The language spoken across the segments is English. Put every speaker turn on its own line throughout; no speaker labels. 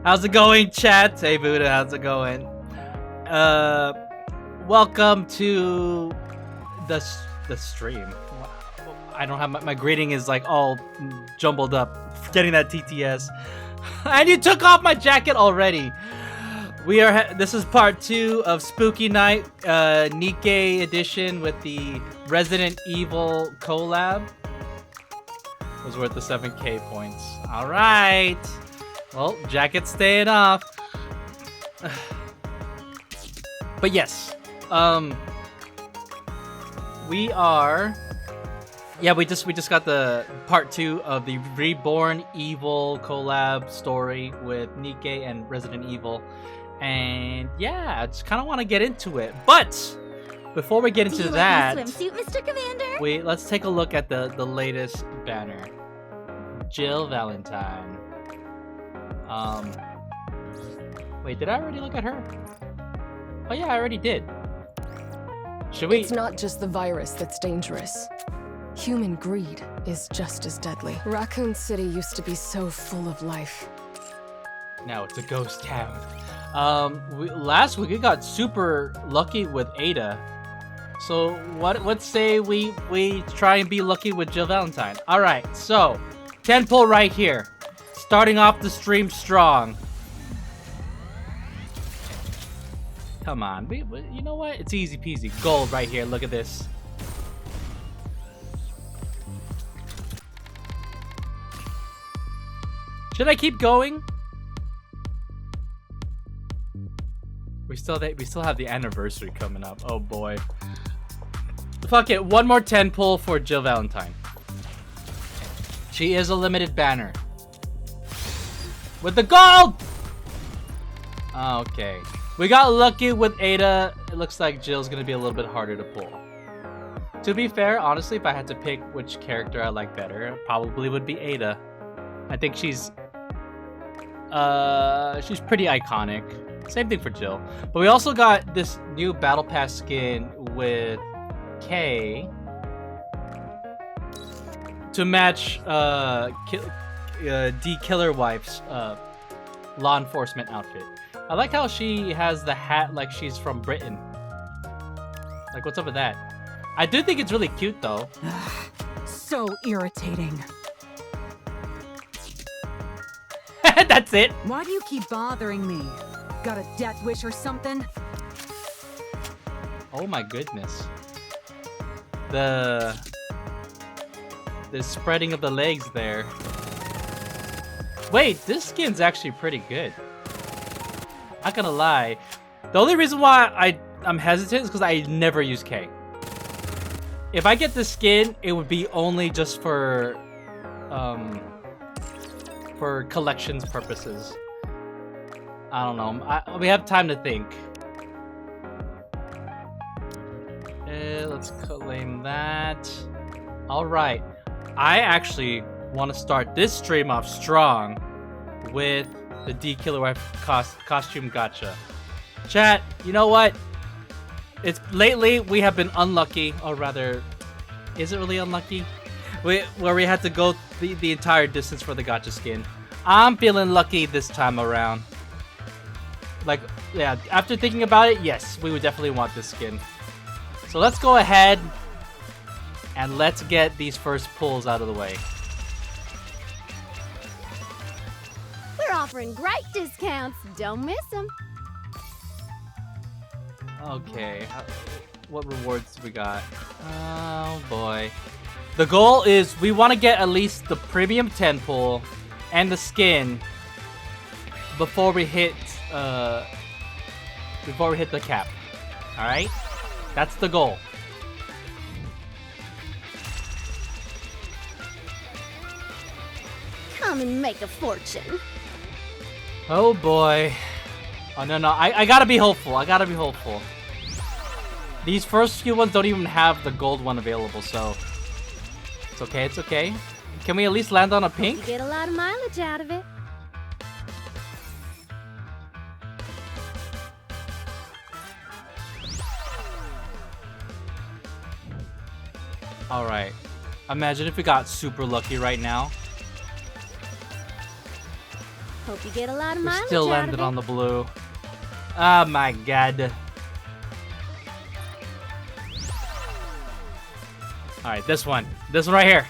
How's it going, chat? Hey, Buddha, how's it going? Welcome to the stream. I don't have my greeting is like all jumbled up. Getting that TTS, and you took off my jacket already. We are. This is part 2 of Spooky Night, Nikke edition with the Resident Evil collab. It was worth the 7K points. All right. Well, jacket's staying off. But yes, we are. Yeah, we just got the part 2 of the Reborn Evil collab story with Nikke and Resident Evil, and yeah, I just kind of want to get into it. But before we get into that,
swimsuit, Mr. Commander?
let's take a look at the latest banner. Jill Valentine. Wait, did I already look at her? Oh yeah, I already did. Should we?
It's not just the virus that's dangerous. Human greed is just as deadly. Raccoon City used to be so full of life.
Now it's a ghost town. Last week we got super lucky with Ada. So let's say we try and be lucky with Jill Valentine. All right, so 10 pull right here, starting off the stream strong. Come on, you know what? It's easy peasy. Gold right here. Look at this. Should I keep going? We still have the anniversary coming up. Oh boy. Fuck it. One more 10 pull for Jill Valentine. She is a limited banner. With the gold! Okay. We got lucky with Ada. It looks like Jill's gonna be a little bit harder to pull. To be fair, honestly, if I had to pick which character I like better, it probably would be Ada. I think she's pretty iconic. Same thing for Jill. But we also got this new Battle Pass skin with Kay to match D Killer Wife's law enforcement outfit. I like how she has the hat like she's from Britain. Like, what's up with that? I do think it's really cute though.
So irritating.
That's it.
Why do you keep bothering me? Got a death wish or something?
Oh my goodness. The spreading of the legs there. Wait, this skin's actually pretty good. Not gonna lie. The only reason why I'm hesitant is because I never use K. If I get this skin, it would be only just for collections purposes. I don't know. We have time to think. Let's claim that. All right. I actually want to start this stream off strong with the D Killer Wife costume gacha. Chat, you know what? Lately we have been unlucky, or rather, is it really unlucky? Where we had to go the entire distance for the gacha skin. I'm feeling lucky this time around. Like, yeah, after thinking about it, yes, we would definitely want this skin. So let's go ahead and let's get these first pulls out of the way.
We're offering great discounts. Don't miss them.
Okay, what rewards we got? Oh boy. The goal is we want to get at least the premium 10 pull and the skin before we hit the cap. All right, that's the goal.
Come and make a fortune.
Oh boy. Oh no, I gotta be hopeful. I gotta be hopeful. These first few ones don't even have the gold one available, so it's okay, it's okay. Can we at least land on a pink?
You get a lot of mileage out of it.
Alright. Imagine if we got super lucky right now.
Hope you get a lot of
We
mileage
still
out
landed
of it.
on the blue. Oh my god. Alright, this one. This one right here.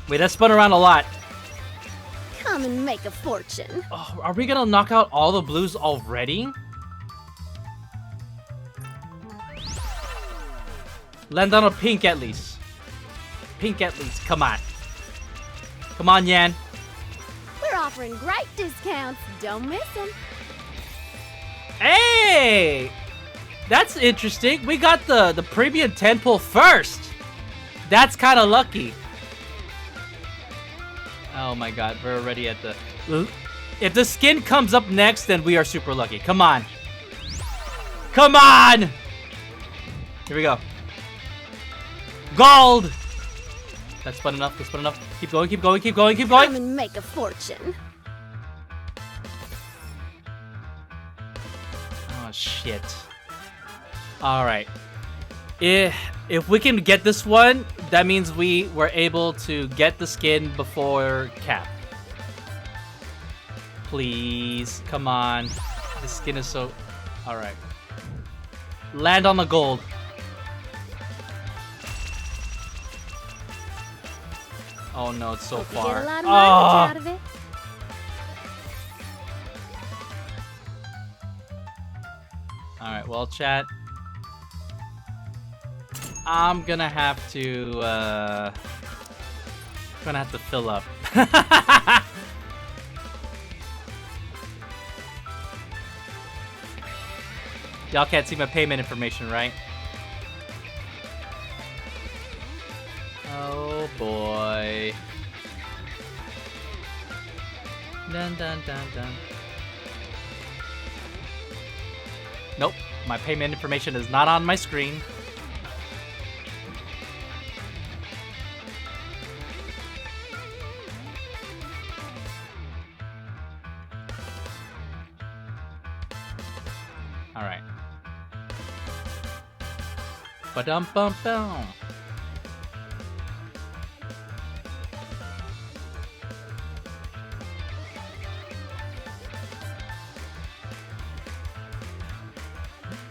Wait, that spun around a lot.
Come and make a fortune.
Oh, are we gonna knock out all the blues already? Land on a pink at least. Pink at least. Come on. Come on, Yan.
We're offering great discounts. Don't miss them.
Hey! That's interesting. We got the premium 10 pull first. That's kind of lucky. Oh my god, we're already at the... If the skin comes up next, then we are super lucky. Come on. Come on! Here we go. Gold! That's fun enough, that's fun enough. Keep going, keep going, keep going, keep going!
Come and make a fortune.
Oh, shit. Alright. If we can get this one, that means we were able to get the skin before cap. Please, come on. The skin is so... Alright. Land on the gold. Oh no, it's so
Hope you
far.
get a lot of mileage out of it.
Alright, well, chat. I'm gonna have to fill up. Y'all can't see my payment information, right? Oh boy. Dun dun dun dun. Nope, my payment information is not on my screen. Alright. Ba-dum-bum-bum.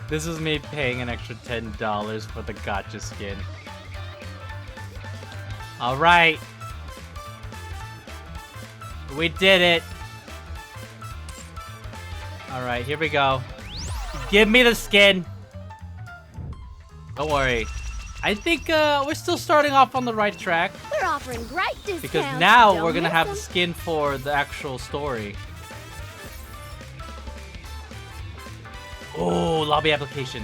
This is me paying an extra $10 for the Gacha skin. Alright. We did it. Alright, here we go. Give me the skin. Don't worry. I think we're still starting off on the right track.
We're offering great discounts.
Because now
Don't
we're gonna
miss
have the
them.
skin for the actual story. Oh, lobby application.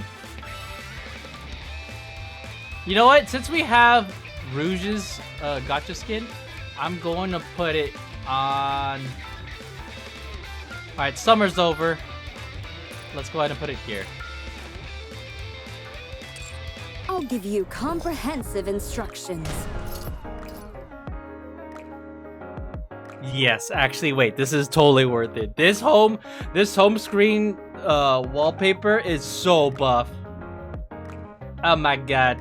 You know what? Since we have Rouge's Gacha skin, I'm going to put it on... Alright, summer's over. Let's go ahead and put it here.
I'll give you comprehensive instructions.
Yes, actually, wait. This is totally worth it. This home screen wallpaper is so buff. Oh my god.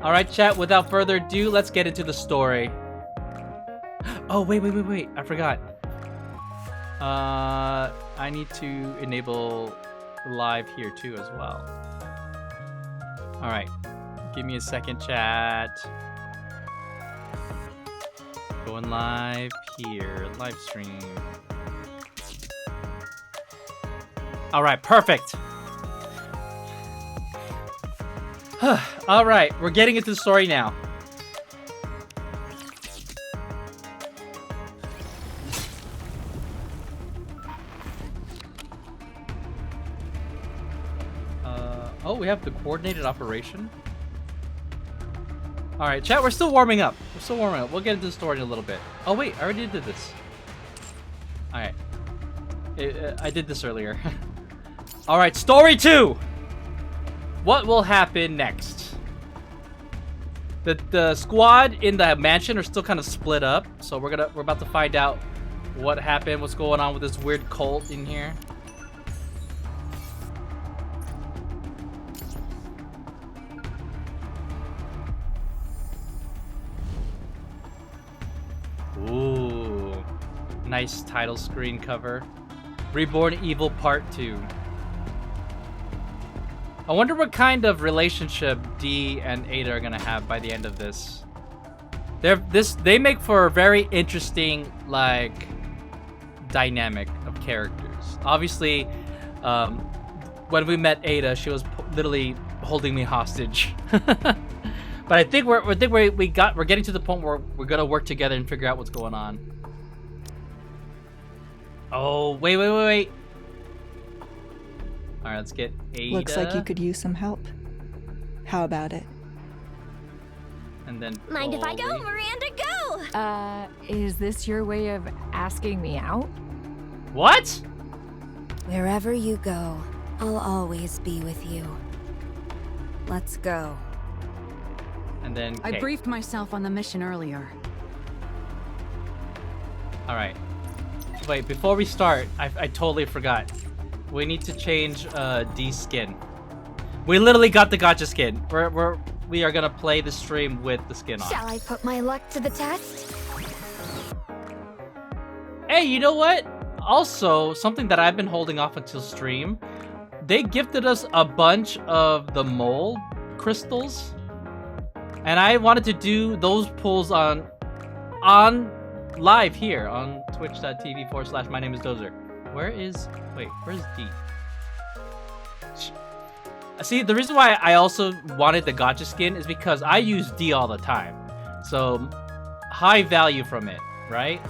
All right, chat. Without further ado, let's get into the story. Oh wait. I forgot. I need to enable live here too as well. All right. Give me a second, chat. Going live here, live stream. All right, perfect. All right, we're getting into the story now. Oh, we have the coordinated operation. All right, chat, we're still warming up. We'll get into the story in a little bit. Oh, wait, I already did this. All right. I did this earlier. All right, story 2. What will happen next? The squad in the mansion are still kind of split up, so we're about to find out what happened, what's going on with this weird cult in here. Ooh. Nice title screen cover. Reborn Evil Part 2. I wonder what kind of relationship Dee and Ada are gonna have by the end of this. They make for a very interesting, like, dynamic of characters. Obviously, when we met Ada, she was literally holding me hostage. But I think we're getting to the point where we're gonna work together and figure out what's going on. Oh, wait. All right, let's get Ada.
Looks like you could use some help. How about it?
And then
Mind if I go,
Foley.
Miranda, go!
Is this your way of asking me out?
What?
Wherever you go, I'll always be with you. Let's go.
And then
I
Kate.
briefed myself on the mission earlier.
All right. Wait, before we start, I totally forgot. We need to change Dee's skin. We literally got the Gacha skin. We are gonna play the stream with the skin on.
Shall I put my luck to the test?
Hey, you know what? Also, something that I've been holding off until stream. They gifted us a bunch of the mold crystals, and I wanted to do those pulls on live here on twitch.tv/mynameisdozer. Where's Dee? See, the reason why I also wanted the Gacha skin is because I use Dee all the time. So, high value from it, right?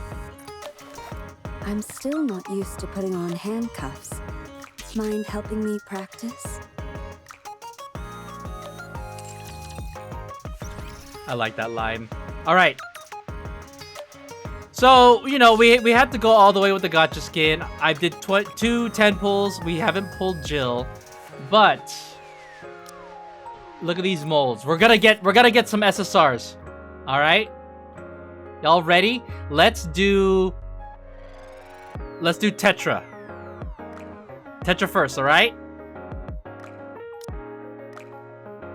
I'm still not used to putting on handcuffs. Mind helping me practice?
I like that line. All right. So, you know, we had to go all the way with the Gacha skin. I did 2 10 pulls. We haven't pulled Jill, but look at these molds. We're gonna get some SSRs. All right, y'all ready? Let's do Tetra. Tetra first. All right.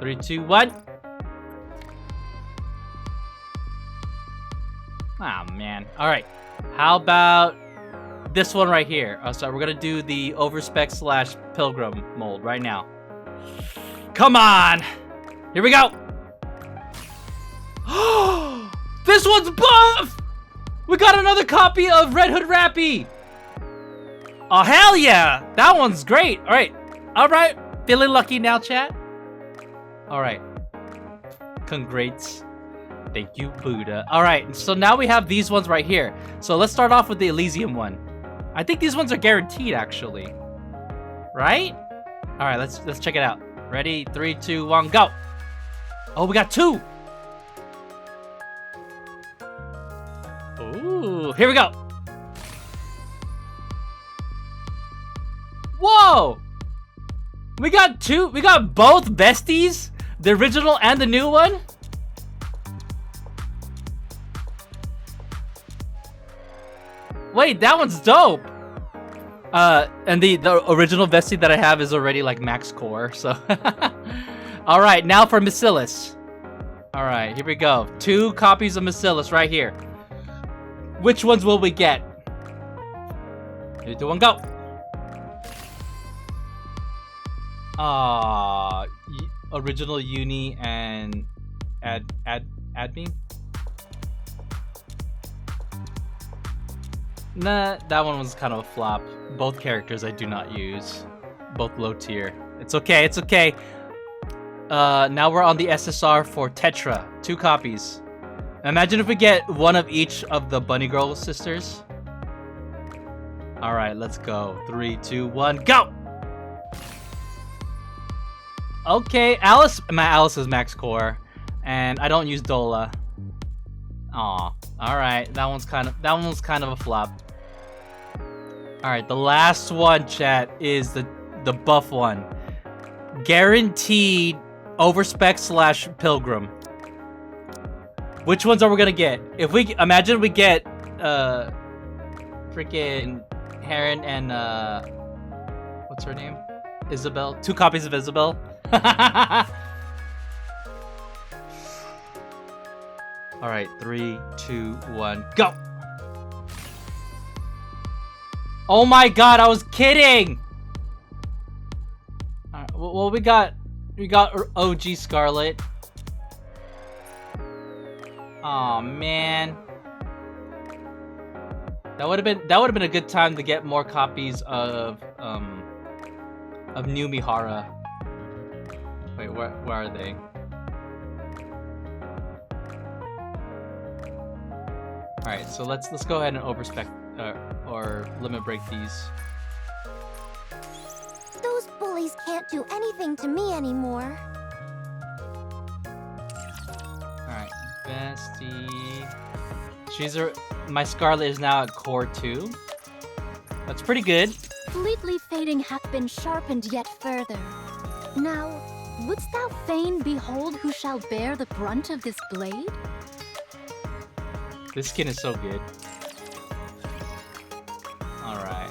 3, 2, 1. Ah, man. All right. How about this one right here? Oh, sorry. We're going to do the Overspec / Pilgrim mold right now. Come on. Here we go. This one's buff. We got another copy of Red Hood Rappy. Oh, hell yeah. That one's great. All right. All right. Feeling lucky now, chat? All right. Congrats. Thank you, Buddha. All right, so now we have these ones right here. So let's start off with the Elysium one. I think these ones are guaranteed, actually. Right? All right, let's check it out. Ready? 3, 2, 1, go. Oh, we got 2. Ooh, here we go. Whoa! We got 2. We got both besties, the original and the new one. Wait, that one's dope. And the original bestie that I have is already like max core, so. All right, now for Bacillus. All right, here we go. 2 copies of Bacillus right here. Which ones will we get? 3, 2, 1, go. Original Uni and Admin. Nah, that one was kind of a flop. Both characters I do not use. Both low tier. It's okay, it's okay. Now we're on the SSR for Tetra. 2 copies. Imagine if we get one of each of the Bunny Girl sisters. Alright, let's go. 3, 2, 1, go! Okay, Alice is max core. And I don't use Dola. Aw. Alright, that one's kind of a flop. Alright, the last one, chat, is the buff one. Guaranteed Overspec / Pilgrim. Which ones are we gonna get? If we imagine we get freaking Heron and what's her name? Isabel. 2 copies of Isabel. Alright, 3, 2, 1, go! Oh my god, I was kidding! Alright, well, we got OG Scarlet. Oh man. That would have been a good time to get more copies of New Mihara. Wait, where are they? Alright, so let's go ahead and overspec or limit break these.
Those bullies can't do anything to me anymore.
Alright, bestie. My Scarlet is now at core 2. That's pretty good.
Fleetly fading hath been sharpened yet further. Now, wouldst thou fain behold who shall bear the brunt of this blade?
This skin is so good. Alright.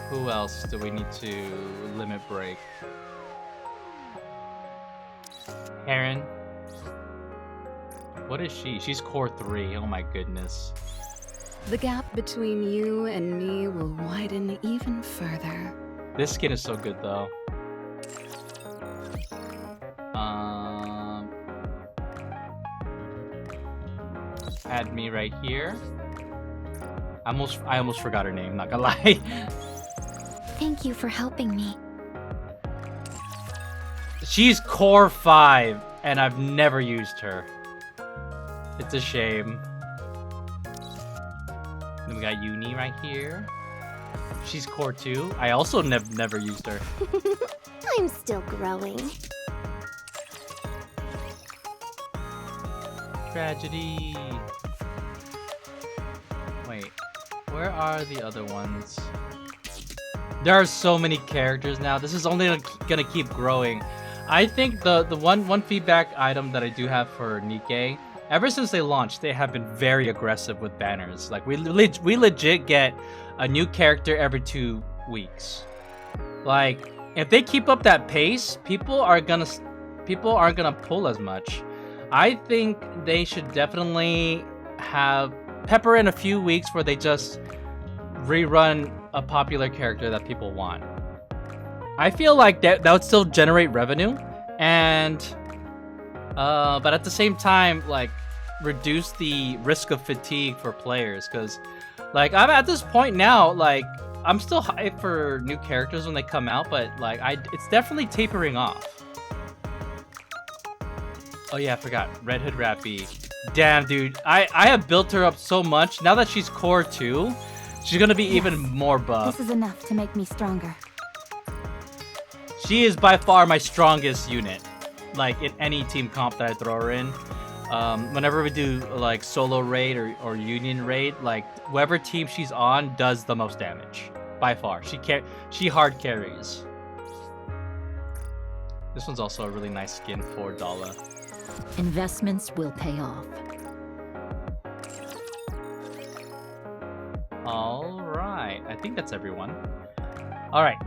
Who else do we need to limit break? Heron. What is she? She's core 3. Oh my goodness.
The gap between you and me will widen even further.
This skin is so good though. Add me right here. I almost forgot her name, not gonna lie.
Thank you for helping me.
She's core 5 and I've never used her. It's a shame. Then we got Uni right here. She's core 2. I also never used her.
I'm still growing.
Tragedy. Wait, where are the other ones? There are so many characters now. This is only gonna keep growing. I think the one feedback item that I do have for Nikke, ever since they launched, they have been very aggressive with banners. Like we legit get a new character every 2 weeks. Like if they keep up that pace, people aren't gonna pull as much. I think they should definitely have pepper in a few weeks where they just rerun a popular character that people want. I feel like that would still generate revenue, and but at the same time, like reduce the risk of fatigue for players. Because like I'm at this point now, like I'm still hyped for new characters when they come out, but like it's definitely tapering off. Oh yeah, I forgot. Red Hood Rappy. Damn, dude. I have built her up so much. Now that she's core 2, she's gonna be even more buff.
This is enough to make me stronger.
She is by far my strongest unit. Like, in any team comp that I throw her in. Whenever we do, like, solo raid or union raid, like, whoever team she's on does the most damage. By far. She hard carries. This one's also a really nice skin for Dala.
Investments will pay off.
Alright, I think that's everyone. Alright,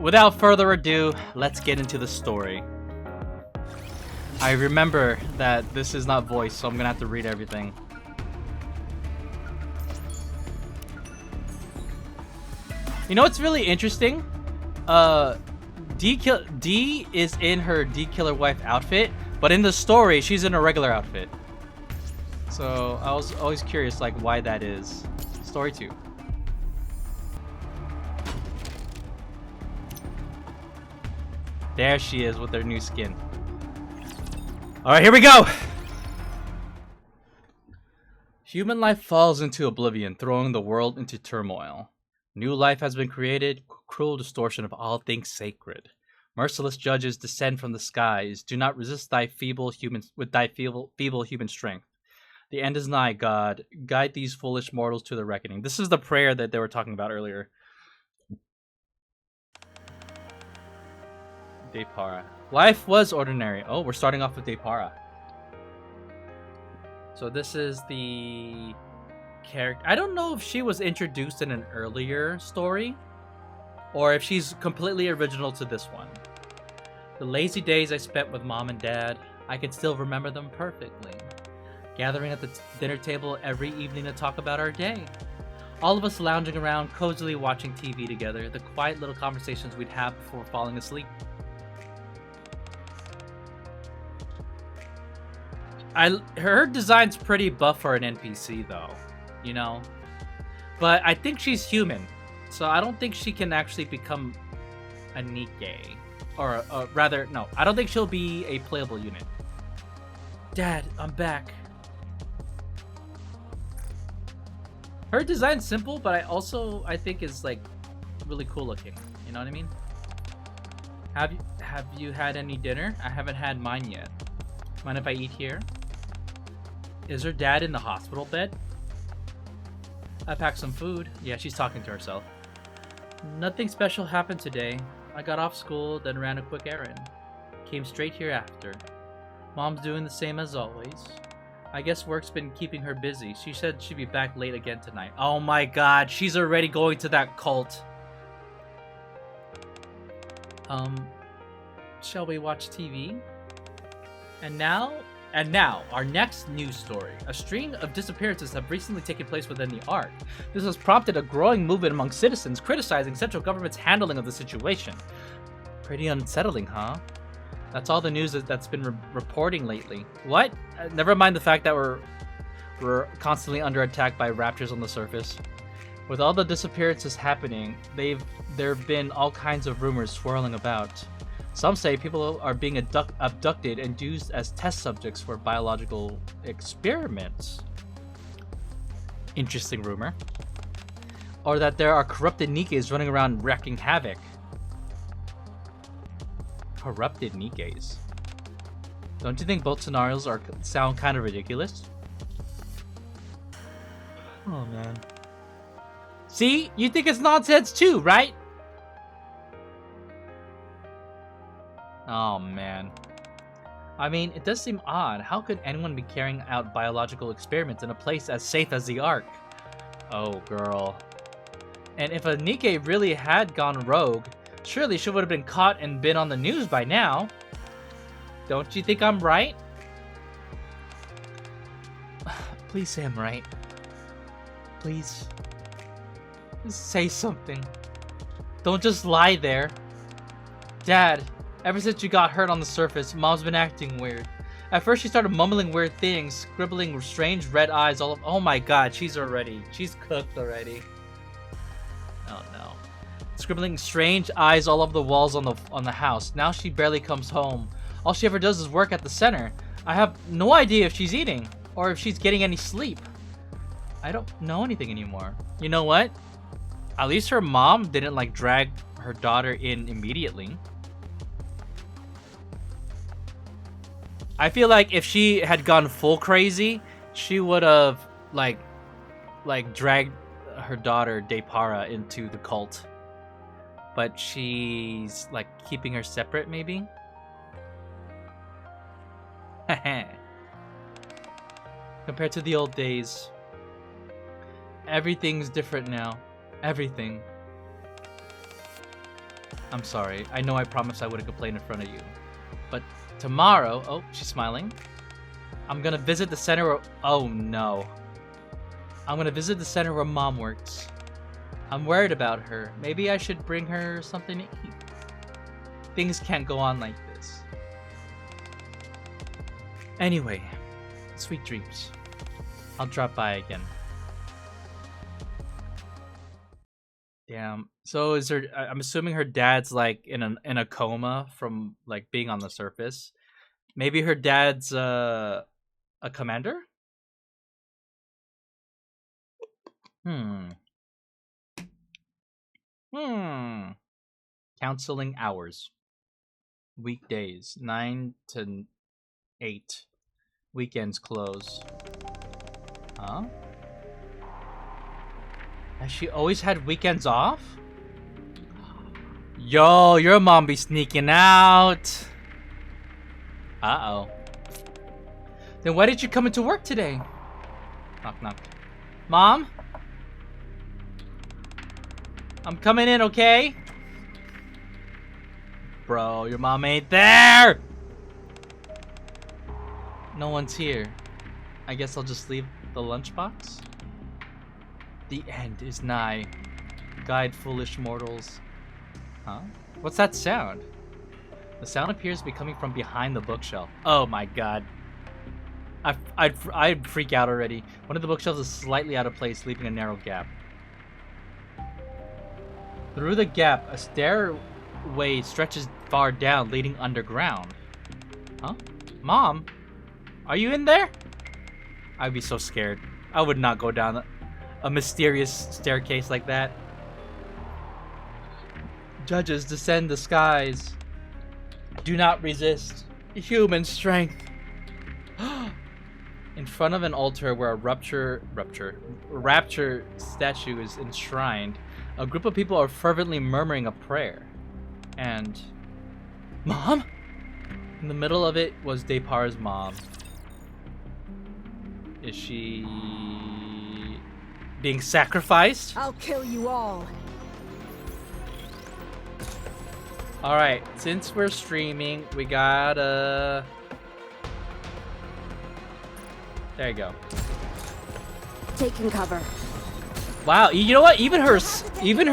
without further ado, let's get into the story. I remember that this is not voice, so I'm gonna have to read everything. You know what's really interesting? D is in her D-Killer wife outfit, but in the story, she's in a regular outfit. So I was always curious, like, why that is. Story 2. There she is with her new skin. Alright, here we go! Human life falls into oblivion, throwing the world into turmoil. New life has been created, cruel distortion of all things sacred. Merciless judges descend from the skies. Do not resist thy feeble human human strength. The end is nigh, God. Guide these foolish mortals to the reckoning. This is the prayer that they were talking about earlier. Depara. Life was ordinary. Oh, we're starting off with Depara. So this is the character. I don't know if she was introduced in an earlier story, or if she's completely original to this one. The lazy days I spent with Mom and Dad, I can still remember them perfectly. Gathering at the dinner table every evening to talk about our day. All of us lounging around, cozily watching TV together, the quiet little conversations we'd have before falling asleep. Her design's pretty buff for an NPC though, you know? But I think she's human, so I don't think she can actually become a Nikke. Or rather, no, I don't think she'll be a playable unit. Dad, I'm back. Her design's simple, but I think is like really cool looking. You know what I mean? Have you had any dinner? I haven't had mine yet. Mind if I eat here? Is her dad in the hospital bed? I packed some food. Yeah, she's talking to herself. Nothing special happened today. I got off school, then ran a quick errand. Came straight here after. Mom's doing the same as always. I guess work's been keeping her busy. She said she'd be back late again tonight. Oh my god, she's already going to that cult. Shall we watch TV? And now, our next news story. A string of disappearances have recently taken place within the Ark. This has prompted a growing movement among citizens criticizing central government's handling of the situation. Pretty unsettling, huh? That's all the news that's been reporting lately. What? Never mind the fact that we're constantly under attack by raptors on the surface. With all the disappearances happening, there've been all kinds of rumors swirling about. Some say people are being abducted and used as test subjects for biological experiments. Interesting rumor. Or that there are corrupted Nikkes running around wreaking havoc. Corrupted Nikkes. Don't you think both scenarios sound kind of ridiculous? Oh man. See? You think it's nonsense too, right? Oh man. I mean, it does seem odd. How could anyone be carrying out biological experiments in a place as safe as the Ark? Oh girl. And if a Nikke really had gone rogue, surely she would have been caught and been on the news by now. Don't you think I'm right? Please say I'm right. Please. Just say something. Don't just lie there. Dad, ever since you got hurt on the surface, Mom's been acting weird. At first she started mumbling weird things, scribbling strange red eyes all over. Oh my god, she's cooked already. Oh no. Scribbling strange eyes all over the walls on the house. Now she barely comes home. All she ever does is work at the center. I have no idea if she's eating or if she's getting any sleep. I don't know anything anymore. You know what? At least her mom didn't like drag her daughter in immediately. I feel like if she had gone full crazy, she would have like dragged her daughter Depara into the cult. But she's like keeping her separate, maybe? Compared to the old days, everything's different now. Everything. I'm sorry. I know I promised I wouldn't complain in front of you. But tomorrow, oh, she's smiling. I'm gonna visit the center where, oh no. I'm gonna visit the center where Mom works. I'm worried about her. Maybe I should bring her something to eat. Things can't go on like this. Anyway, sweet dreams. I'll drop by again. Damn. So is her? I'm assuming her dad's like in a coma from like being on the surface. Maybe her dad's a commander. Counseling hours. Weekdays 9 to 8. Weekends close. Huh? Has she always had weekends off? Yo, your mom be sneaking out. Uh-oh. Then why did you come into work today? Knock, knock. Mom? I'm coming in, okay? Bro, your mom ain't there! No one's here. I guess I'll just leave the lunchbox. The end is nigh. Guide foolish mortals. Huh? What's that sound? The sound appears to be coming from behind the bookshelf. Oh my god. I'd freak out already. One of the bookshelves is slightly out of place, leaving a narrow gap. Through the gap, a stairway stretches far down, leading underground. Huh? Mom? Are you in there? I'd be so scared. I would not go down a mysterious staircase like that. Judges descend the skies. Do not resist. Human strength. In front of an altar where a rapture statue is enshrined, a group of people are fervently murmuring a prayer. And... Mom? In the middle of it was Depar's mom. Is she... being sacrificed?
I'll kill you all.
Alright, since we're streaming, we gotta... There you go.
Taking cover.
Wow, you know what? Even her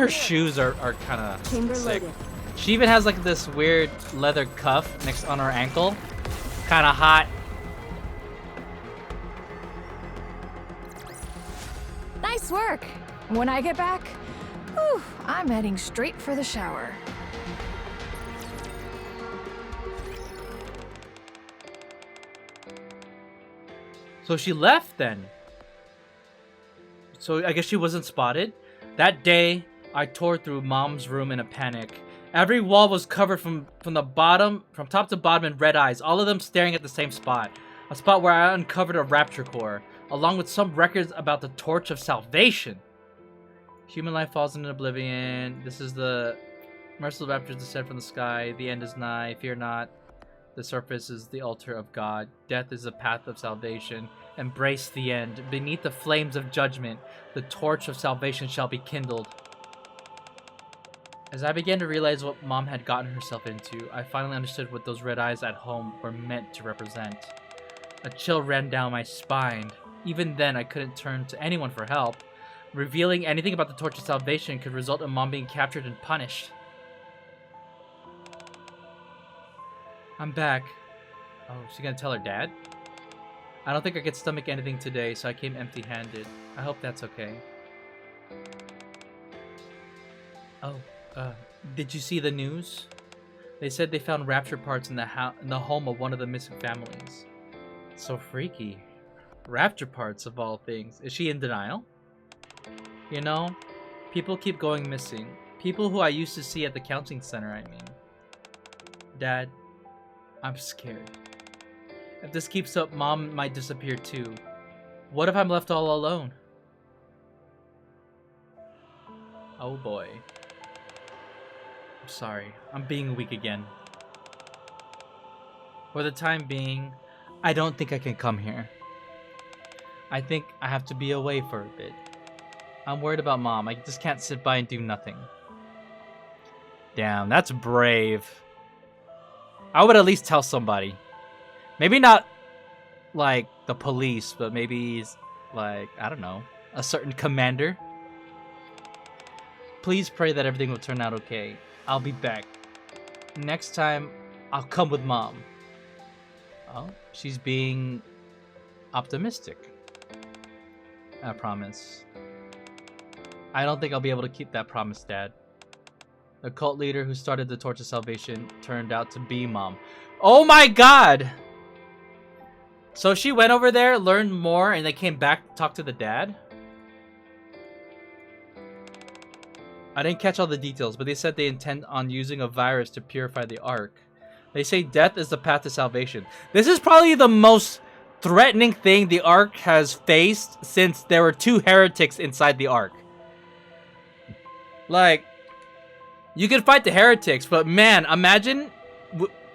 shoes are kind of
Chamber
sick.
loaded.
She even has like this weird leather cuff next on her ankle. Kind of hot.
Nice work. When I get back, whew, I'm heading straight for the shower.
So she left then. So I guess she wasn't spotted. That day, I tore through Mom's room in a panic. Every wall was covered from top to bottom in red eyes, all of them staring at the same spot. A spot where I uncovered a rapture core, along with some records about the torch of salvation. Human life falls into oblivion. This is the merciful raptors descend from the sky. The end is nigh. Fear not. The surface is the altar of God. Death is the path of salvation. Embrace the end. Beneath the flames of judgment, the torch of salvation shall be kindled. As I began to realize what Mom had gotten herself into, I finally understood what those red eyes at home were meant to represent. A chill ran down my spine. Even then, I couldn't turn to anyone for help. Revealing anything about the torch of salvation could result in Mom being captured and punished. I'm back. Oh, she gonna tell her dad? I don't think I could stomach anything today, so I came empty-handed. I hope that's okay. Oh, did you see the news? They said they found rapture parts in the home of one of the missing families. So freaky. Rapture parts of all things. Is she in denial? You know, people keep going missing. People who I used to see at the counseling center, I mean. Dad, I'm scared. If this keeps up, Mom might disappear too. What if I'm left all alone? Oh boy. I'm sorry. I'm being weak again. For the time being, I don't think I can come here. I think I have to be away for a bit. I'm worried about Mom. I just can't sit by and do nothing. Damn, that's brave. I would at least tell somebody. Maybe not like the police, but maybe like, I don't know, a certain commander. Please pray that everything will turn out okay. I'll be back. Next time, I'll come with Mom. Oh, she's being optimistic. I promise. I don't think I'll be able to keep that promise, Dad. The cult leader who started the Torch of Salvation turned out to be Mom. Oh my god! So she went over there, learned more, and they came back to talk to the dad? I didn't catch all the details, but they said they intend on using a virus to purify the Ark. They say death is the path to salvation. This is probably the most threatening thing the Ark has faced since there were 2 heretics inside the Ark. Like, you can fight the heretics, but man, imagine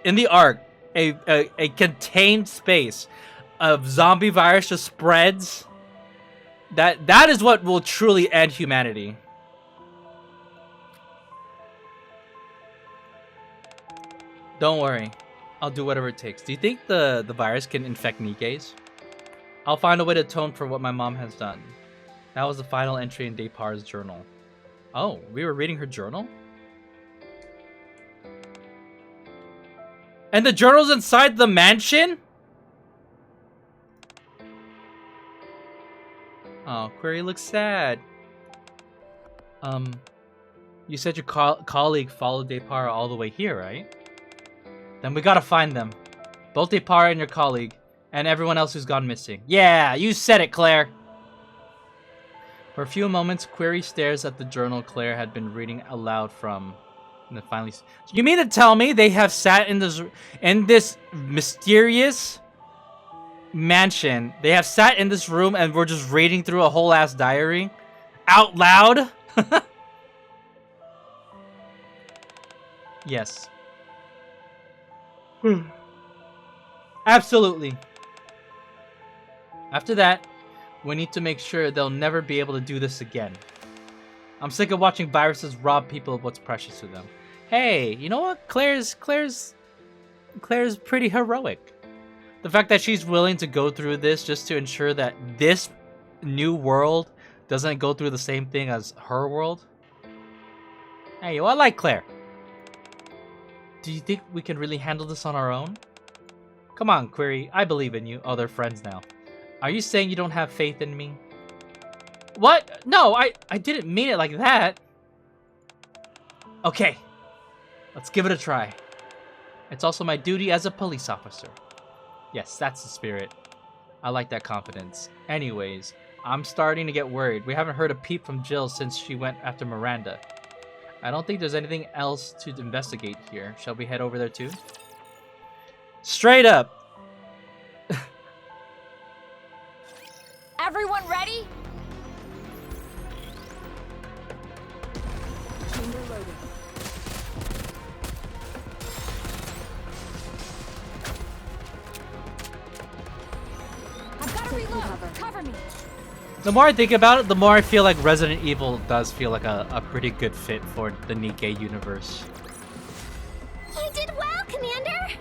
in the Ark, a contained space of zombie virus just spreads. That is what will truly end humanity. Don't worry. I'll do whatever it takes. Do you think the virus can infect Nikkes? I'll find a way to atone for what my mom has done. That was the final entry in Depar's journal. Oh, we were reading her journal? And the journal's inside the mansion? Oh, Query looks sad. You said your colleague followed Depara all the way here, right? Then we gotta find them. Both Depara and your colleague, and everyone else who's gone missing. Yeah, you said it, Claire! For a few moments, Query stares at the journal Claire had been reading aloud from. And then finally, you mean to tell me they have sat in this mysterious mansion? They have sat in this room and we're just reading through a whole ass diary out loud? Yes. Absolutely. After that, we need to make sure they'll never be able to do this again. I'm sick of watching viruses rob people of what's precious to them. Hey, you know what? Claire's pretty heroic. The fact that she's willing to go through this just to ensure that this new world doesn't go through the same thing as her world. Hey, I like Claire. Do you think we can really handle this on our own? Come on, Query. I believe in you. Oh, they're friends now. Are you saying you don't have faith in me? What? No, I didn't mean it like that. Okay. Let's give it a try. It's also my duty as a police officer. Yes, that's the spirit. I like that confidence. Anyways, I'm starting to get worried. We haven't heard a peep from Jill since she went after Miranda. I don't think there's anything else to investigate here. Shall we head over there too? Straight up!
Everyone ready?
Chamber loaded.
I've got to reload. Cover me.
The more I think about it, the more I feel like Resident Evil does feel like a pretty good fit for the Nikke universe.
You did well, Commander!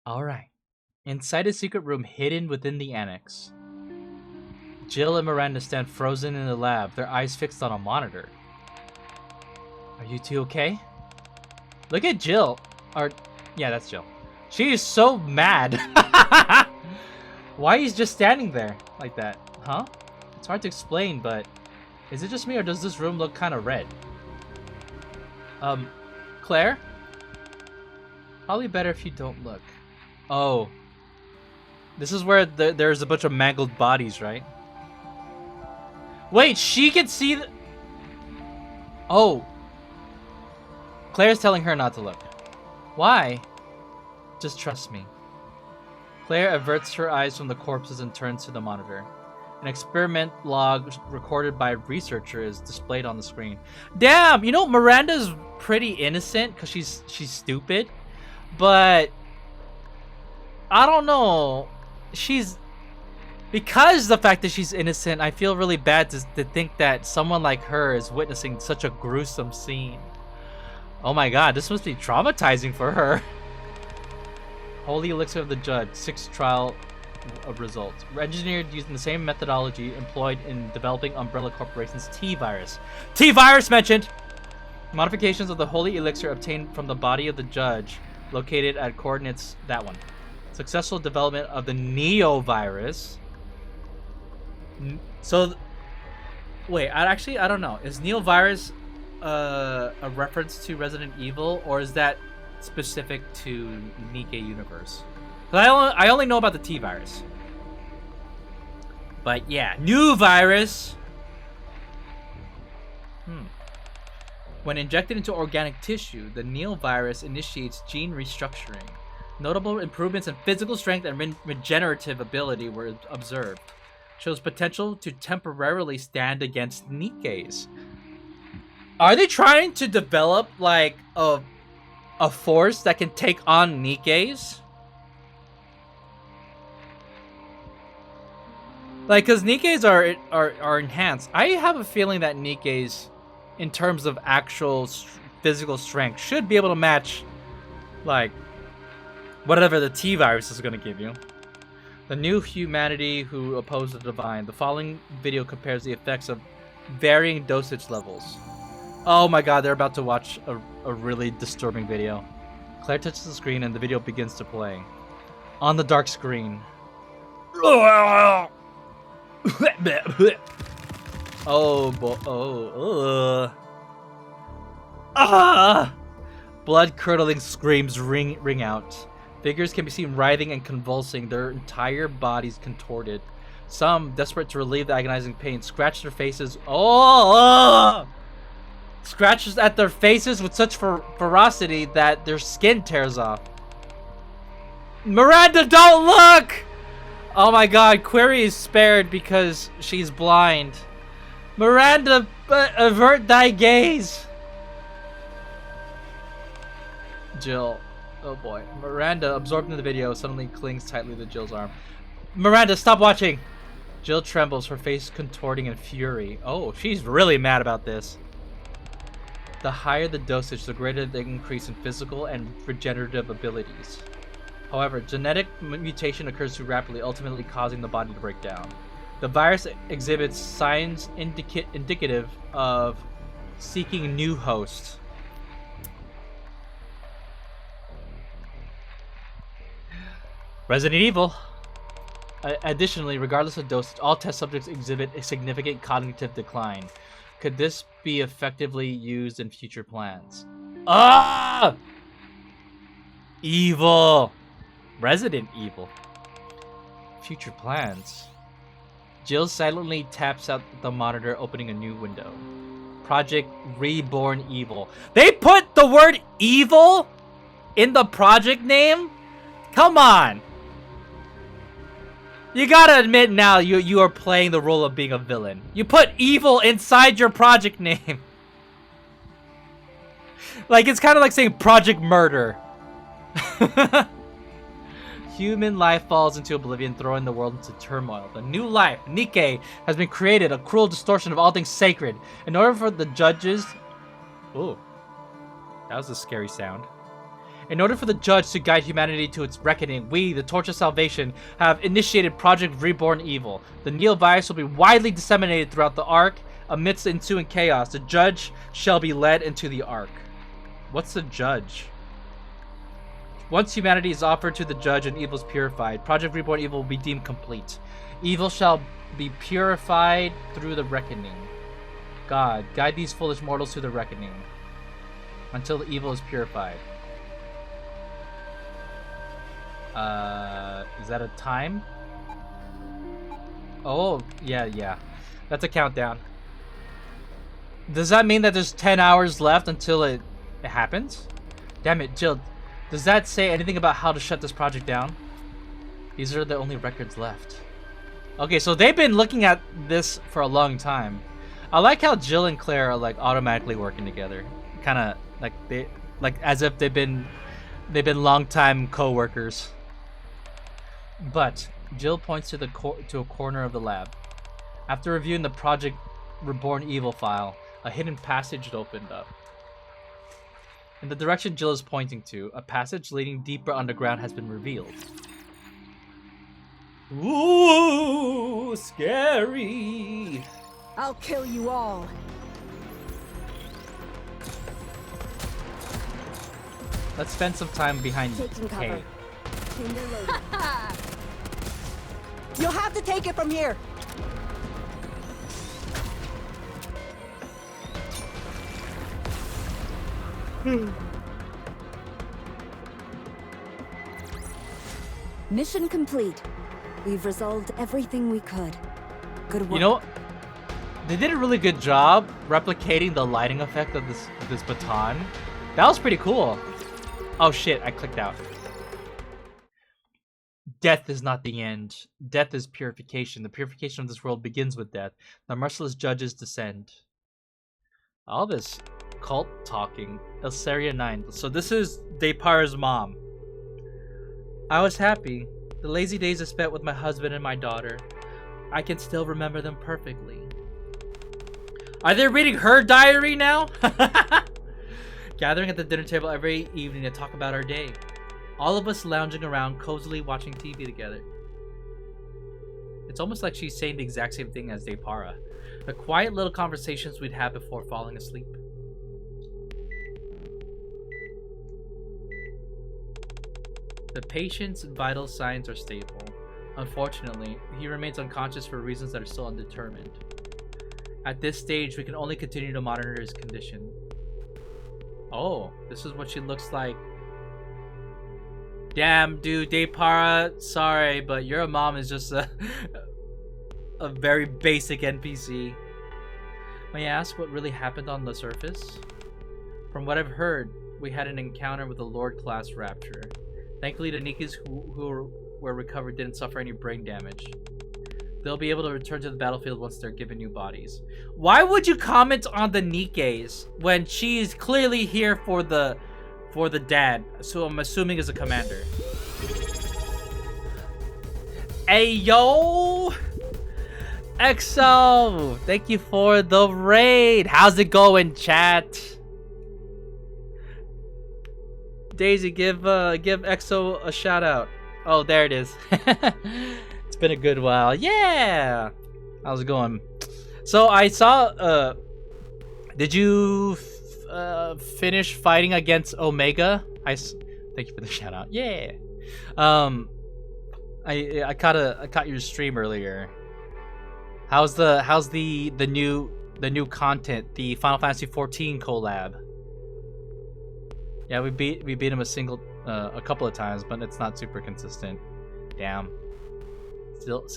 Alright. Inside a secret room hidden within the annex. Jill and Miranda stand frozen in the lab, their eyes fixed on a monitor. Are you two okay? Look at Jill. Yeah, that's Jill. She is so mad. Why he's just standing there like that? Huh? It's hard to explain, but is it just me or does this room look kind of red? Claire? Probably better if you don't look. Oh. This is where there's a bunch of mangled bodies, right? Wait, she can see the... Oh. Claire's telling her not to look. Why? Just trust me. Claire averts her eyes from the corpses and turns to the monitor. An experiment log recorded by a researcher is displayed on the screen. Damn, you know, Miranda's pretty innocent because she's stupid. But I don't know. Because the fact that she's innocent, I feel really bad to think that someone like her is witnessing such a gruesome scene. Oh my god, this must be traumatizing for her. Holy Elixir of the Judge, 6th trial of results. Engineered using the same methodology employed in developing Umbrella Corporation's T-Virus. T-Virus mentioned! Modifications of the Holy Elixir obtained from the body of the Judge, located at coordinates, that one. Successful development of the Neo-Virus. Wait, I don't know. Is Neo-Virus a reference to Resident Evil, or is that specific to Nikke universe? I only know about the T-Virus. But yeah, new virus. When injected into organic tissue, the Neo-Virus initiates gene restructuring. Notable improvements in physical strength and regenerative ability were observed. Shows potential to temporarily stand against Nikkes. Are they trying to develop like a force that can take on Nikkes? Like, cause Nikkes are enhanced. I have a feeling that Nikkes, in terms of actual physical strength, should be able to match, like, Whatever the T virus is gonna give you. The new humanity who oppose the divine. The following video compares the effects of varying dosage levels. Oh my god, they're about to watch a really disturbing video. Claire touches the screen and the video begins to play. On the dark screen. Oh boy. Oh. Ah! Blood-curdling screams ring out. Figures can be seen writhing and convulsing, their entire bodies contorted. Some, desperate to relieve the agonizing pain, scratch their faces. Oh! Scratches at their faces with such ferocity that their skin tears off. Miranda, don't look! Oh my god, Query is spared because she's blind. Miranda, avert thy gaze! Jill. Oh boy. Miranda, absorbed in the video, suddenly clings tightly to Jill's arm. Miranda, stop watching! Jill trembles, her face contorting in fury. Oh, she's really mad about this. The higher the dosage, the greater the increase in physical and regenerative abilities. However, genetic mutation occurs too rapidly, ultimately causing the body to break down. The virus exhibits signs indicative of seeking new hosts. Resident Evil. Additionally, regardless of dosage, all test subjects exhibit a significant cognitive decline. Could this be effectively used in future plans? Ah! Evil. Resident Evil. Future plans. Jill silently taps out the monitor, opening a new window. Project Reborn Evil. They put the word evil in the project name? Come on. You gotta admit now you are playing the role of being a villain. You put evil inside your project name. Like, it's kind of like saying Project Murder. Human life falls into oblivion, throwing the world into turmoil. The new life, Nikke, has been created, a cruel distortion of all things sacred. In order for the judges... Ooh. That was a scary sound. In order for the judge to guide humanity to its reckoning, we, the Torch of Salvation, have initiated Project Reborn Evil. The neo-virus will be widely disseminated throughout the Ark. Amidst the ensuing chaos, the judge shall be led into the Ark. What's the judge? Once humanity is offered to the judge and evil is purified, Project Reborn Evil will be deemed complete. Evil shall be purified through the reckoning. God, guide these foolish mortals to the reckoning until the evil is purified. Is that a time? Oh, yeah. That's a countdown. Does that mean that there's 10 hours left until it happens? Damn it, Jill. Does that say anything about how to shut this project down? These are the only records left. Okay, so they've been looking at this for a long time. I like how Jill and Claire are like automatically working together. Kind of like as if they've been long-time co-workers. But Jill points to a corner of the lab. After reviewing the Project Reborn Evil file, a hidden passage opened up. In the direction Jill is pointing to, a passage leading deeper underground has been revealed. Ooh, scary!
I'll kill you all.
Let's spend some time behind Kay.
You'll have to take it from here.
Mission complete. We've resolved everything we could. Good work.
You know, they did a really good job replicating the lighting effect of this baton. That was pretty cool. Oh shit, I clicked out. Death is not the end. Death is purification. The purification of this world begins with death. The merciless judges descend. All this cult talking. Elsaria 9. So this is Depara's mom. I was happy. The lazy days I spent with my husband and my daughter. I can still remember them perfectly. Are they reading her diary now? Gathering at the dinner table every evening to talk about our day. All of us lounging around, cozily watching TV together. It's almost like she's saying the exact same thing as Depara. The quiet little conversations we'd have before falling asleep. The patient's vital signs are stable. Unfortunately, he remains unconscious for reasons that are still undetermined. At this stage, we can only continue to monitor his condition. Oh, this is what she looks like. Damn, dude, Depara, sorry, but your mom is just a very basic NPC. May I ask what really happened on the surface? From what I've heard, we had an encounter with a Lord-class rapture. Thankfully, the Nikkes who were recovered didn't suffer any brain damage. They'll be able to return to the battlefield once they're given new bodies. Why would you comment on the Nikkes when she's clearly here for the dad? So I'm assuming is a commander. Hey yo, EXO, thank you for the raid. How's it going, chat? Daisy, give EXO a shout out. Oh, there it is. It's been a good while. Yeah. How's it going? So I saw. Did you finish fighting against Omega? Thank you for the shout out. Yeah. I caught your stream earlier. How's the new content? The Final Fantasy 14 collab. Yeah, we beat him a couple of times, but it's not super consistent. Damn. Still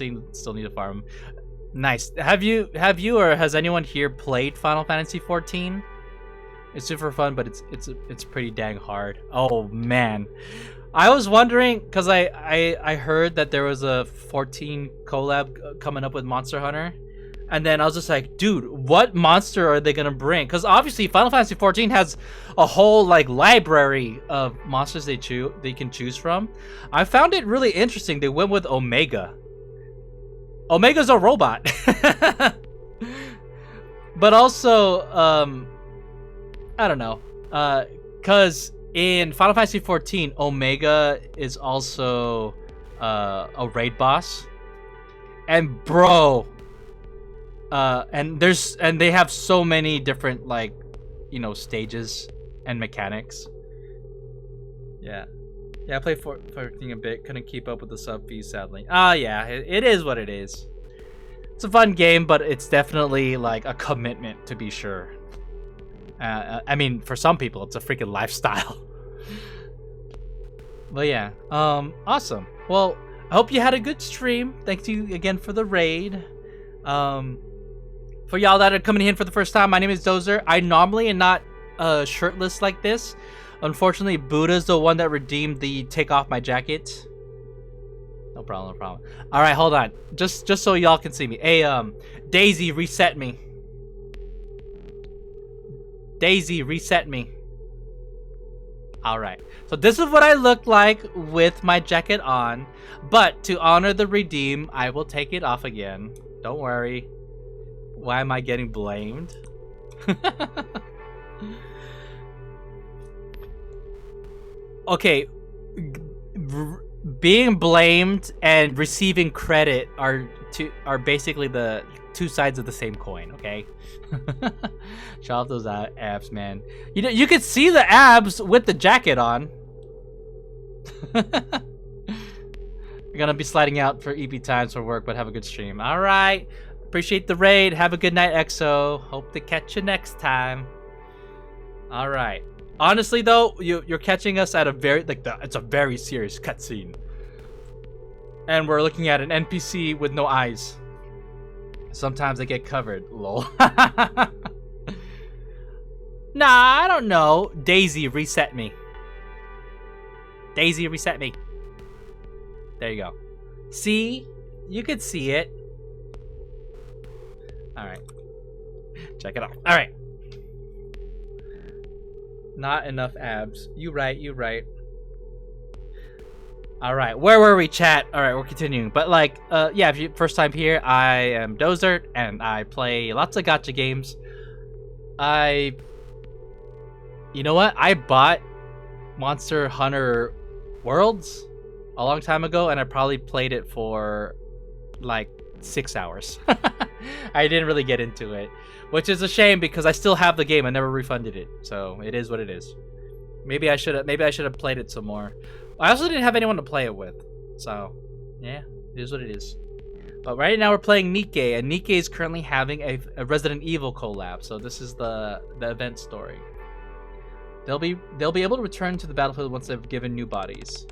need to farm him. Nice. Have you or has anyone here played Final Fantasy 14? It's super fun, but it's pretty dang hard. Oh man. I was wondering because I heard that there was a 14 collab coming up with Monster Hunter. And then I was just like, dude, what monster are they gonna bring? Because obviously Final Fantasy 14 has a whole like library of monsters they can choose from. I found it really interesting. They went with Omega. Omega's a robot. But also, I don't know. Because in Final Fantasy 14, Omega is also a raid boss. And bro, and they have so many different like, you know, stages and mechanics. Yeah, I played 14 a bit. Couldn't keep up with the sub fees, sadly. Yeah, it is what it is. It's a fun game, but it's definitely like a commitment, to be sure. I mean, for some people, it's a freaking lifestyle. But yeah, awesome. Well, I hope you had a good stream. Thank you again for the raid. For y'all that are coming in for the first time, my name is Dozer. I normally am not shirtless like this. Unfortunately, Buddha's the one that redeemed the take off my jacket. No problem. All right, hold on. Just so y'all can see me. Hey, Daisy, reset me. Daisy, reset me. All right. So this is what I look like with my jacket on. But to honor the redeem, I will take it off again. Don't worry. Why am I getting blamed? Okay. Being blamed and receiving credit are basically the two sides of the same coin, okay? Shout out those abs, man. You know, you could see the abs with the jacket on. We're gonna be sliding out for EP times for work, but have a good stream. All right. Appreciate the raid. Have a good night, EXO. Hope to catch you next time. All right. Honestly, though, you're catching us at a very it's a very serious cutscene, and we're looking at an NPC with no eyes. Sometimes they get covered. Lol. Nah, I don't know. Daisy, reset me. Daisy, reset me. There you go. See? You could see it. Alright. Check it out. Alright. Not enough abs. You right. Alright, where were we, chat? Alright, we're continuing. But like, yeah, if you first time here, I am Dozert, and I play lots of gacha games. You know what? I bought Monster Hunter Worlds a long time ago, and I probably played it for like 6 hours. I didn't really get into it, which is a shame because I still have the game. I never refunded it, so it is what it is. Maybe I should have played it some more. I also didn't have anyone to play it with, so yeah, it is what it is. But right now we're playing Nikke, and Nikke is currently having a Resident Evil collab. So this is the event story. They'll be able to return to the battlefield once they've given new bodies.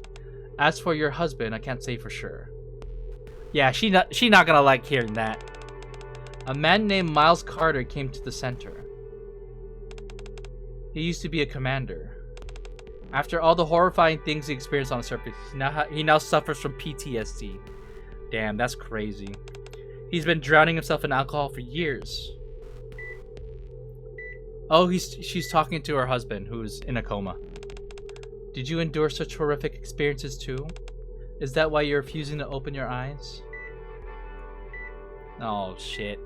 As for your husband, I can't say for sure. Yeah, she not gonna like hearing that. A man named Miles Carter came to the center. He used to be a commander. After all the horrifying things he experienced on the surface, he now suffers from PTSD. Damn, that's crazy. He's been drowning himself in alcohol for years. Oh, she's talking to her husband, who's in a coma. Did you endure such horrific experiences too? Is that why you're refusing to open your eyes? Oh, shit.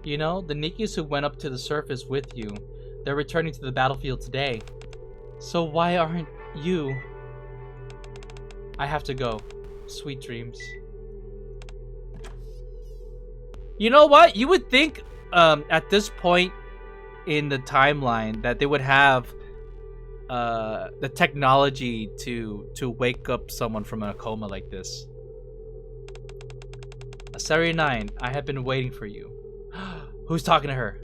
You know, the Nikkes who went up to the surface with you, they're returning to the battlefield today. So why aren't you? I have to go. Sweet dreams. You know what? You would think at this point in the timeline that they would have the technology to wake up someone from a coma like this. A.C.P.U. 9, I have been waiting for you. Who's talking to her?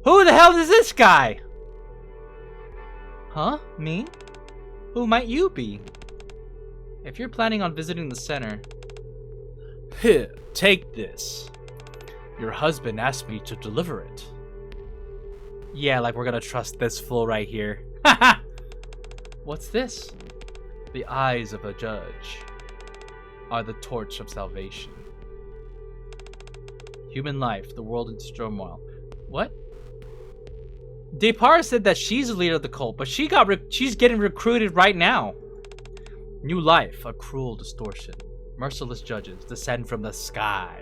Who the hell is this guy? Huh? Me? Who might you be? If you're planning on visiting the center... Here, take this. Your husband asked me to deliver it. Yeah, like we're gonna trust this fool right here. Haha! What's this? The eyes of a judge are the torch of salvation. Human life, the world into turmoil. What? Depara said that she's the leader of the cult, but she's getting recruited right now. New life, a cruel distortion. Merciless judges descend from the sky.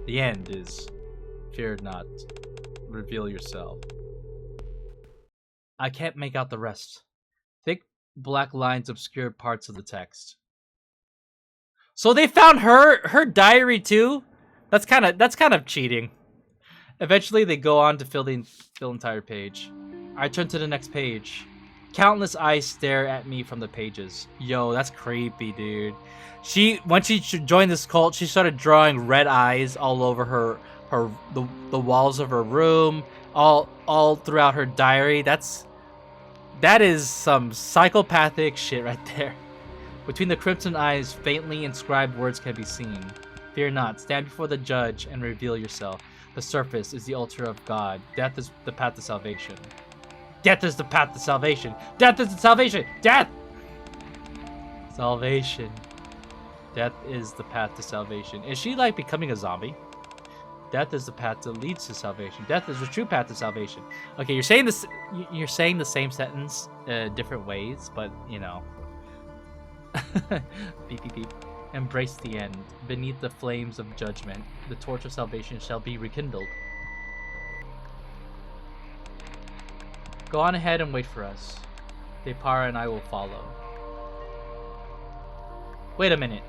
The end is, fear not, reveal yourself. I can't make out the rest. Thick black lines obscure parts of the text. So they found her diary too? That's kind of cheating. Eventually they go on to fill the entire page. I turn to the next page. Countless eyes stare at me from the pages. Yo, that's creepy, dude. When she joined this cult, she started drawing red eyes all over the walls of her room, all throughout her diary. That is some psychopathic shit right there. Between the crimson eyes, faintly inscribed words can be seen. Fear not, stand before the judge and reveal yourself. The surface is the altar of God. Death is the path to salvation. Death is the path to salvation. Death is the salvation. Death! Salvation. Death is the path to salvation. Is she like becoming a zombie? Death is the path that leads to salvation. Death is the true path to salvation. Okay, you're saying this. You're saying the same sentence different ways, but you know. Beep beep beep. Embrace the end. Beneath the flames of judgment, the torch of salvation shall be rekindled. Go on ahead and wait for us. Depara and I will follow. Wait a minute.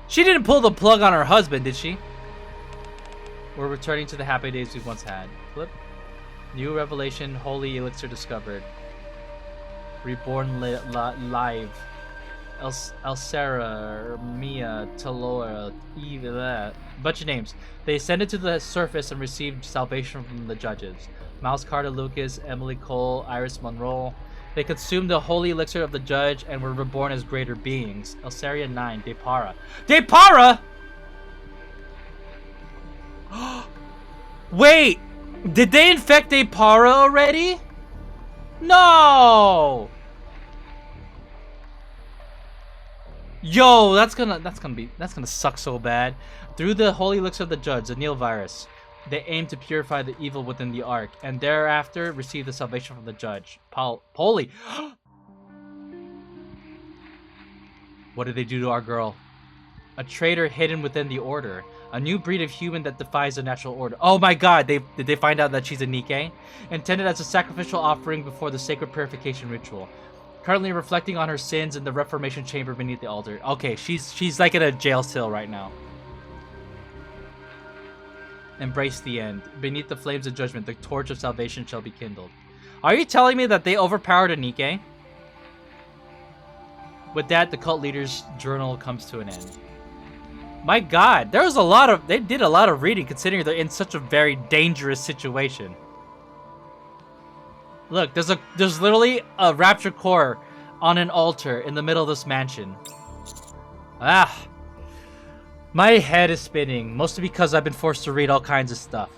She didn't pull the plug on her husband, did she? We're returning to the happy days we once had. Flip. New revelation, holy elixir discovered. Reborn live. Elsera, Mia, Talora, Eve, bunch of names. They ascended to the surface and received salvation from the judges. Miles Carter, Lucas, Emily Cole, Iris Monroe. They consumed the holy elixir of the judge and were reborn as greater beings. Elsaria 9, Depara. Depara! Wait! Did they infect Depara already? No! Yo, that's gonna suck so bad. Through the holy elixir of the judge, the Neil virus, they aim to purify the evil within the ark, and thereafter receive the salvation from the judge. Holy! What did they do to our girl? A traitor hidden within the order. A new breed of human that defies the natural order. Oh my god, did they find out that she's a Nikke? Intended as a sacrificial offering before the sacred purification ritual. Currently reflecting on her sins in the Reformation chamber beneath the altar. Okay, she's like in a jail cell right now. Embrace the end. Beneath the flames of judgment, the torch of salvation shall be kindled. Are you telling me that they overpowered a Nikke? With that, the cult leader's journal comes to an end. My god, there was a lot of... They did a lot of reading considering they're in such a very dangerous situation. Look, there's literally a rapture core on an altar in the middle of this mansion. Ah. My head is spinning, mostly because I've been forced to read all kinds of stuff.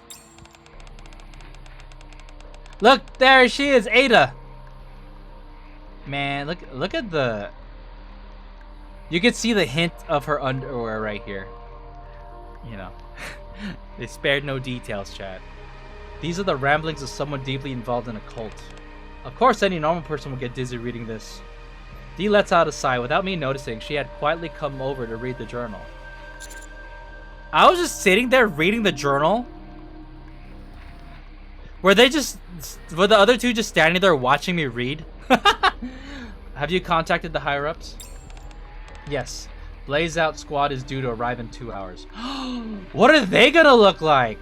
Look, there she is, Ada. Man, look at the... You can see the hint of her underwear right here. You know, they spared no details, chat. These are the ramblings of someone deeply involved in a cult. Of course, any normal person would get dizzy reading this. Dee lets out a sigh. Without me noticing, she had quietly come over to read the journal. I was just sitting there reading the journal. Were the other two just standing there watching me read? Have you contacted the higher-ups? Yes. Blaze Out Squad is due to arrive in 2 hours. What are they gonna look like?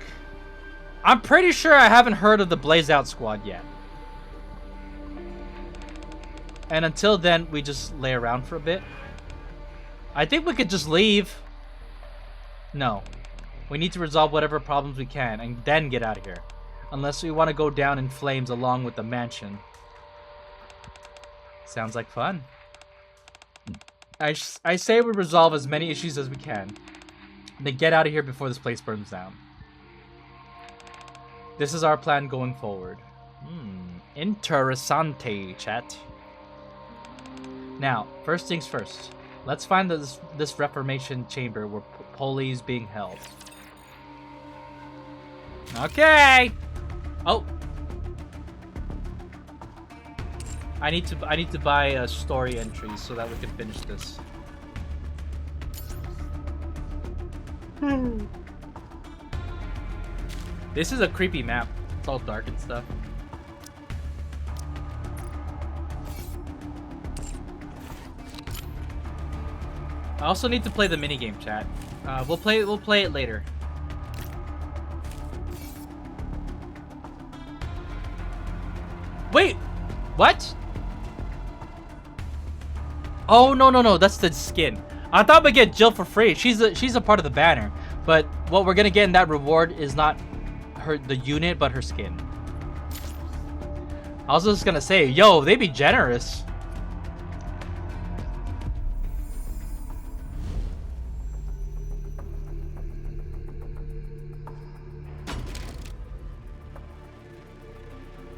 I'm pretty sure I haven't heard of the Blaze Out Squad yet. And until then, we just lay around for a bit. I think we could just leave. No. We need to resolve whatever problems we can and then get out of here. Unless we want to go down in flames along with the mansion. Sounds like fun. I say we resolve as many issues as we can. Then get out of here before this place burns down. This is our plan going forward. Interessante, chat. Now, first things first. Let's find this Reformation chamber where Poli is being held. Okay! Oh! I need to buy a story entry so that we can finish this. This is a creepy map. It's all dark and stuff. I also need to play the minigame, chat. We'll play it later. Wait! What? Oh, no, that's the skin. I thought we'd get Jill for free. She's a part of the banner. But what we're gonna get in that reward is not the unit, but her skin. I was just gonna say, yo, they be generous.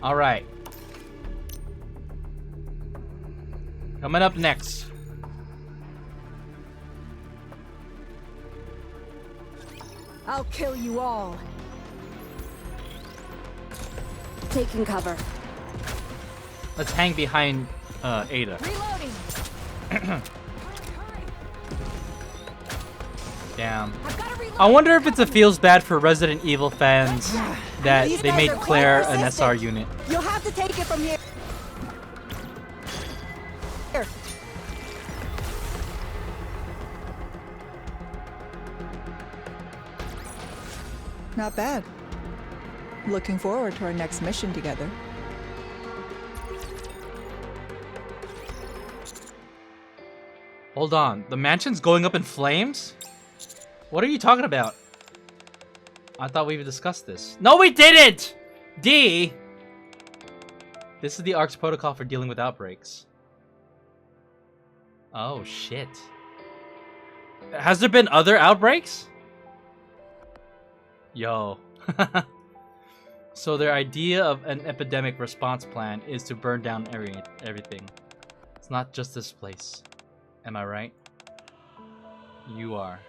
Alright. Coming up next.
I'll kill you all.
Taking cover.
Let's hang behind Ada.
Reloading.
Damn. I wonder if it's a feels bad for Resident Evil fans that they made Claire an SR unit.
You'll have to take it from here.
Not bad. Looking forward to our next mission together.
Hold on. The mansion's going up in flames? What are you talking about? I thought we discussed this. No, we didn't! D! This is the ARC's protocol for dealing with outbreaks. Oh, shit. Has there been other outbreaks? Yo. So their idea of an epidemic response plan is to burn down everything. It's not just this place. Am I right? You are.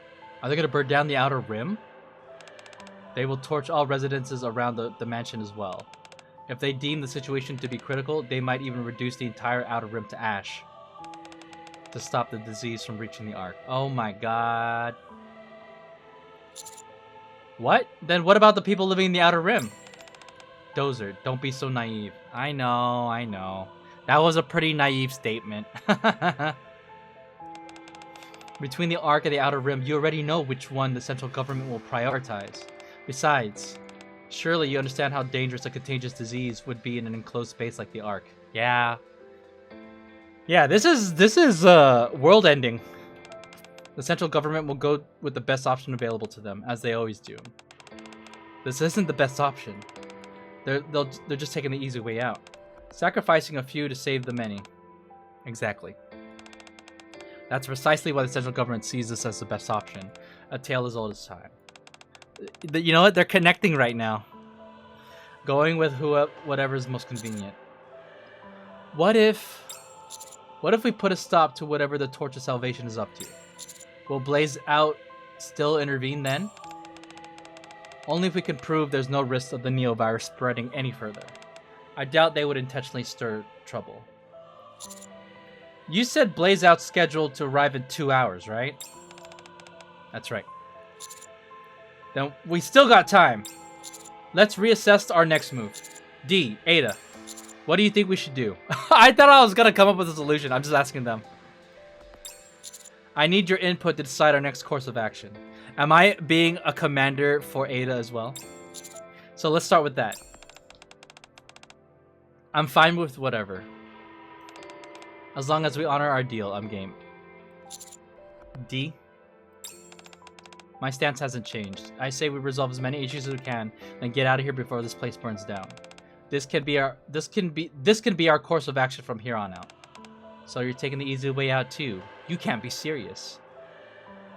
Are they gonna burn down the outer rim? They will torch all residences around the mansion as well. If they deem the situation to be critical, they might even reduce the entire outer rim to ash to stop the disease from reaching the Ark. Oh my god. What? Then what about the people living in the Outer Rim? Dozer, don't be so naive. I know, I know. That was a pretty naive statement. Between the Ark and the Outer Rim, you already know which one the central government will prioritize. Besides, surely you understand how dangerous a contagious disease would be in an enclosed space like the Ark. Yeah. Yeah, this is world ending. The central government will go with the best option available to them, as they always do. This isn't the best option. They're just taking the easy way out. Sacrificing a few to save the many. Exactly. That's precisely why the central government sees this as the best option. A tale as old as time. You know what? They're connecting right now. Going with whatever is most convenient. What if we put a stop to whatever the Torch of Salvation is up to? Will Blaze Out still intervene then? Only if we can prove there's no risk of the Neovirus spreading any further. I doubt they would intentionally stir trouble. You said Blaze Out's scheduled to arrive in 2 hours, right? That's right. Then we still got time. Let's reassess our next move. D, Ada, what do you think we should do? I thought I was gonna come up with a solution. I'm just asking them. I need your input to decide our next course of action. Am I being a commander for Ada as well? So let's start with that. I'm fine with whatever. As long as we honor our deal, I'm game. D? My stance hasn't changed. I say we resolve as many issues as we can, then get out of here before this place burns down. This can be our course of action from here on out. So you're taking the easy way out too. You can't be serious.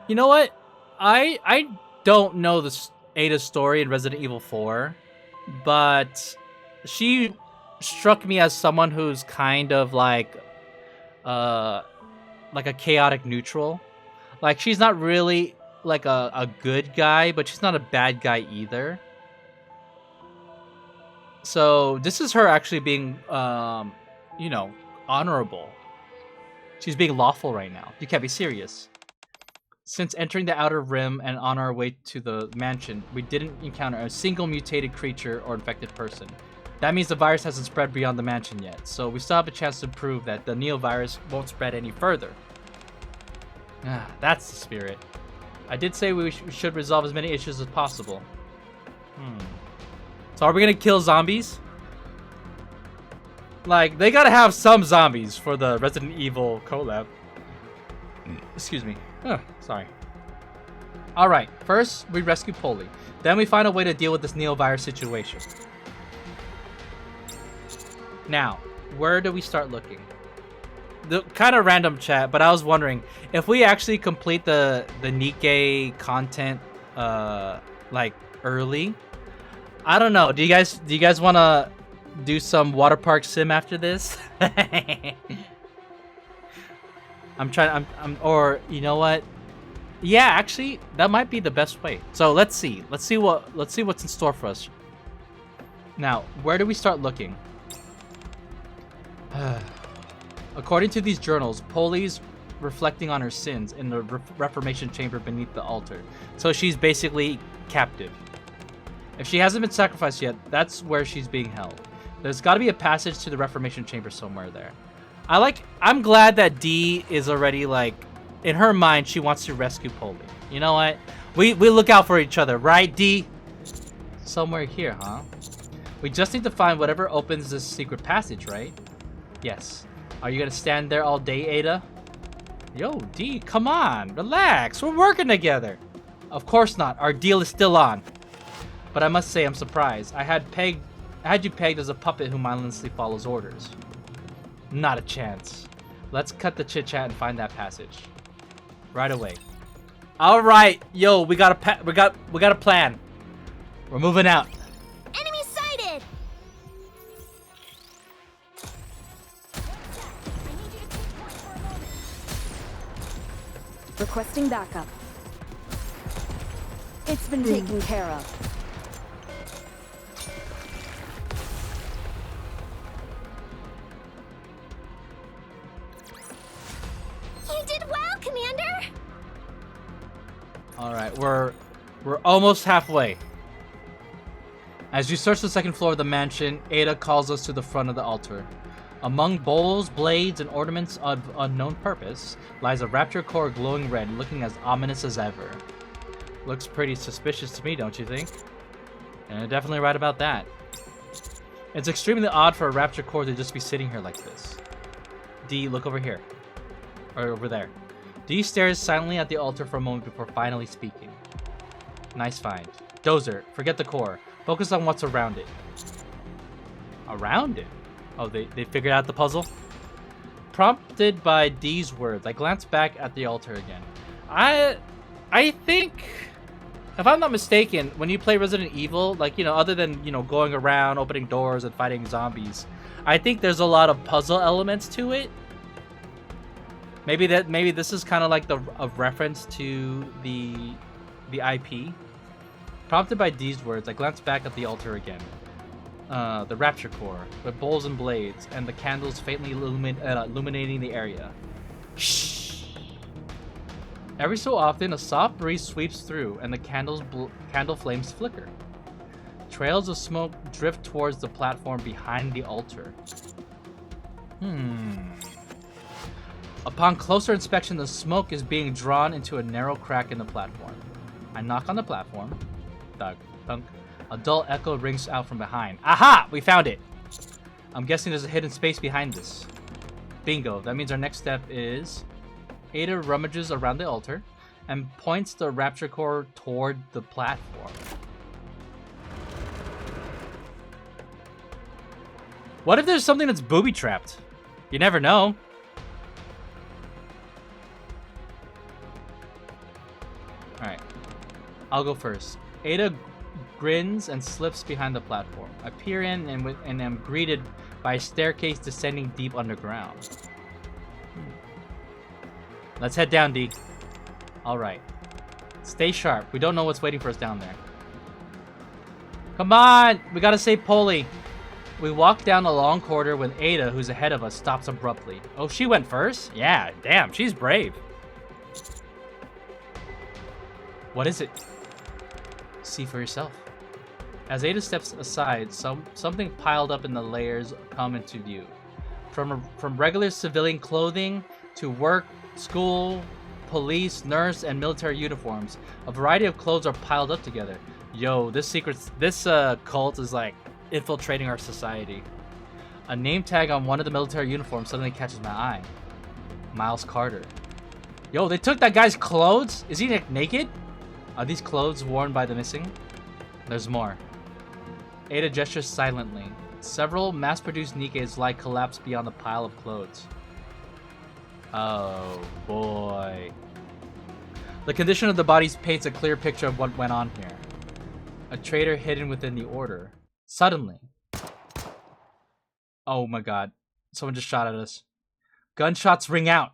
You know what? I don't know Ada's story in Resident Evil 4, but she struck me as someone who's kind of like a chaotic neutral. Like, she's not really like a good guy, but she's not a bad guy either. So this is her actually being, you know, honorable. She's being lawful right now. You can't be serious. Since entering the Outer Rim and on our way to the mansion, we didn't encounter a single mutated creature or infected person. That means the virus hasn't spread beyond the mansion yet, so we still have a chance to prove that the Neovirus won't spread any further. Ah, that's the spirit. I did say we should resolve as many issues as possible. So are we gonna kill zombies? Like, they gotta have some zombies for the Resident Evil collab. Excuse me. Oh, sorry. Alright, first we rescue Polly. Then we find a way to deal with this Neovirus situation. Now, where do we start looking? The kind of random chat, but I was wondering if we actually complete the Nikke content like early. I don't know. Do you guys want to do some water park sim after this? Or you know what? Yeah, actually, that might be the best way. So let's see what's in store for us. Now, where do we start looking? According to these journals, Polly's reflecting on her sins in the Reformation chamber beneath the altar. So she's basically captive. If she hasn't been sacrificed yet, that's where she's being held. There's got to be a passage to the Reformation chamber somewhere there. I'm glad that D is already, like, in her mind, she wants to rescue Polly. You know what? We look out for each other, right, D? Somewhere here, huh? We just need to find whatever opens this secret passage, right? Yes. Are you gonna stand there all day, Ada? Yo, D, come on, relax. We're working together. Of course not. Our deal is still on. But I must say, I'm surprised. I had you pegged as a puppet who mindlessly follows orders. Not a chance. Let's cut the chit chat and find that passage. Right away. All right, yo, we got a plan. We're moving out.
Enemy sighted!
Requesting backup. It's been taken care of.
You did well, Commander!
All right, we're We're almost halfway. As you search the second floor of the mansion, Ada calls us to the front of the altar. Among bowls, blades, and ornaments of unknown purpose lies a rapture core glowing red, looking as ominous as ever. Looks pretty suspicious to me, don't you think? And you're definitely right about that. It's extremely odd for a rapture core to just be sitting here like this. D, look over here. Or over there. D stares silently at the altar for a moment before finally speaking. Nice find. Dozer, forget the core. Focus on what's around it. Around it? Oh, they figured out the puzzle? Prompted by D's words, I glance back at the altar again. I think, if I'm not mistaken, when you play Resident Evil, like, you know, other than, you know, going around, opening doors, and fighting zombies, I think there's a lot of puzzle elements to it. Maybe this is kind of like a reference to the IP. Prompted by D's words, I glance back at the altar again. The rapture core, with bowls and blades, and the candles faintly illuminating the area. Shh! Every so often, a soft breeze sweeps through, and the candle flames flicker. Trails of smoke drift towards the platform behind the altar. Upon closer inspection, the smoke is being drawn into a narrow crack in the platform. I knock on the platform. Thug, thunk. A dull echo rings out from behind. Aha! We found it! I'm guessing there's a hidden space behind this. Bingo. That means our next step is... Ada rummages around the altar and points the rapture core toward the platform. What if there's something that's booby-trapped? You never know. Alright. I'll go first. Ada grins and slips behind the platform. I peer in and am greeted by a staircase descending deep underground. Let's head down, D. Alright. Stay sharp. We don't know what's waiting for us down there. Come on! We gotta save Polly. We walk down a long corridor when Ada, who's ahead of us, stops abruptly. Oh, she went first? Yeah, damn, she's brave. What is it? See for yourself. As Ada steps aside, something piled up in the layers come into view. From regular civilian clothing to work, school, police, nurse, and military uniforms, a variety of clothes are piled up together. Yo, this cult is like infiltrating our society. A name tag on one of the military uniforms suddenly catches my eye. Miles Carter. Yo, they took that guy's clothes? Is he like naked? Are these clothes worn by the missing? There's more. Ada gestures silently. Several mass-produced Nikkes lie collapsed beyond the pile of clothes. Oh boy. The condition of the bodies paints a clear picture of what went on here. A traitor hidden within the order. Suddenly. Oh my god. Someone just shot at us. Gunshots ring out.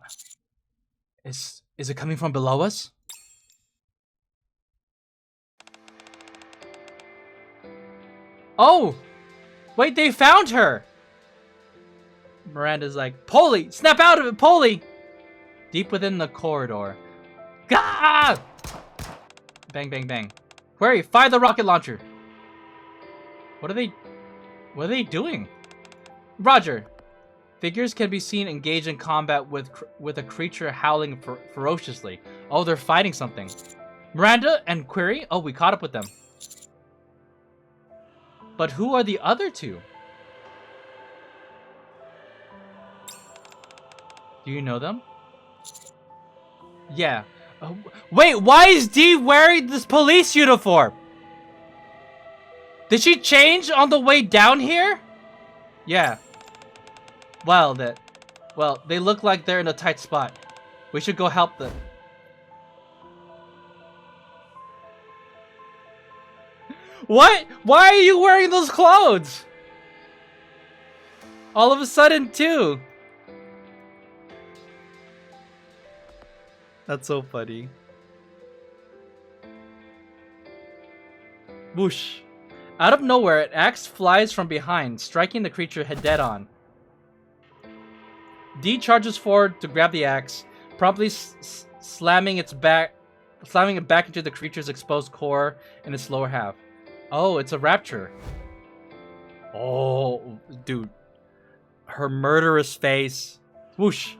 Is it coming from below us? Oh! Wait, they found her! Miranda's like, Polly! Snap out of it, Polly! Deep within the corridor. Gah! Bang, bang, bang. Query, fire the rocket launcher! What are they doing? Roger. Figures can be seen engaged in combat with a creature howling ferociously. Oh, they're fighting something. Miranda and Query? Oh, we caught up with them. But who are the other two? Do you know them? Yeah. Wait, why is Dee wearing this police uniform? Did she change on the way down here? Yeah. Well, they look like they're in a tight spot. We should go help them. What? Why are you wearing those clothes? All of a sudden, too. That's so funny. Whoosh. Out of nowhere, an axe flies from behind, striking the creature head dead on. D charges forward to grab the axe, promptly slamming its back slamming it back into the creature's exposed core in its lower half. Oh, it's a rapture. Oh, dude. Her murderous face. Whoosh.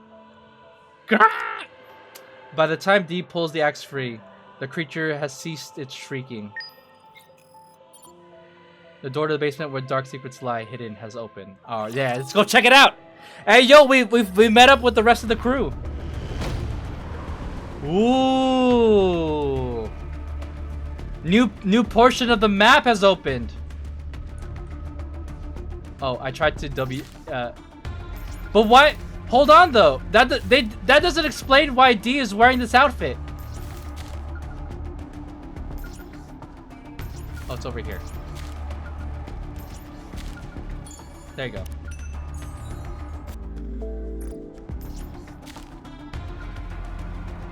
By the time D pulls the axe free, the creature has ceased its shrieking. The door to the basement where dark secrets lie hidden has opened. Oh yeah, let's go check it out. Hey yo, we met up with the rest of the crew. Ooh. New portion of the map has opened. Oh, I tried to but why? Hold on though. That doesn't explain why D is wearing this outfit. Oh, it's over here. There you go.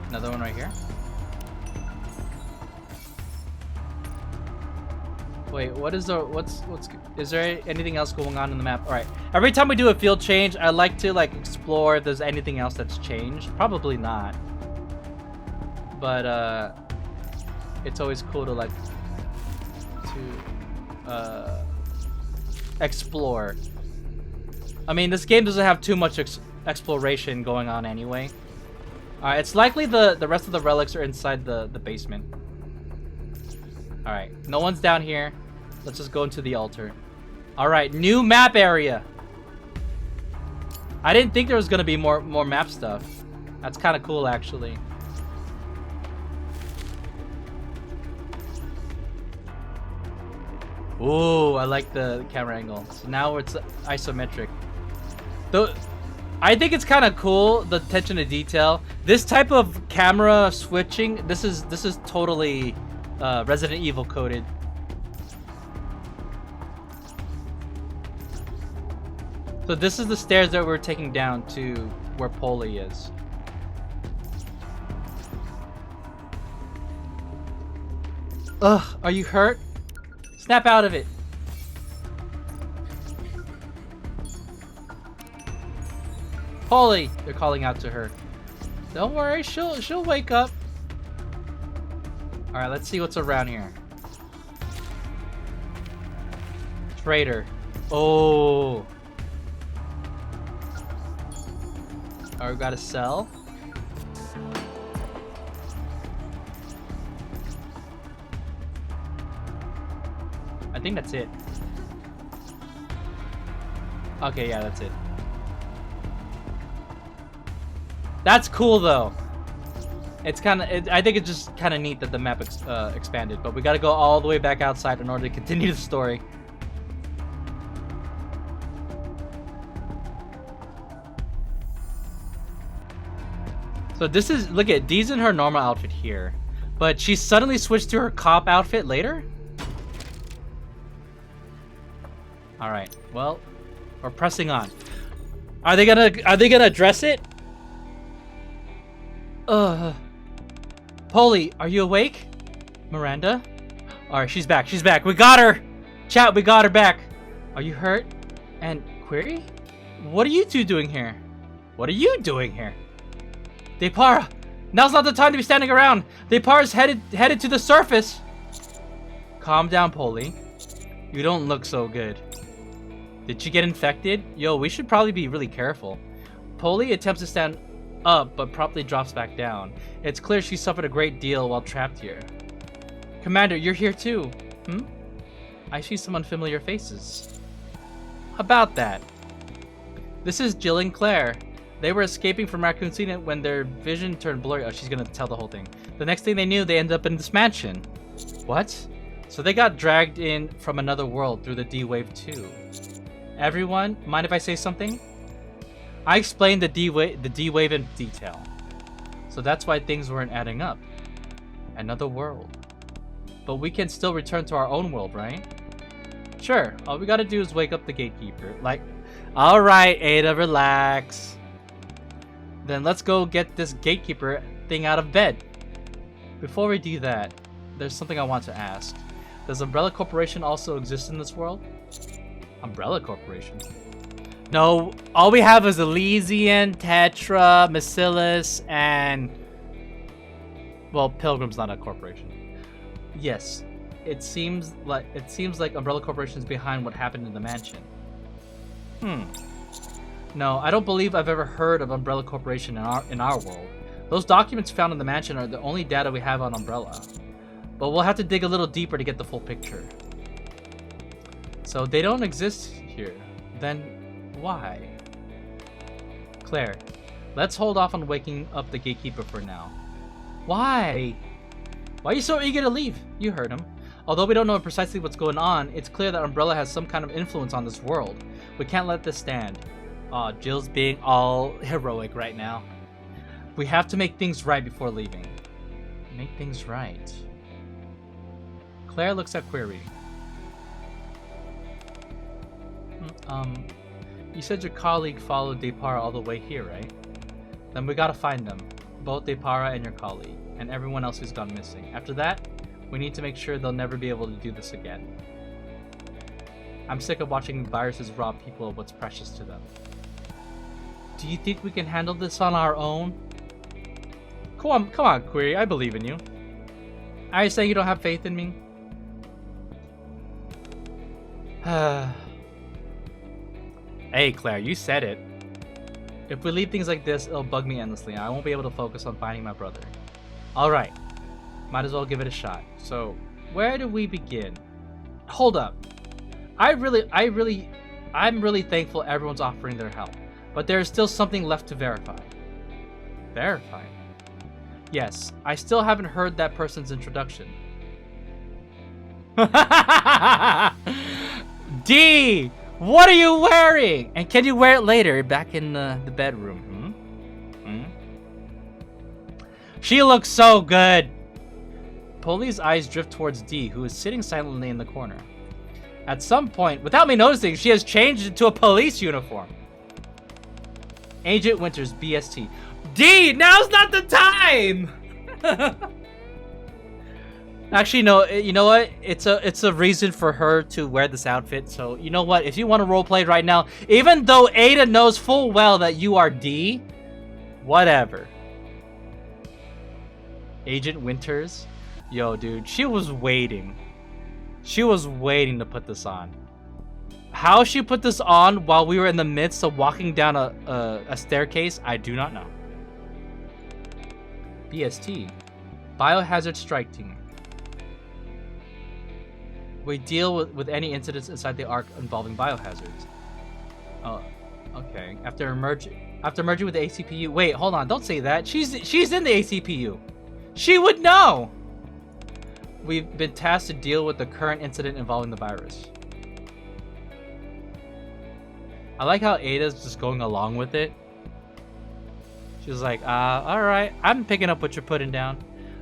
Another one right here. Wait, is there anything else going on in the map? All right. Every time we do a field change, I like to like explore if there's anything else that's changed. Probably not. But it's always cool to like explore. I mean, this game doesn't have too much exploration going on anyway. Alright, it's likely the rest of the relics are inside the basement. Alright, no one's down here. Let's just go into the altar. Alright, new map area. I didn't think there was gonna be more map stuff. That's kind of cool, actually. Ooh, I like the camera angle. So now it's isometric. Though, I think it's kind of cool, the attention to detail. This type of camera switching, this is totally Resident Evil coded. So this is the stairs that we're taking down to where Polly is. Ugh, are you hurt? Snap out of it. Polly, they're calling out to her. Don't worry, she'll wake up. All right, let's see what's around here. Trader. Oh. Alright, we gotta sell. I think that's it. Okay, yeah, that's it. That's cool though. It's kind of, I think it's just kind of neat that the map expanded, but we gotta go all the way back outside in order to continue the story. So this is, look at, Dee's in her normal outfit here, but she suddenly switched to her cop outfit later? Alright, well, we're pressing on. Are they gonna address it? Polly, are you awake? Miranda? Alright, she's back, we got her! Chat, we got her back. Are you hurt? And Query? What are you two doing here? What are you doing here? Depara! Now's not the time to be standing around! Depara's headed to the surface! Calm down, Polly. You don't look so good. Did she get infected? Yo, we should probably be really careful. Polly attempts to stand up, but promptly drops back down. It's clear she suffered a great deal while trapped here. Commander, you're here too. I see some unfamiliar faces. About that. This is Jill and Claire. They were escaping from Raccoon City when their vision turned blurry. Oh, she's gonna tell the whole thing. The next thing they knew, they ended up in this mansion. What? So they got dragged in from another world through the D-Wave too. Everyone, mind if I say something? I explained the D-Wave in detail. So that's why things weren't adding up. Another world. But we can still return to our own world, right? Sure, all we gotta do is wake up the gatekeeper. Like, alright, Ada, relax. Then let's go get this gatekeeper thing out of bed. Before we do that, there's something I want to ask. Does Umbrella Corporation also exist in this world? Umbrella Corporation? No, all we have is Elysian, Tetra, Bacillus, and Well, Pilgrim's not a corporation. Yes, it seems like Umbrella Corporation is behind what happened in the mansion. No, I don't believe I've ever heard of Umbrella Corporation in our world. Those documents found in the mansion are the only data we have on Umbrella. But we'll have to dig a little deeper to get the full picture. So they don't exist here. Then why? Claire, let's hold off on waking up the gatekeeper for now. Why? Why are you so eager to leave? You heard him. Although we don't know precisely what's going on, it's clear that Umbrella has some kind of influence on this world. We can't let this stand. Aw, Jill's being all heroic right now. We have to make things right before leaving. Make things right. Claire looks at Query. You said your colleague followed Depara all the way here, right? Then we gotta find them. Both Depara and your colleague, and everyone else who's gone missing. After that, we need to make sure they'll never be able to do this again. I'm sick of watching viruses rob people of what's precious to them. Do you think we can handle this on our own? Come on, Query, I believe in you. Are you saying you don't have faith in me? Hey, Claire, you said it. If we leave things like this, it'll bug me endlessly, and I won't be able to focus on finding my brother. Alright, might as well give it a shot. So, where do we begin? Hold up. I'm really thankful everyone's offering their help, but there is still something left to verify. Verify? Yes, I still haven't heard that person's introduction. D! What are you wearing? And can you wear it later back in the bedroom? She looks so good! Polly's eyes drift towards D, who is sitting silently in the corner. At some point, without me noticing, she has changed into a police uniform. Agent Winters, BST. D, now's not the time! Actually, no, you know what? It's a reason for her to wear this outfit. So, you know what? If you want to roleplay right now, even though Ada knows full well that you are D, whatever. Agent Winters? Yo, dude, she was waiting. She was waiting to put this on. How she put this on while we were in the midst of walking down a staircase, I do not know. BST. Biohazard Strike Team. We deal with any incidents inside the Ark involving biohazards. Oh, okay. After merging with the A.C.P.U. Wait, hold on. Don't say that. She's in the A.C.P.U. She would know. We've been tasked to deal with the current incident involving the virus. I like how Ada's just going along with it. She's like, alright, I'm picking up what you're putting down.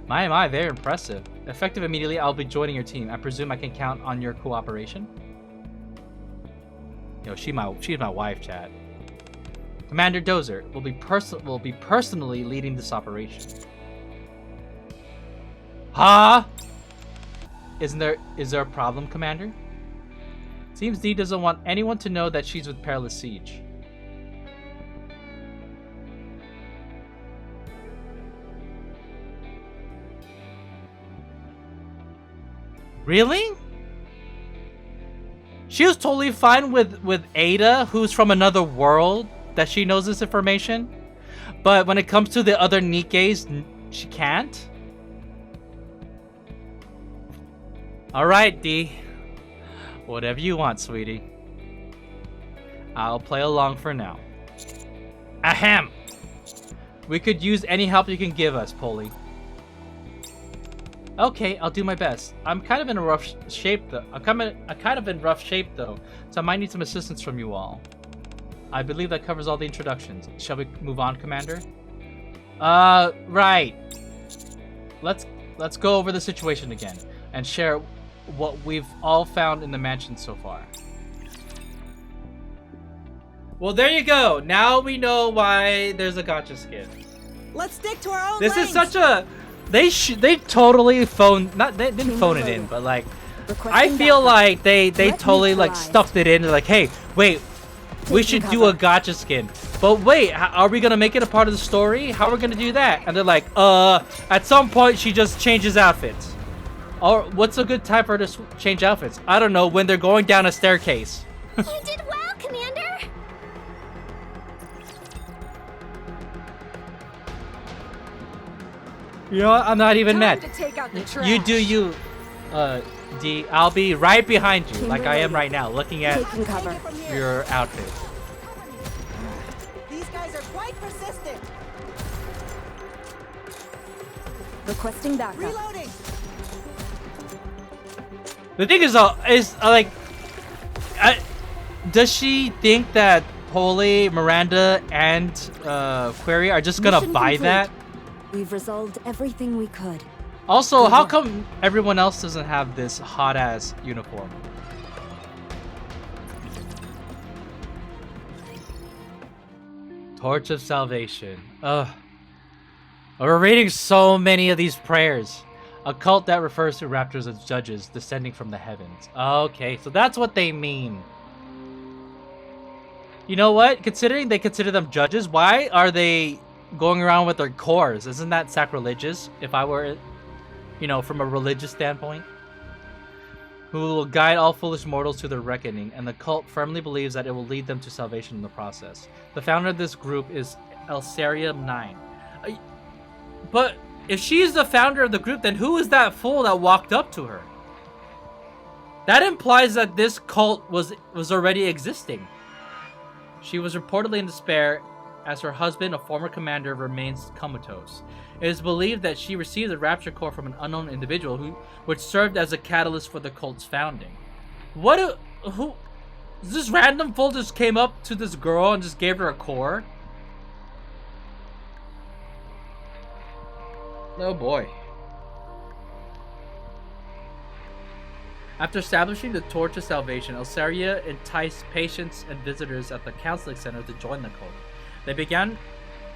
My, very impressive. Effective immediately, I'll be joining your team. I presume I can count on your cooperation? Yo, she's my wife, chat. Commander Dozer will be personally leading this operation. Huh? Is there a problem, Commander? Seems D doesn't want anyone to know that she's with Perilous Siege. Really? She was totally fine with Ada, who's from another world, that she knows this information. But when it comes to the other Nikkes, she can't? Alright, D. Whatever you want, sweetie. I'll play along for now. Ahem! We could use any help you can give us, Polly. Okay, I'll do my best. I'm kind of in rough shape though, so I might need some assistance from you all. I believe that covers all the introductions. Shall we move on, Commander? Right. Let's go over the situation again and share what we've all found in the mansion so far. Well, there you go. Now we know why there's a Gacha skin.
Let's stick to our own
This
lanes.
is such a they totally they didn't phone it in, but like I feel like they totally like stuffed it in. They're like, hey, wait, we should do a gacha skin. But wait, are we gonna make it a part of the story? How are we gonna do that? And they're like, at some point she just changes outfits. Or what's a good time for her to change outfits? I don't know, when they're going down a staircase.
You did well, Commander!
You know what? I'm not even mad.
To take out the trash.
You do you, D. I'll be right behind you, like I am right now, looking at
Taking cover.
your outfit.
These guys are quite persistent.
Requesting backup.
Reloading.
The thing is, like, does she think that Holy, Miranda, and Query are just gonna
Mission
buy
complete.
that?
We've resolved everything we could.
Also, how come everyone else doesn't have this hot-ass uniform? Torch of Salvation. Ugh. We're reading so many of these prayers. A cult that refers to raptors as judges descending from the heavens. Okay, so that's what they mean. You know what? Considering they consider them judges, why are they going around with their cores? Isn't that sacrilegious if I were, you know, from a religious standpoint? Who will guide all foolish mortals to their reckoning, and the cult firmly believes that it will lead them to salvation in the process. The founder of this group is Elsarium 9. But if she's the founder of the group, then who is that fool that walked up to her? That implies that this cult was already existing. She was reportedly in despair as her husband, a former commander, remains comatose. It is believed that she received the rapture core from an unknown individual which served as a catalyst for the cult's founding. Who? This random fool just came up to this girl and just gave her a core? Oh boy. After establishing the Torch of Salvation, Elsaria enticed patients and visitors at the counseling center to join the cult. They began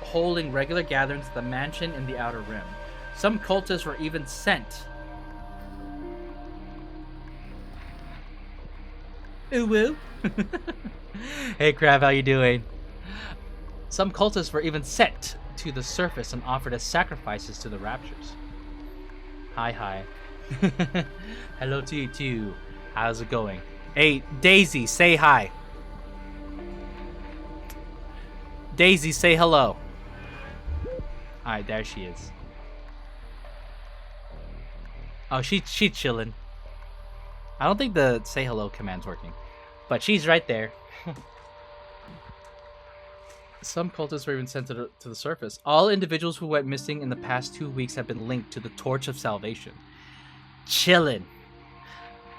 holding regular gatherings at the mansion in the Outer Rim. Some cultists were even sent. Ooh woo. Hey Crab, how you doing? Some cultists were even sent to the surface and offered as sacrifices to the raptures. Hi. Hello to you too. How's it going? Hey, Daisy, say hi. Daisy, say hello. Alright, there she is. Oh, she's chilling. I don't think the say hello command's working, but she's right there. Some cultists were even sent to the surface. All individuals who went missing in the past 2 weeks have been linked to the Torch of Salvation. Chillin'.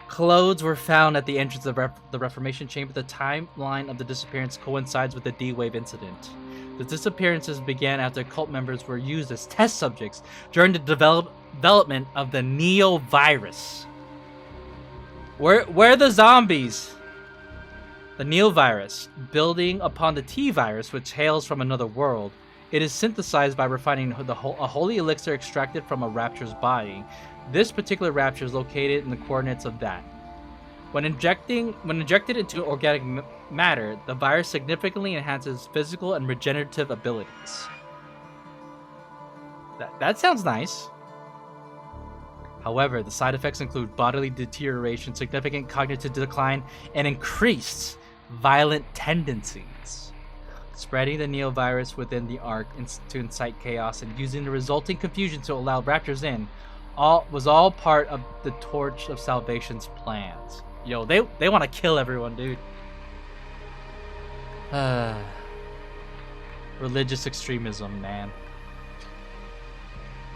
Clothes were found at the entrance of the Reformation Chamber. The timeline of the disappearance coincides with the D-Wave incident. The disappearances began after cult members were used as test subjects during the development of the Neo virus. Where are the zombies? The Neo virus, building upon the T virus, which hails from another world, it is synthesized by refining a holy elixir extracted from a rapture's body. This particular rapture is located in the coordinates of that. When injected into organic matter, the virus significantly enhances physical and regenerative abilities. That sounds nice. However, the side effects include bodily deterioration, significant cognitive decline, and increased violent tendencies. Spreading the Neo-virus within the Ark to incite chaos and using the resulting confusion to allow raptors in was all part of the Torch of Salvation's plans. Yo, they want to kill everyone, dude. Religious extremism, man.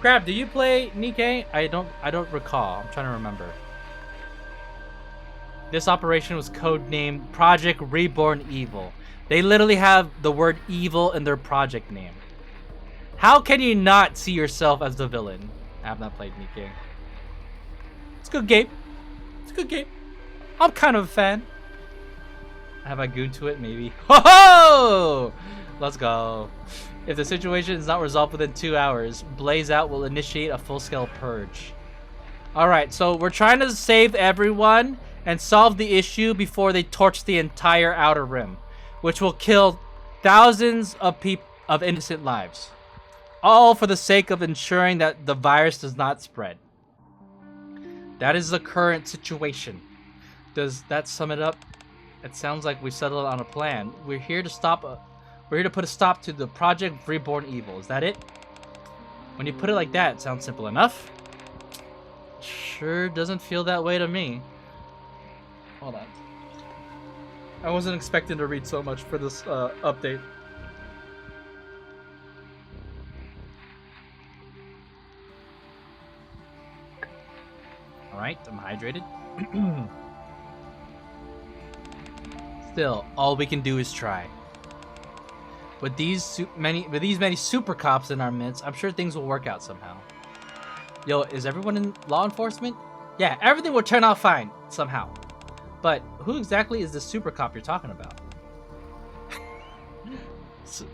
Crab, do you play Nikke? I don't recall. I'm trying to remember. This operation was codenamed Project Reborn Evil. They literally have the word evil in their project name. How can you not see yourself as the villain? I have not played Nikke. It's a good game. It's a good game. I'm kind of a fan. Have I gooned to it? Maybe. Ho ho! Let's go. If the situation is not resolved within 2 hours, Blaze Out will initiate a full-scale purge. Alright, so we're trying to save everyone and solve the issue before they torch the entire Outer Rim. which will kill thousands of innocent lives, all for the sake of ensuring that the virus does not spread. That is the current situation. Does that sum it up? It sounds like we settled on a plan. We're here to put a stop to the Project Reborn evil. Is that it? When you put it like that, it sounds simple enough. Sure doesn't feel that way to me. Hold on. I wasn't expecting to read so much for this update. Alright, I'm hydrated. Still, all we can do is try. With these many super cops in our midst, I'm sure things will work out somehow. Yo, is everyone in law enforcement? Yeah, everything will turn out fine somehow. But who exactly is the super cop you're talking about?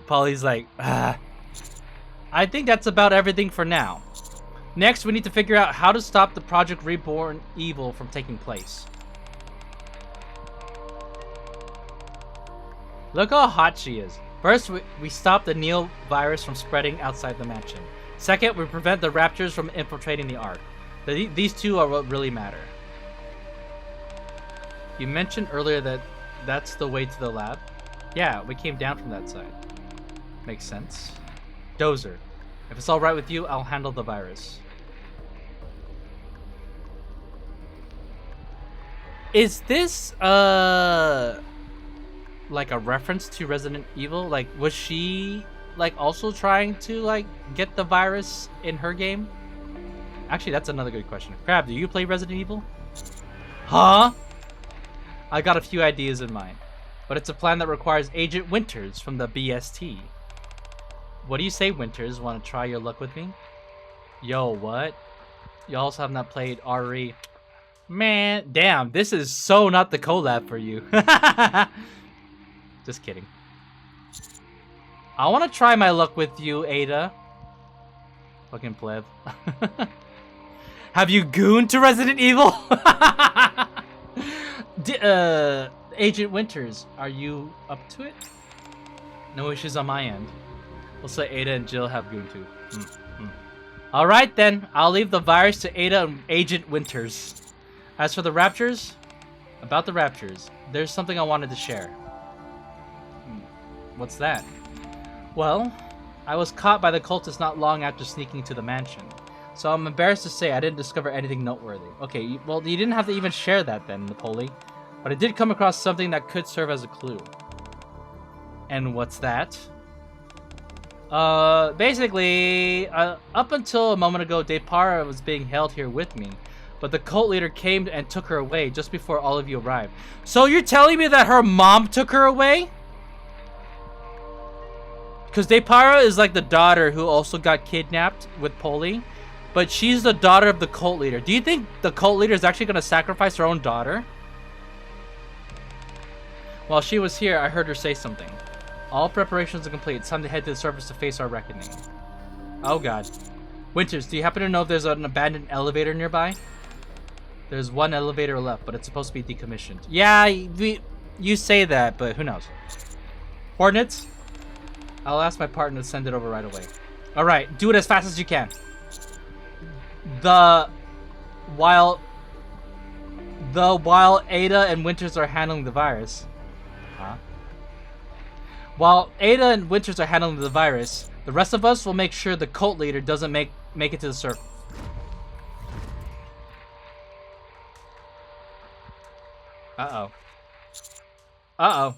Polly's like, I think that's about everything for now. Next, we need to figure out how to stop the Project Reborn evil from taking place. Look how hot she is. First, we stop the Neo virus from spreading outside the mansion. Second, we prevent the Raptors from infiltrating the Ark. These two are what really matter. You mentioned earlier that that's the way to the lab? Yeah, we came down from that side. Makes sense. Dozer, if it's alright with you, I'll handle the virus. Is this, like a reference to Resident Evil? Like, was she, like, also trying to, like, get the virus in her game? Actually, that's another good question. Crab, do you play Resident Evil? Huh? I got a few ideas in mind, but it's a plan that requires Agent Winters from the BST. What do you say, Winters? Want to try your luck with me? Yo, what? You also have not played RE. Man, damn, this is so not the collab for you. Just kidding. I want to try my luck with you, Ada. Fucking pleb. Have you gooned to Resident Evil? Agent Winters, are you up to it? No issues on my end. We'll say Ada and Jill have gooned too. Alright then, I'll leave the virus to Ada and Agent Winters. As for the Raptors, about the Raptors, there's something I wanted to share. What's that? Well, I was caught by the cultists not long after sneaking to the mansion. So I'm embarrassed to say I didn't discover anything noteworthy. Okay, well, you didn't have to even share that then, Napoli. But I did come across something that could serve as a clue. And what's that? Basically, up until a moment ago, Depara was being held here with me. But the cult leader came and took her away just before all of you arrived. So you're telling me that her mom took her away? Because Depara is like the daughter who also got kidnapped with Poli. But she's the daughter of the cult leader. Do you think the cult leader is actually going to sacrifice her own daughter? While she was here, I heard her say something. All preparations are complete. It's time to head to the surface to face our reckoning. Oh god. Winters, do you happen to know if there's an abandoned elevator nearby? There's one elevator left, but it's supposed to be decommissioned. Yeah, you say that, but who knows? Coordinates? I'll ask my partner to send it over right away. Alright, do it as fast as you can. While Ada and Winters are handling the virus. Huh? While Ada and Winters are handling the virus, the rest of us will make sure the cult leader doesn't make it to the surface. Uh-oh. Uh-oh.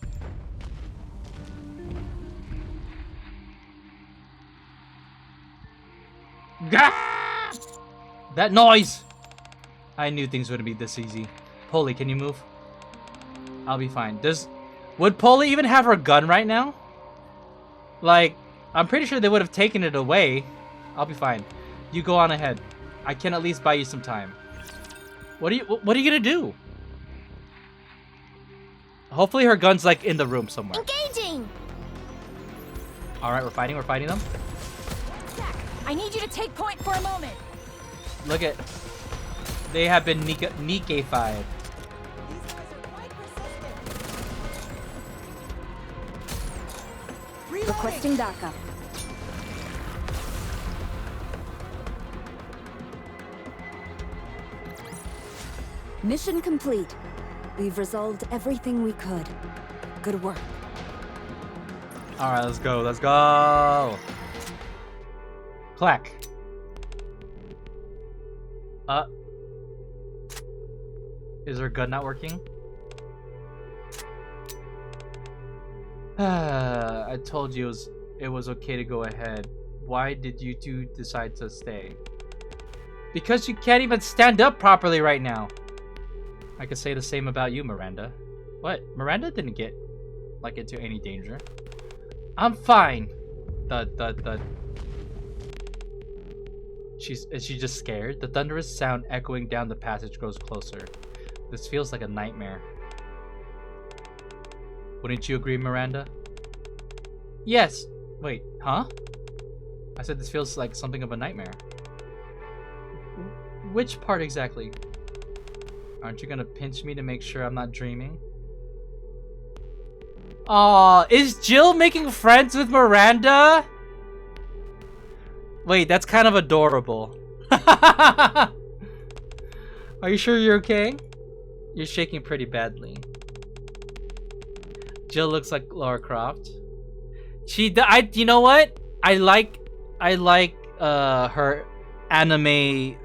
Gah! That noise! I knew things wouldn't be this easy. Polly, can you move? I'll be fine. Would Polly even have her gun right now? Like, I'm pretty sure they would have taken it away. I'll be fine. You go on ahead. I can at least buy you some time. What are you gonna do? Hopefully her gun's like in the room somewhere.
Engaging!
Alright, we're fighting them.
Zach, I need you to take point for a moment.
Look at... They have been Nikke-fied.
These guys are quite persistent.
Requesting backup. Mission complete. We've resolved everything we could. Good work.
Alright, let's go. Let's go. Clack. Is her gun not working? I told you it was okay to go ahead. Why did you two decide to stay? Because you can't even stand up properly right now. I could say the same about you, Miranda. What? Miranda didn't get like into any danger. I'm fine. Is she just scared? The thunderous sound echoing down the passage grows closer. This feels like a nightmare. Wouldn't you agree, Miranda? Yes. Wait, huh? I said this feels like something of a nightmare. Which part exactly? Aren't you gonna pinch me to make sure I'm not dreaming? Aw, is Jill making friends with Miranda? Wait, that's kind of adorable. Are you sure you're okay? You're shaking pretty badly. Jill looks like Lara Croft. You know what? I like her anime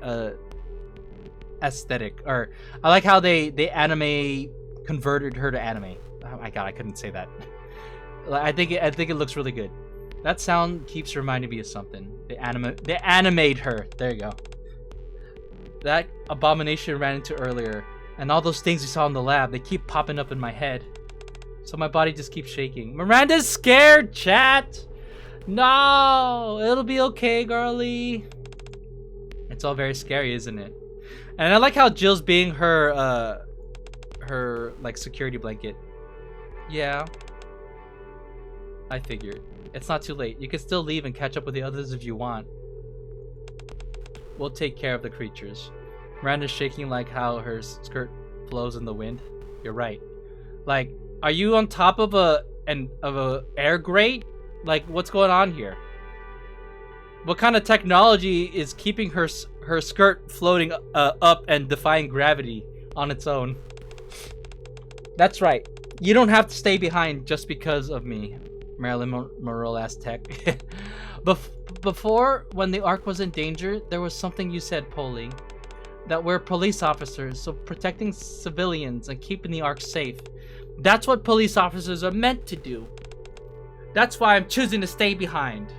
aesthetic, or I like how they anime converted her to anime. Oh my god, I couldn't say that. I think it looks really good. That sound keeps reminding me of something. They animate her. There you go. That abomination ran into earlier, and all those things we saw in the lab, they keep popping up in my head. So my body just keeps shaking. Miranda's scared, chat! No! It'll be okay, girly. It's all very scary, isn't it? And I like how Jill's being her like security blanket. Yeah. I figured. It's not too late. You can still leave and catch up with the others if you want. We'll take care of the creatures. Miranda's shaking like how her skirt blows in the wind. You're right. Like, are you on top of a air grate? Like, what's going on here? What kind of technology is keeping her skirt floating up and defying gravity on its own? That's right. You don't have to stay behind just because of me. Marilyn Monroe asked Tech. Before, when the Ark was in danger, there was something you said, Polly. That we're police officers, so protecting civilians and keeping the Ark safe. That's what police officers are meant to do. That's why I'm choosing to stay behind.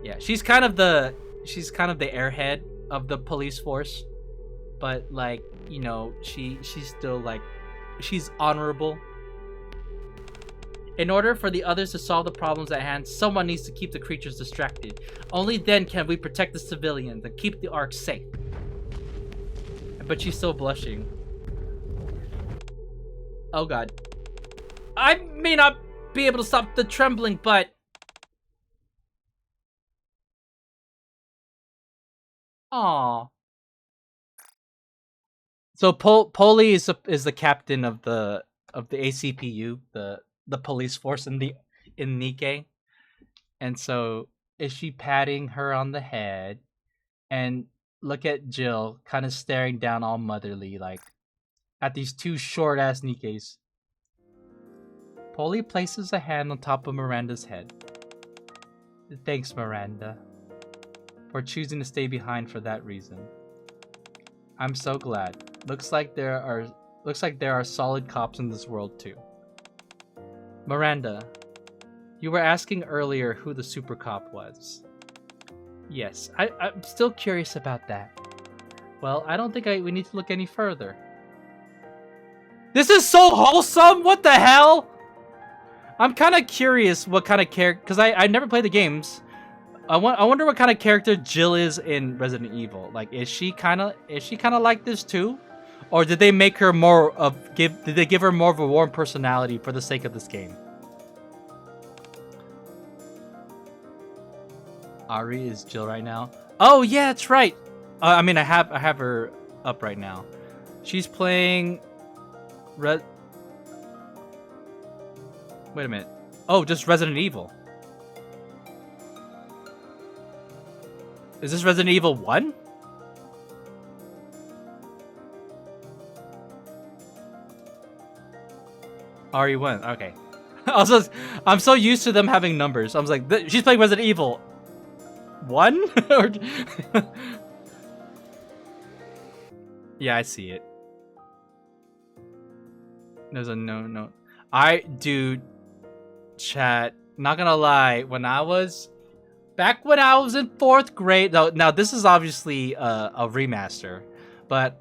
Yeah, she's kind of the airhead of the police force, but like, you know, she's still like, she's honorable. In order for the others to solve the problems at hand, someone needs to keep the creatures distracted. Only then can we protect the civilians and keep the Ark safe. But she's still blushing. Oh god. I may not be able to stop the trembling, but... Aww. So Polly is the captain of the A.C.P.U, the police force in Nikke. And so is she patting her on the head, and look at Jill kind of staring down all motherly like at these two short ass Nikkes. Polly places a hand on top of Miranda's head. Thanks, Miranda, for choosing to stay behind for that reason. I'm so glad. Looks like there are solid cops in this world too. Miranda, you were asking earlier who the super cop was. Yes, I'm still curious about that. Well, I don't think we need to look any further. This is so wholesome! What the hell? I'm kind of curious what kind of character, because I never played the games. I wonder what kind of character Jill is in Resident Evil. Like, is she kind of like this too, or did they make her did they give her more of a warm personality for the sake of this game? Ari is Jill right now. Oh yeah, that's right. I mean, I have her up right now. She's playing Wait a minute. Oh, just Resident Evil. Is this Resident Evil 1? RE1, okay. Also, I'm so used to them having numbers. I was like, she's playing Resident Evil 1? Yeah, I see it. There's a no. Dude, chat, not gonna lie, back when I was in 4th grade, now this is obviously a remaster, but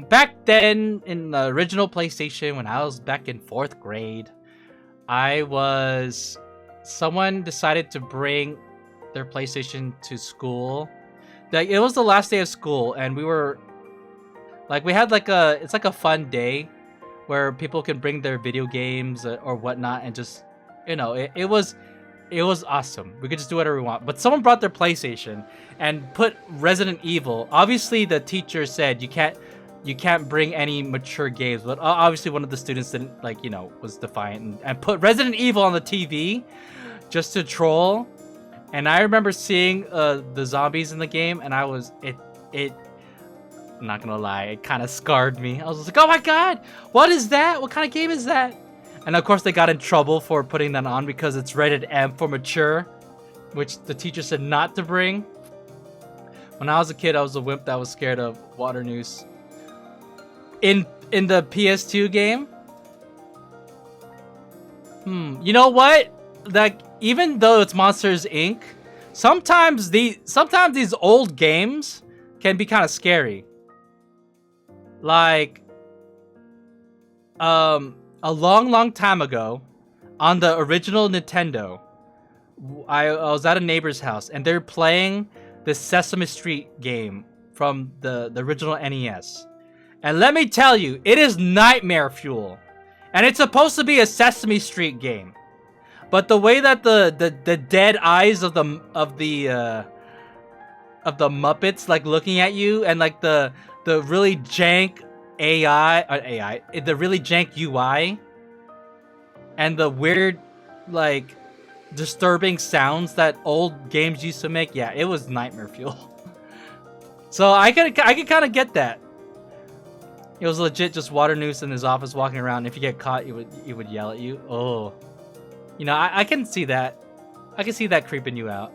back then in the original PlayStation, when I was back in 4th grade, someone decided to bring their PlayStation to school. Like, it was the last day of school, and we were, like, we had like it's like a fun day where people can bring their video games or whatnot, and just, you know, it was awesome. We could just do whatever we want. But someone brought their PlayStation and put Resident Evil. Obviously, the teacher said you can't bring any mature games, but obviously one of the students didn't, like, you know, was defiant and put Resident Evil on the TV just to troll. And I remember seeing the zombies in the game, and I'm not gonna lie, it kind of scarred me. I was like, oh my god, what is that? What kind of game is that? And of course they got in trouble for putting that on because it's rated M for mature, which the teacher said not to bring. When I was a kid, I was a wimp that was scared of water noose. In the PS2 game? You know what? Like, even though it's Monsters Inc., sometimes these old games can be kind of scary. Like, a long time ago, on the original Nintendo, I was at a neighbor's house, and they're playing the Sesame Street game from the original NES. And let me tell you, it is nightmare fuel. And it's supposed to be a Sesame Street game. But the way that the dead eyes of the Muppets, like, looking at you, and like the really jank the really jank UI, and the weird, like, disturbing sounds that old games used to make, yeah, it was nightmare fuel. So I could kind of get that. It was legit just water noose in his office walking around. If you get caught, he would yell at you. Oh, you know, I can see that. I can see that creeping you out.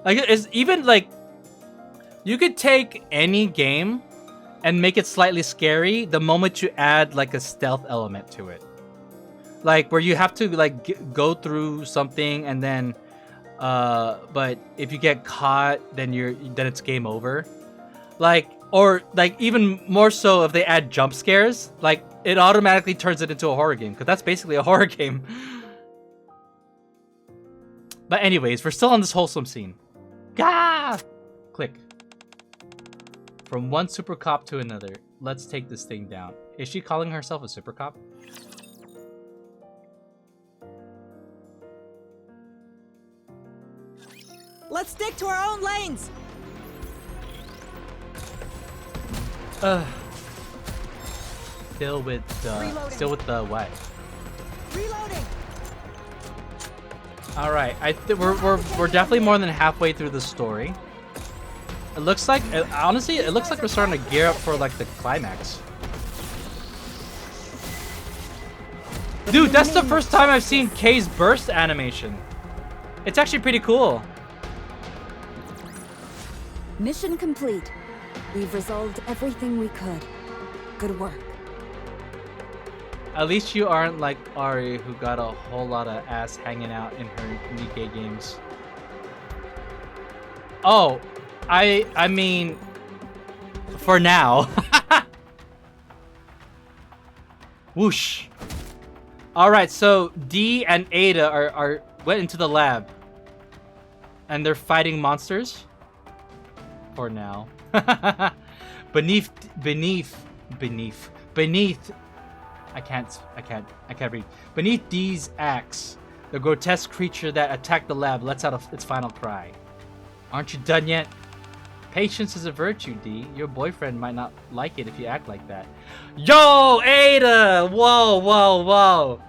Like, it's even like, you could take any game and make it slightly scary the moment you add like a stealth element to it. Like, where you have to like go through something, and then but if you get caught, then it's game over. Like, or like even more so if they add jump scares, like, it automatically turns it into a horror game, because that's basically a horror game. But anyways, we're still on this wholesome scene. Gah! Click. From one super cop to another. Let's take this thing down. Is she calling herself a super cop?
Let's stick to our own lanes.
Still with the what?
Reloading.
All right, we're definitely more than halfway through the story. It looks like, honestly, it looks like we're starting to gear up for like the climax. Dude, that's the first time I've seen Kay's burst animation. It's actually pretty cool.
Mission complete. We've resolved everything we could. Good work.
At least you aren't like Ari, who got a whole lot of ass hanging out in her Nikke games. Oh, I mean, for now. Whoosh. All right, so D and Ada went into the lab, and they're fighting monsters. For now. beneath. I can't read. Beneath D's axe, the grotesque creature that attacked the lab lets out its final cry. Aren't you done yet? Patience is a virtue, D. Your boyfriend might not like it if you act like that. Yo, Ada! Whoa.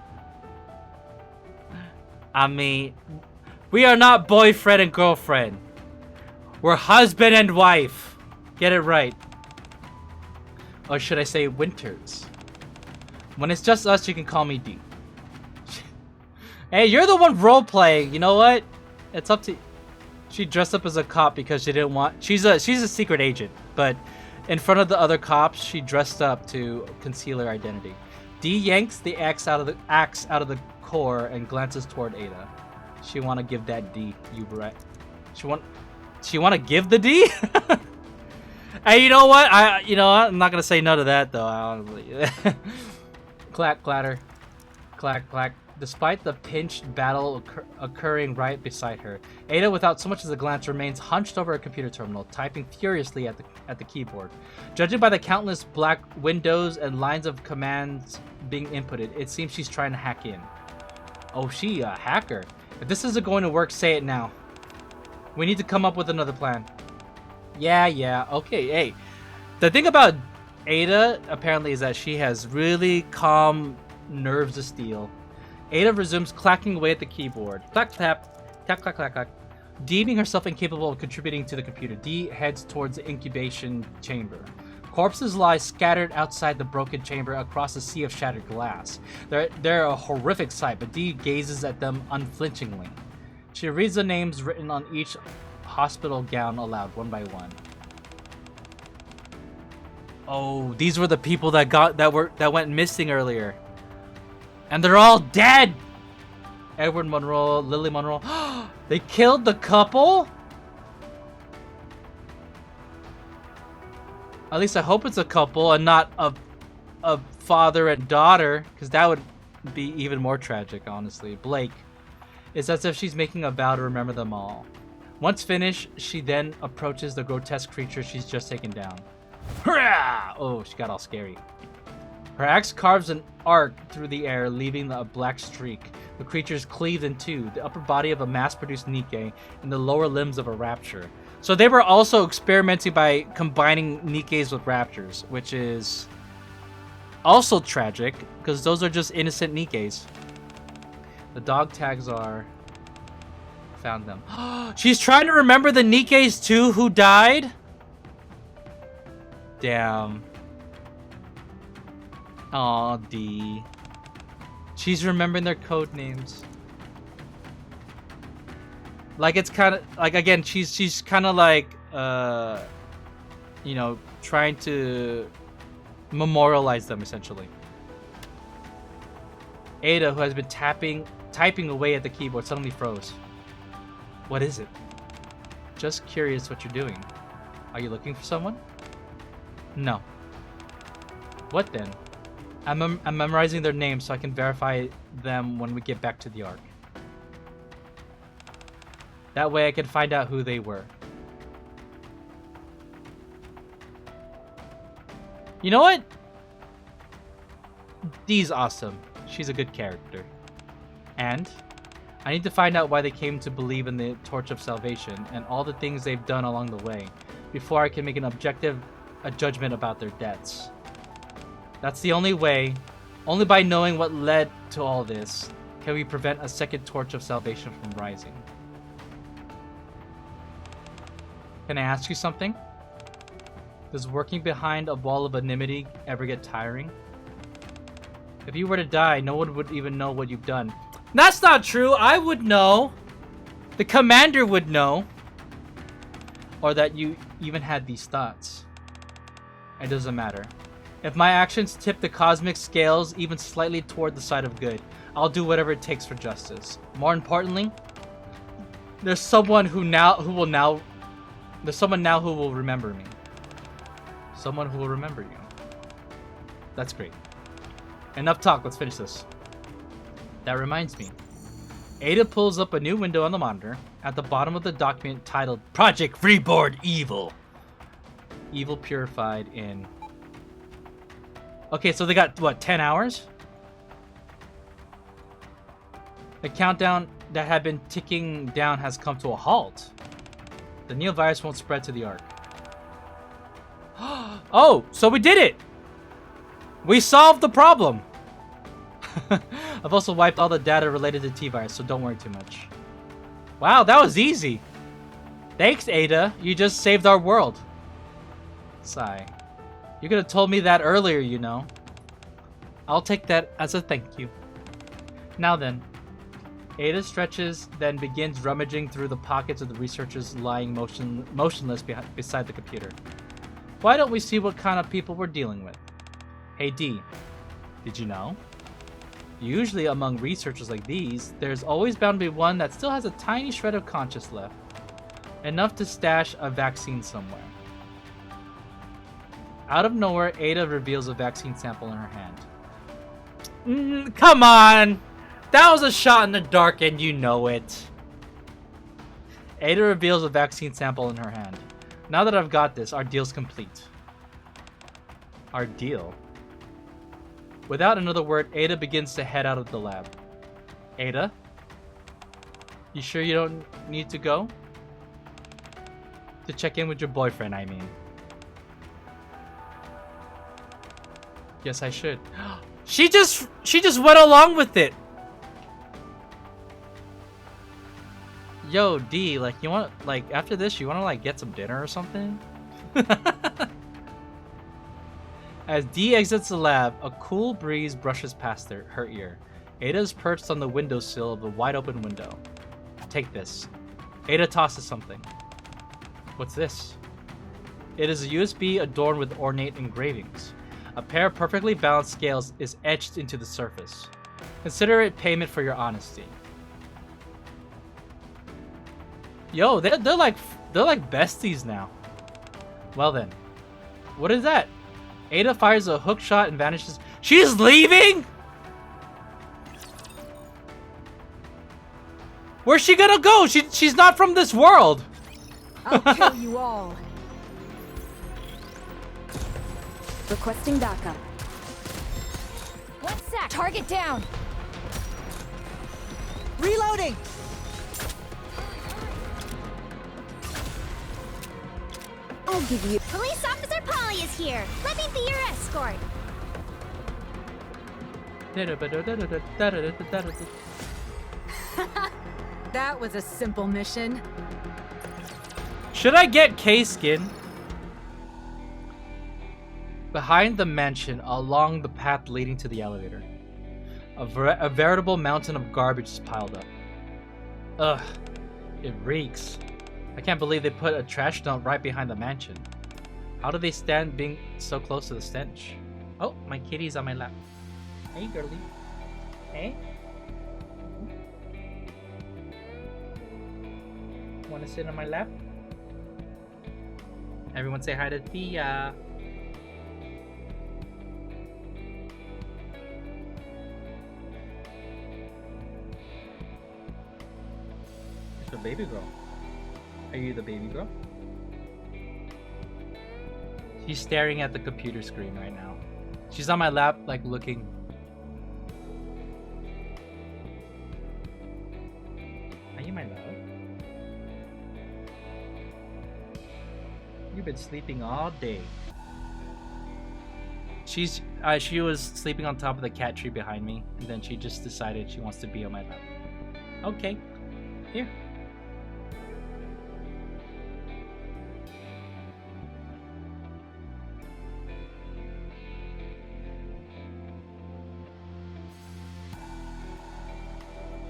I mean, we are not boyfriend and girlfriend. We're husband and wife. Get it right. Or should I say winters? When it's just us, you can call me D. Hey, you're the one role-playing. You know what? It's up to... She dressed up as a cop because she didn't want... She's a secret agent, but in front of the other cops, she dressed up to conceal her identity. D yanks the axe out of the core and glances toward Ada. She want to give that D, you right? She want to give the D? Hey, you know what? I'm not gonna say no to that though. Clack, clatter, clack, clack. Despite the pinched battle occurring right beside her, Ada, without so much as a glance, remains hunched over a computer terminal, typing furiously at the keyboard. Judging by the countless black windows and lines of commands being inputted, it seems she's trying to hack in. Oh, she a hacker. If this isn't going to work, say it now. We need to come up with another plan. Yeah, okay, hey. The thing about Ada, apparently, is that she has really calm nerves of steel. Ada resumes clacking away at the keyboard. Clack, clap, tap, clack, clack, clack. Deeming herself incapable of contributing to the computer, D heads towards the incubation chamber. Corpses lie scattered outside the broken chamber across a sea of shattered glass. They're a horrific sight, but D gazes at them unflinchingly. She reads the names written on each hospital gown aloud, one by one. Oh, these were the people that went missing earlier. And they're all dead! Edward Monroe, Lily Monroe. They killed the couple? At least I hope it's a couple and not a father and daughter, because that would be even more tragic, honestly. Blake. It's as if she's making a vow to remember them all. Once finished, she then approaches the grotesque creature she's just taken down. Hurrah! Oh, she got all scary. Her axe carves an arc through the air, leaving a black streak. The creature is cleaved in two, the upper body of a mass-produced Nikke and the lower limbs of a rapture. So they were also experimenting by combining Nikkes with raptors, which is also tragic, because those are just innocent Nikkes. The dog tags are... Found them. She's trying to remember the Nikkes too who died? Damn. Aw, D. She's remembering their code names. Like, it's kind of like, again, she's kind of like you know, trying to memorialize them essentially. Ada, who has been typing away at the keyboard, suddenly froze. What is it? Just curious what you're doing. Are you looking for someone? No. What then? I'm memorizing their names so I can verify them when we get back to the Ark. That way I can find out who they were. You know what? Dee's awesome. She's a good character. And I need to find out why they came to believe in the Torch of Salvation and all the things they've done along the way before I can make a judgment about their deaths. That's the only way. Only by knowing what led to all this can we prevent a second Torch of Salvation from rising. Can I ask you something? Does working behind a wall of anonymity ever get tiring? If you were to die, no one would even know what you've done. That's not true. I would know. The commander would know. Or that you even had these thoughts. It doesn't matter. If my actions tip the cosmic scales even slightly toward the side of good, I'll do whatever it takes for justice. More importantly, there's someone now who will remember me. Someone who will remember you. That's great. Enough talk, let's finish this. That reminds me. Ada pulls up a new window on the monitor at the bottom of the document titled Project Reborn Evil. Evil purified in... Okay, so they got, what, 10 hours? The countdown that had been ticking down has come to a halt. The neovirus won't spread to the Ark. Oh, so we did it! We solved the problem! I've also wiped all the data related to T-Virus, so don't worry too much. Wow, that was easy! Thanks, Ada. You just saved our world. Sigh. You could have told me that earlier, you know. I'll take that as a thank you. Now then. Ada stretches, then begins rummaging through the pockets of the researchers lying motionless beside the computer. Why don't we see what kind of people we're dealing with? Hey D, did you know? Usually among researchers like these, there's always bound to be one that still has a tiny shred of conscience left. Enough to stash a vaccine somewhere. Out of nowhere, Ada reveals a vaccine sample in her hand. Come on! That was a shot in the dark and you know it. Ada reveals a vaccine sample in her hand. Now that I've got this, our deal's complete. Our deal? Without another word, Ada begins to head out of the lab. Ada? You sure you don't need to go? To check in with your boyfriend, I mean. Yes, I should. She just went along with it. Yo, D, like, you want, like, after this, you want to, like, get some dinner or something? As D exits the lab, a cool breeze brushes past her ear. Ada is perched on the windowsill of the wide-open window. Take this. Ada tosses something. What's this? It is a USB adorned with ornate engravings. A pair of perfectly balanced scales is etched into the surface. Consider it payment for your honesty. Yo, they're like besties now. Well then, what is that? Ada fires a hook shot and vanishes. She's leaving? Where's she gonna go? She's not from this world.
I'll kill you all.
Requesting backup.
One sec. Target down.
Reloading!
I'll give you.
Police Officer Polly is here. Let me be your escort.
That was a simple mission.
Should I get K-Skin? Behind the mansion, along the path leading to the elevator, a veritable mountain of garbage is piled up. Ugh, it reeks. I can't believe they put a trash dump right behind the mansion. How do they stand being so close to the stench? Oh, my kitty's on my lap. Hey, girlie. Hey? Wanna sit on my lap? Everyone say hi to Thea. It's the baby girl. Are you the baby girl? She's staring at the computer screen right now. She's on my lap, like looking. Are you my love? You've been sleeping all day. She was sleeping on top of the cat tree behind me, and then she just decided she wants to be on my lap. Okay, here.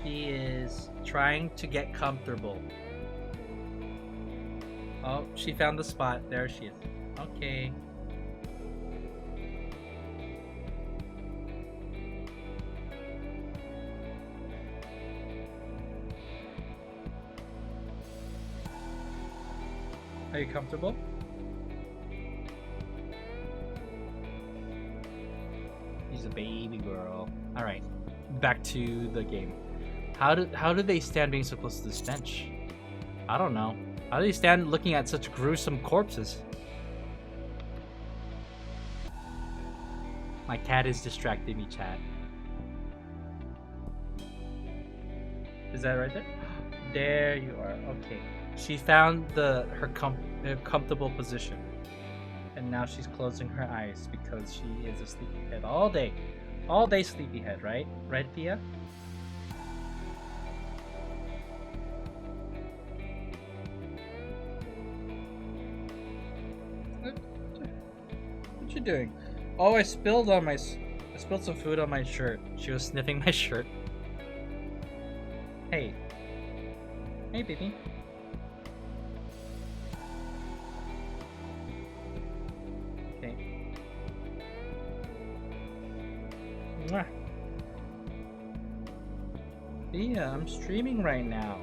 She is trying to get comfortable. Oh, she found the spot. There she is. Okay. Are you comfortable? She's a baby girl. All right, back to the game. How do they stand being so close to the stench? I don't know. How do they stand looking at such gruesome corpses? My cat is distracting me, chat. Is that right there? There you are. Okay. She found her comfortable position. And now she's closing her eyes because she is a sleepyhead all day. All day sleepyhead, right? Right, Thea? she doing? Oh, I spilled some food on my shirt. She was sniffing my shirt. Hey. Hey, baby. Okay. Mwah. Yeah, I'm streaming right now.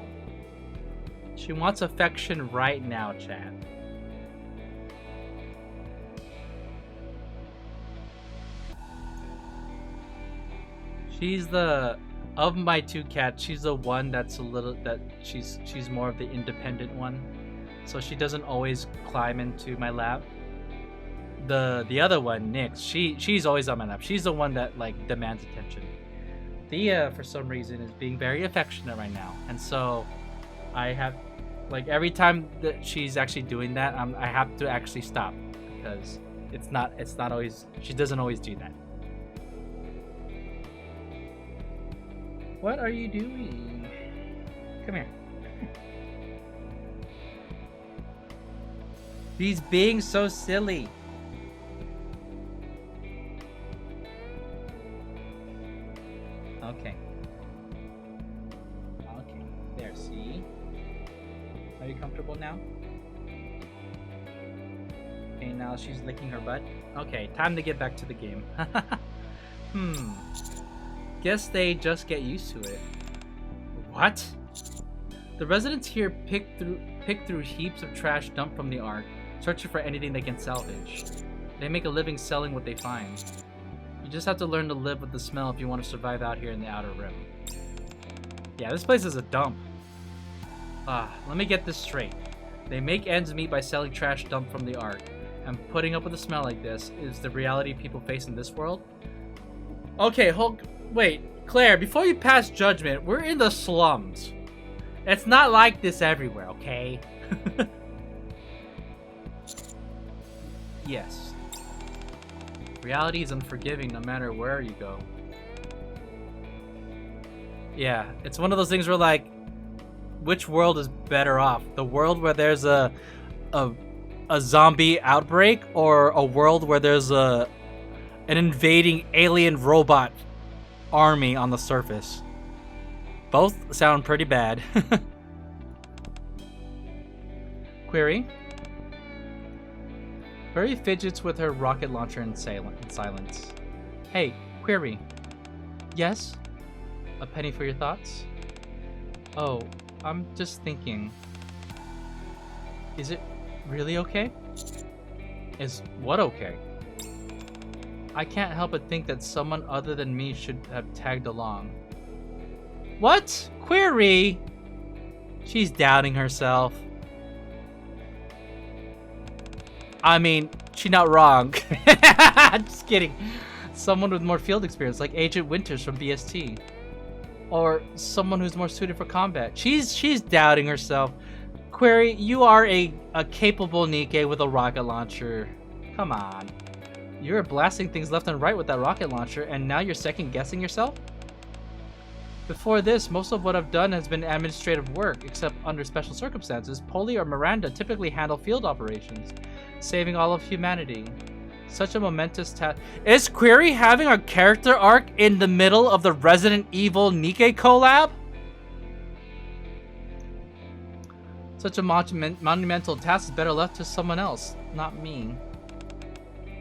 She wants affection right now, chat. She's of my two cats, she's the one that's she's more of the independent one. So she doesn't always climb into my lap. The other one, Nikke, she's always on my lap. She's the one that like demands attention. Thea, for some reason, is being very affectionate right now, and so I have, like, every time that she's actually doing that, I have to actually stop because it's not always, she doesn't always do that. What are you doing? Come here. He's being so silly. Okay. Okay. There, see? Are you comfortable now? Okay, now she's licking her butt. Okay, time to get back to the game. Guess they just get used to it. What? The residents here pick through heaps of trash dumped from the Ark, searching for anything they can salvage. They make a living selling what they find. You just have to learn to live with the smell if you want to survive out here in the Outer Rim. Yeah, this place is a dump. Let me get this straight. They make ends meet by selling trash dumped from the Ark, and putting up with a smell like this is the reality people face in this world? Okay, wait, Claire, before you pass judgment, we're in the slums. It's not like this everywhere, okay? Yes. Reality is unforgiving no matter where you go. Yeah, it's one of those things where, like, which world is better off? The world where there's a zombie outbreak, or a world where there's an invading alien robot army on the surface? Both sound pretty bad. Query. Query fidgets with her rocket launcher in silence. Hey, Query. Yes? A penny for your thoughts? Oh, I'm just thinking. Is it really okay? Is what okay? I can't help but think that someone other than me should have tagged along. What? Query? She's doubting herself. I mean, she's not wrong. Just kidding. Someone with more field experience, like Agent Winters from BST. Or someone who's more suited for combat. She's doubting herself. Query, you are a capable Nikke with a rocket launcher. Come on. You're blasting things left and right with that rocket launcher, and now you're second guessing yourself? Before this, most of what I've done has been administrative work, except under special circumstances. Polly or Miranda typically handle field operations, saving all of humanity. Such a momentous task. Is Query having a character arc in the middle of the Resident Evil Nikke collab? Such a monumental task is better left to someone else, not me.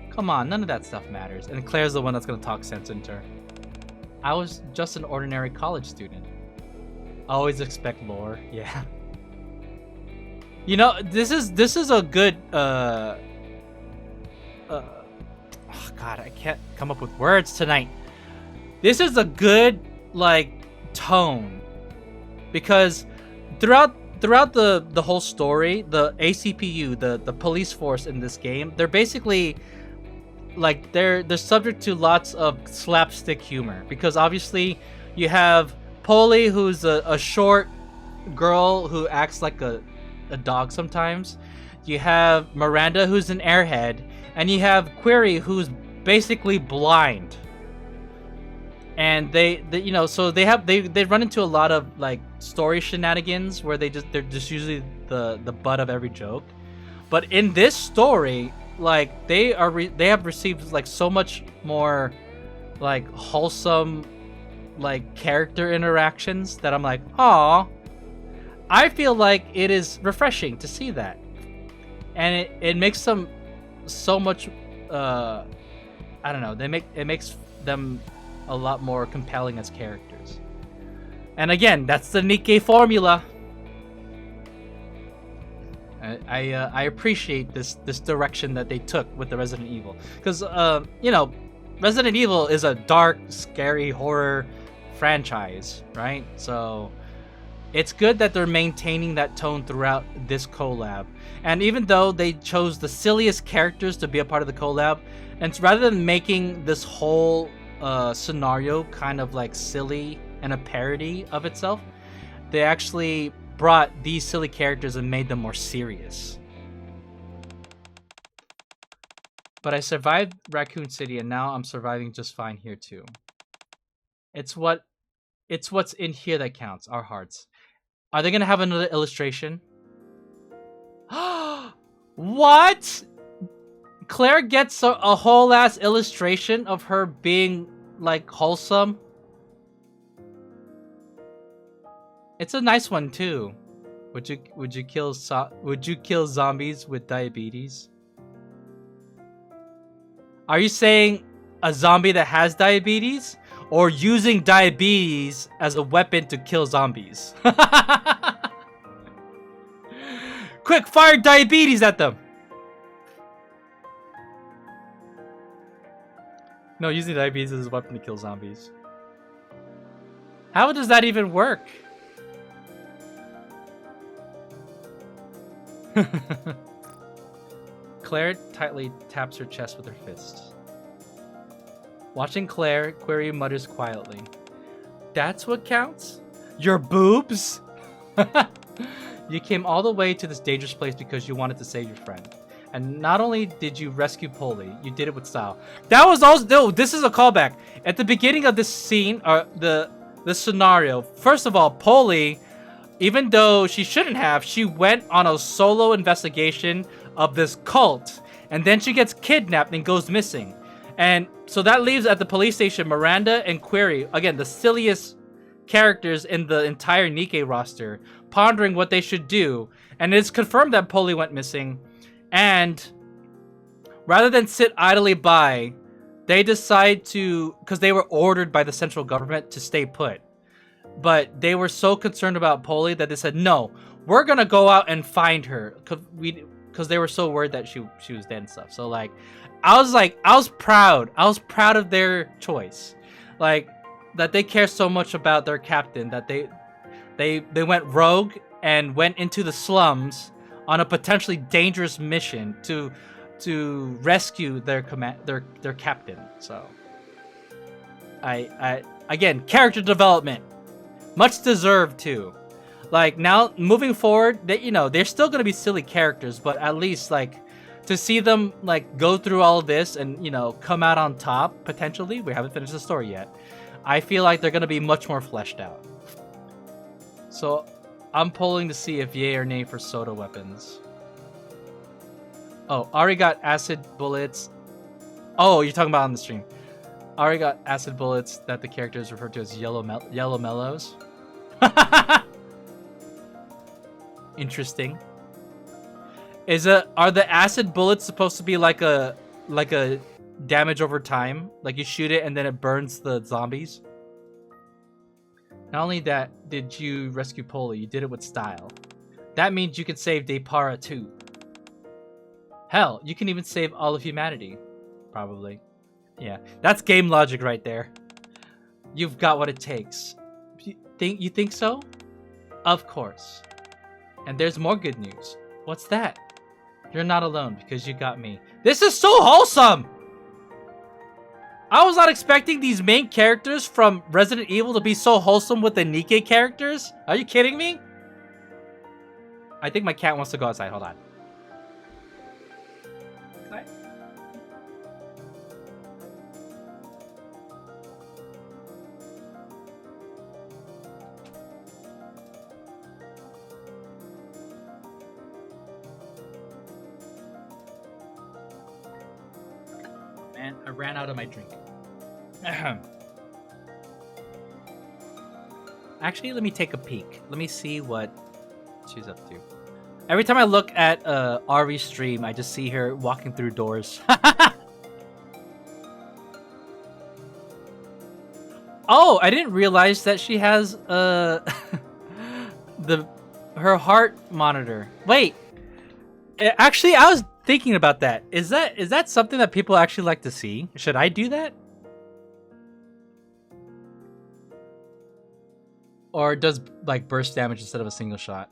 Come on, none of that stuff matters. And Claire's the one that's gonna talk sense into her. I was just an ordinary college student. Always expect lore, yeah. You know, this is a good oh god, I can't come up with words tonight. This is a good, like, tone, because throughout the whole story, the A.C.P.U, the police force in this game, they're basically like they're subject to lots of slapstick humor, because obviously you have Polly, who's a short girl who acts like a dog sometimes. You have Miranda, who's an airhead, and you have Query, who's basically blind. And they you know, so they run into a lot of like story shenanigans where they're just usually the butt of every joke. But in this story, like they have received like so much more like wholesome like character interactions that I'm like, aw. I feel like it is refreshing to see that, and it makes them so much. I don't know. It makes them a lot more compelling as characters. And again, that's the Nikke formula. I appreciate this direction that they took with the Resident Evil, because you know, Resident Evil is a dark, scary horror franchise, right? So it's good that they're maintaining that tone throughout this collab. And even though they chose the silliest characters to be a part of the collab, and rather than making this whole scenario kind of like silly and a parody of itself, they actually brought these silly characters and made them more serious. But I survived Raccoon City, and now I'm surviving just fine here too. It's what's in here that counts, our hearts. Are they gonna have another illustration? What? Claire gets a whole ass illustration of her being like wholesome. It's a nice one too. Would you kill zombies with diabetes? Are you saying a zombie that has diabetes, or using diabetes as a weapon to kill zombies? Quick, fire diabetes at them! No, using diabetes as a weapon to kill zombies. How does that even work? Claire tightly taps her chest with her fist. Watching Claire, Query mutters quietly. That's what counts? Your boobs? You came all the way to this dangerous place because you wanted to save your friend. And not only did you rescue Polly, you did it with style. That was also... No, this is a callback. At the beginning of this scene, the scenario, first of all, Polly, even though she shouldn't have, she went on a solo investigation of this cult. And then she gets kidnapped and goes missing. And so that leaves at the police station Miranda and Query, again, the silliest characters in the entire Nikke roster, pondering what they should do. And it's confirmed that Polly went missing. And rather than sit idly by, they decide to, because they were ordered by the central government to stay put. But they were so concerned about Polly that they said, no, we're going to go out and find her. Because they were so worried that she was dead and stuff. So like, I was proud. I was proud of their choice. Like, that they care so much about their captain that they went rogue and went into the slums on a potentially dangerous mission to rescue their captain. So I again, character development, much deserved too. Like, now moving forward, they're still gonna be silly characters, but at least like to see them like go through all of this and come out on top potentially. We haven't finished the story yet. I feel like they're gonna be much more fleshed out. So I'm polling to see if yay or nay for soda weapons. Oh, Ari got acid bullets. Oh, you're talking about on the stream. Ari got acid bullets that the characters refer to as yellow mellows. Interesting. Are the acid bullets supposed to be like a damage over time? Like you shoot it and then it burns the zombies? Not only that, did you rescue Polly, you did it with style. That means you can save Depara too. Hell, you can even save all of humanity. Probably. Yeah, that's game logic right there. You've got what it takes. You think so? Of course. And there's more good news. What's that? You're not alone because you got me. This is so wholesome! I was not expecting these main characters from Resident Evil to be so wholesome with the Nikke characters. Are you kidding me? I think my cat wants to go outside. Hold on. and I ran out of my drink. Actually, let me take a peek. Let me see what she's up to. Every time I look at Ari's stream, I just see her walking through doors. Oh, I didn't realize that she has her heart monitor. Wait, actually, I was thinking about that. Is that something that people actually like to see? Should I do that? Or does like burst damage instead of a single shot?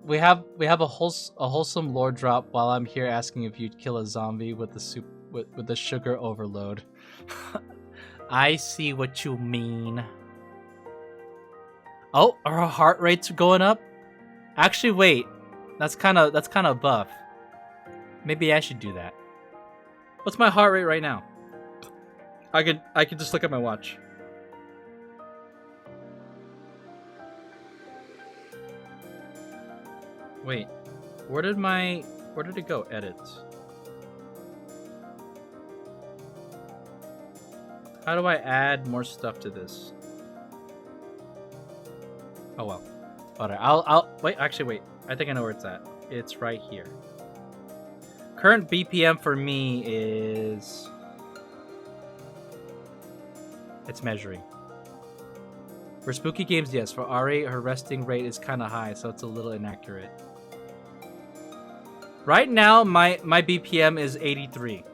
We have a wholesome lore drop while I'm here asking if you'd kill a zombie with the sugar overload. I see what you mean. Oh, her heart rate's going up. Actually, wait. That's kind of buff. Maybe I should do that. What's my heart rate right now? I could just look at my watch. Wait, where did it go? Edits. How do I add more stuff to this? Oh well. Alright, I'll wait. Actually, wait. I think I know where it's at. It's right here. Current BPM for me is. It's measuring. For spooky games, yes. For Ari, her resting rate is kind of high, so it's a little inaccurate. Right now, my BPM is 83.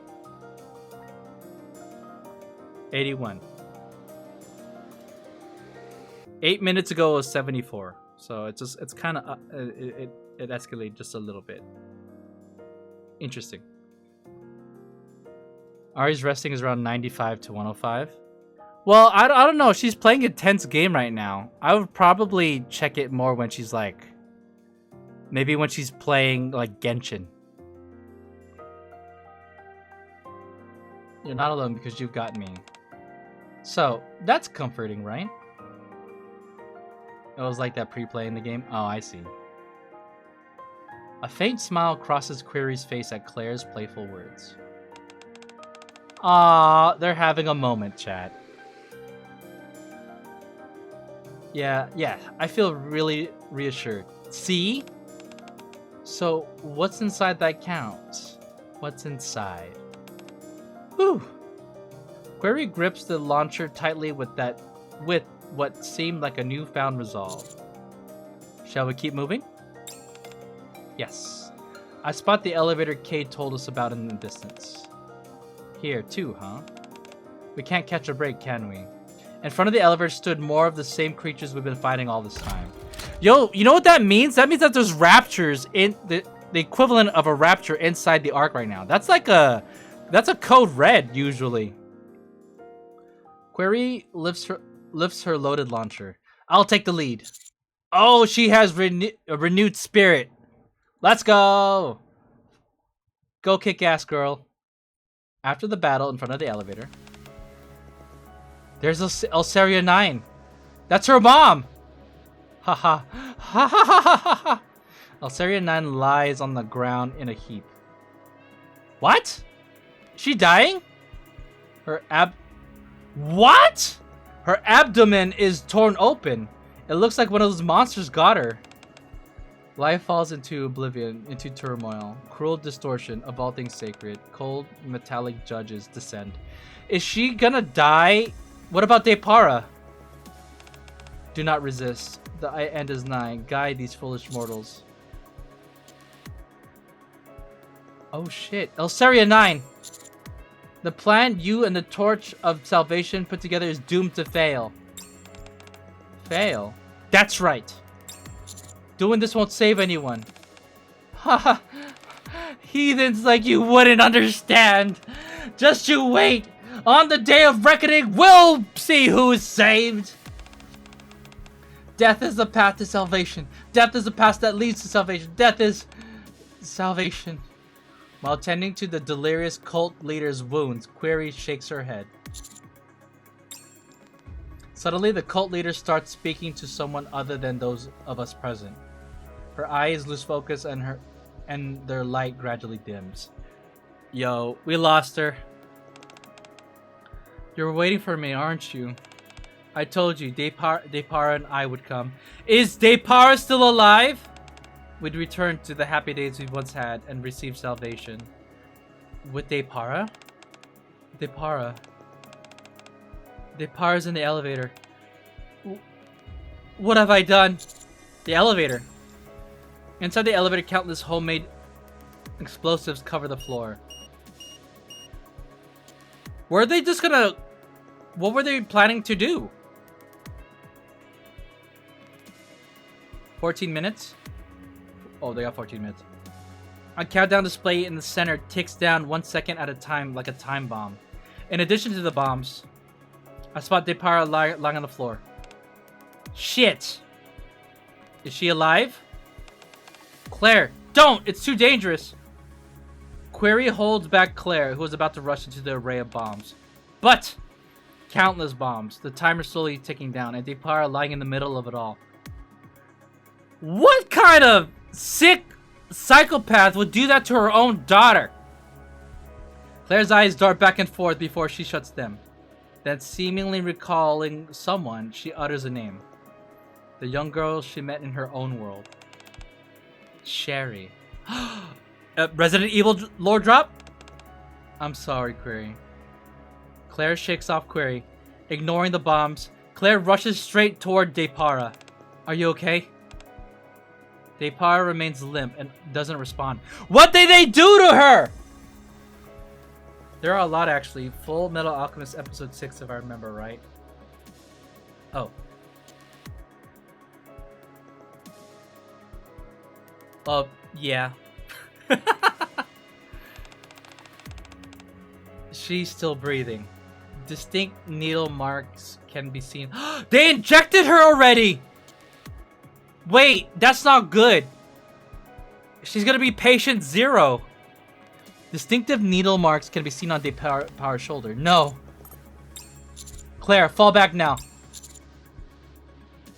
81. 8 minutes ago it was 74. So it's kind of it escalated just a little bit. Interesting. Ari's resting is around 95 to 105. Well, I don't know. She's playing a tense game right now. I would probably check it more when she's like... Maybe when she's playing like Genshin. You're not alone because you've got me. So, that's comforting, right? It was like that pre-play in the game? Oh, I see. A faint smile crosses Query's face at Claire's playful words. Ah, they're having a moment, chat. Yeah, I feel really reassured. See? So, what's inside that count? What's inside? Whew. Query grips the launcher tightly with what seemed like a newfound resolve. Shall we keep moving? Yes. I spot the elevator Kate told us about in the distance. Here too, huh? We can't catch a break, can we? In front of the elevator stood more of the same creatures we've been fighting all this time. Yo, you know what that means? That means that there's raptures in the equivalent of a rapture inside the arc right now. That's like that's a code red usually. Query lifts her loaded launcher. I'll take the lead. Oh, she has a renewed spirit. Let's go. Go kick ass, girl. After the battle in front of the elevator, there's Elsaria 9. That's her mom. Haha. Ha ha ha ha ha. Elsaria 9 lies on the ground in a heap. What? She dying? What? Her abdomen is torn open. It looks like one of those monsters got her. Life falls into oblivion, into turmoil. Cruel distortion of all things sacred. Cold, metallic judges descend. Is she gonna die? What about Depara? Do not resist. The end is nigh. Guide these foolish mortals. Oh shit. Elsaria 9! The plan you and the torch of salvation put together is doomed to fail. Fail? That's right. Doing this won't save anyone. Haha. Heathens like you wouldn't understand. Just you wait. On the day of reckoning, we'll see who's saved. Death is the path to salvation. Death is the path that leads to salvation. Death is salvation. While tending to the delirious cult leader's wounds, Query shakes her head. Suddenly, the cult leader starts speaking to someone other than those of us present. Her eyes lose focus and their light gradually dims. Yo, we lost her. You're waiting for me, aren't you? I told you, Depara and I would come. Is Depara still alive? We'd return to the happy days we once had and receive salvation. With Depara? Depara. Depara's in the elevator. What have I done? The elevator. Inside the elevator, countless homemade explosives cover the floor. Were they just gonna... What were they planning to do? 14 minutes? Oh, they got 14 minutes. A countdown display in the center ticks down 1 second at a time like a time bomb. In addition to the bombs, I spot Depara lying on the floor. Shit! Is she alive? Claire, don't! It's too dangerous! Query holds back Claire, who is about to rush into the array of bombs. But! Countless bombs, the timer slowly ticking down, and Depara lying in the middle of it all. What kind of sick psychopath would do that to her own daughter? Claire's eyes dart back and forth before she shuts them. Then, seemingly recalling someone, she utters a name. The young girl she met in her own world. Sherry. Resident Evil lore drop? I'm sorry, Query. Claire shakes off Query. Ignoring the bombs, Claire rushes straight toward Depara. Are you okay? Depara remains limp and doesn't respond. What did they do to her? There are a lot, actually. Full Metal Alchemist episode 6, if I remember right. Oh. Yeah. She's still breathing. Distinct needle marks can be seen. They injected her already! Wait, that's not good. She's gonna be patient 0. Distinctive needle marks can be seen on Depara's shoulder. No. Claire, fall back now.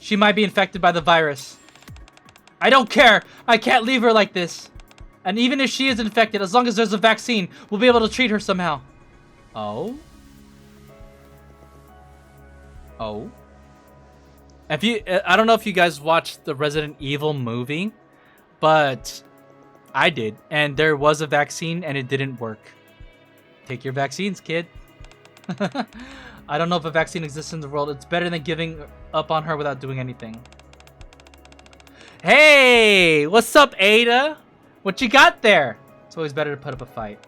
She might be infected by the virus. I don't care. I can't leave her like this. And even if she is infected, as long as there's a vaccine, we'll be able to treat her somehow. Oh? Oh? I don't know if you guys watched the Resident Evil movie, but I did, and there was a vaccine and it didn't work. Take your vaccines, kid. I don't know if a vaccine exists in the world. It's better than giving up on her without doing anything. Hey, what's up, Ada? What you got there? It's always better to put up a fight.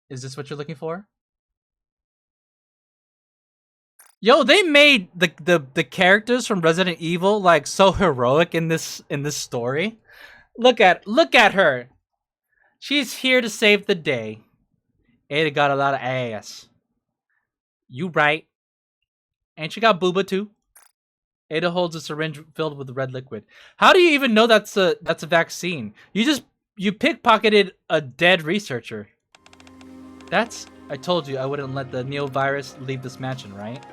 Is this what you're looking for? Yo, they made the characters from Resident Evil like so heroic in this story. Look at her. She's here to save the day. Ada got a lot of ass. You right. And she got booba too. Ada holds a syringe filled with red liquid. How do you even know that's a vaccine? You pickpocketed a dead researcher. I told you I wouldn't let the neovirus leave this mansion, right?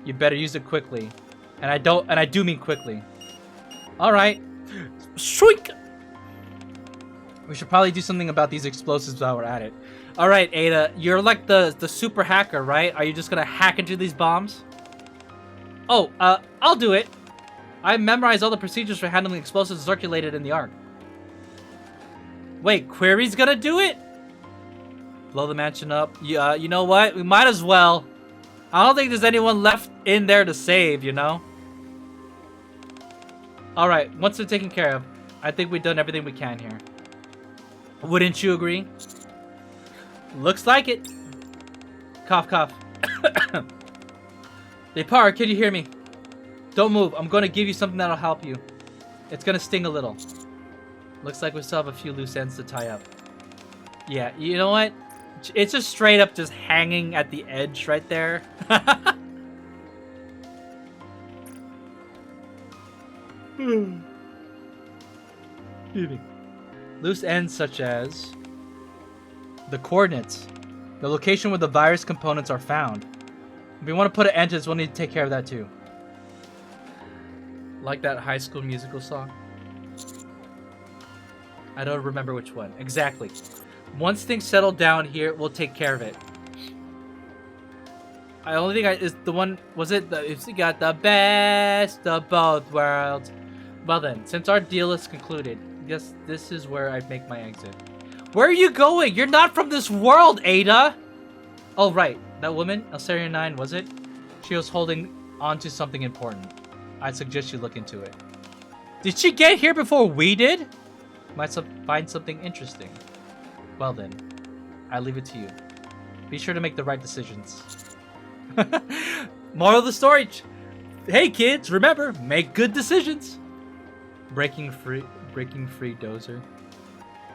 You better use it quickly. And I do mean quickly. Alright. Shriek! We should probably do something about these explosives while we're at it. Alright, Ada, you're like the super hacker, right? Are you just gonna hack into these bombs? Oh, I'll do it. I memorized all the procedures for handling explosives circulated in the Ark. Wait, Query's gonna do it? Blow the mansion up. Yeah, you know what? We might as well. I don't think there's anyone left in there to save, you know? Alright, once they're taken care of, I think we've done everything we can here. Wouldn't you agree? Looks like it. Cough, cough. Depara, can you hear me? Don't move. I'm going to give you something that'll help you. It's going to sting a little. Looks like we still have a few loose ends to tie up. Yeah, you know what? It's just straight up just hanging at the edge right there. Loose ends such as the coordinates, the location where the virus components are found. If we want to put an end to this, we'll need to take care of that too. Like that High School Musical song? I don't remember which one. Exactly. Once things settle down here, we'll take care of it. I only think is the one. Was it the? If you got the best of both worlds. Well then, since our deal is concluded, I guess this is where I make my exit. Where are you going? You're not from this world, Ada. Oh right, that woman, Elsaria 9, was it? She was holding on to something important. I'd suggest you look into it. Did she get here before we did? Might find something interesting. Well then, I leave it to you. Be sure to make the right decisions. Moral of the story. Hey kids, remember, make good decisions. Breaking free dozer.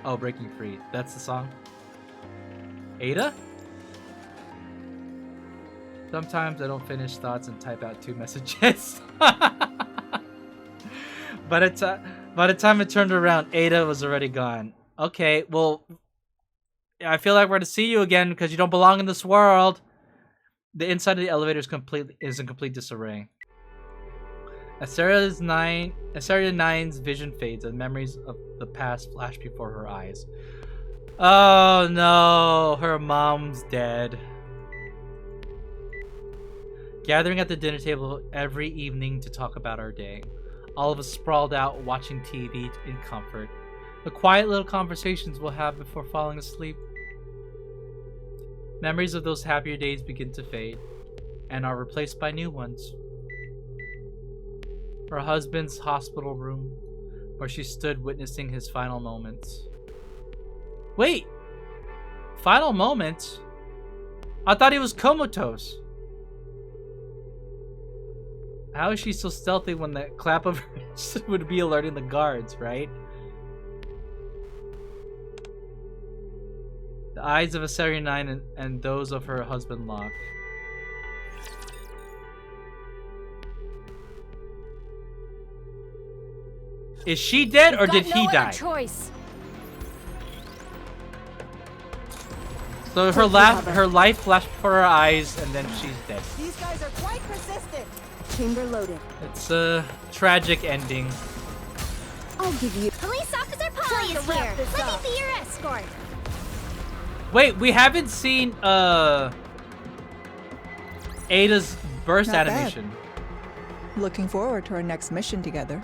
Oh, breaking free. That's the song. Ada? Sometimes I don't finish thoughts and type out 2 messages. By the time it turned around, Ada was already gone. Okay, well, I feel like we're to see you again because you don't belong in this world. The inside of the elevator is in complete disarray. Elsaria 9's vision fades and memories of the past flash before her eyes. Oh no, her mom's dead. Gathering at the dinner table every evening to talk about our day. All of us sprawled out watching TV in comfort. The quiet little conversations we'll have before falling asleep. Memories of those happier days begin to fade and are replaced by new ones. Her husband's hospital room, where she stood witnessing his final moments. Wait! Final moments? I thought he was comatose. How is she so stealthy when the clap of her wrist would be alerting the guards, right? The eyes of Elsaria 9 and those of her husband lock. Is she dead or did he die?
Choice.
So her life flashed before her eyes and then she's dead.
These guys are quite persistent.
Chamber loaded.
It's a tragic ending.
I'll give you.
Police Officer Polly is here. Let me be your escort.
Wait, we haven't seen Ada's burst
Not
animation.
bad. Looking forward to our next mission together.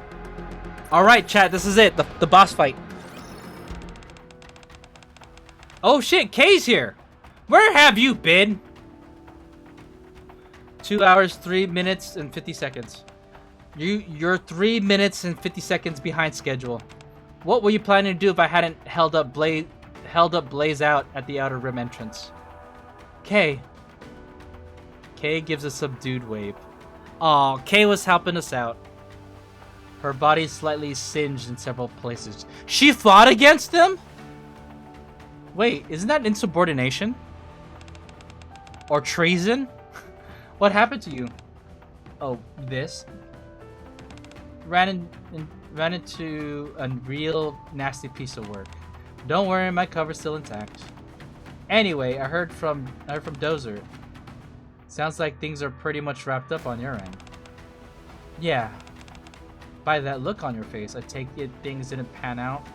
Alright, chat, this is it. The boss fight. Oh shit, Kay's here. Where have you been? 2 hours, 3 minutes, and 50 seconds. You're 3 minutes and 50 seconds behind schedule. What were you planning to do if I hadn't held up Blaze out at the Outer Rim entrance? Kay. Kay gives a subdued wave. Aw, Kay was helping us out. Her body slightly singed in several places. She fought against them? Wait, isn't that insubordination? Or treason? What happened to you? Oh, this? Ran into a real nasty piece of work. Don't worry, my cover's still intact. Anyway, I heard from Dozer. Sounds like things are pretty much wrapped up on your end. Yeah. By that look on your face, I take it things didn't pan out.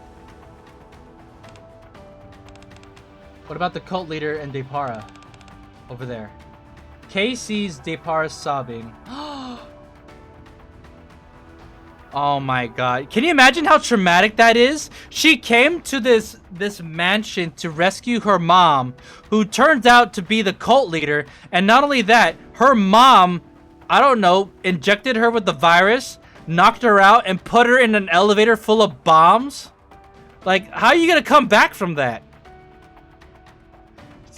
What about the cult leader and Depara? Over there. Kay sees Depara sobbing. Oh my god. Can you imagine how traumatic that is? She came to this mansion to rescue her mom, who turns out to be the cult leader, and not only that, her mom, I don't know, injected her with the virus, knocked her out, and put her in an elevator full of bombs? Like, how are you gonna come back from that?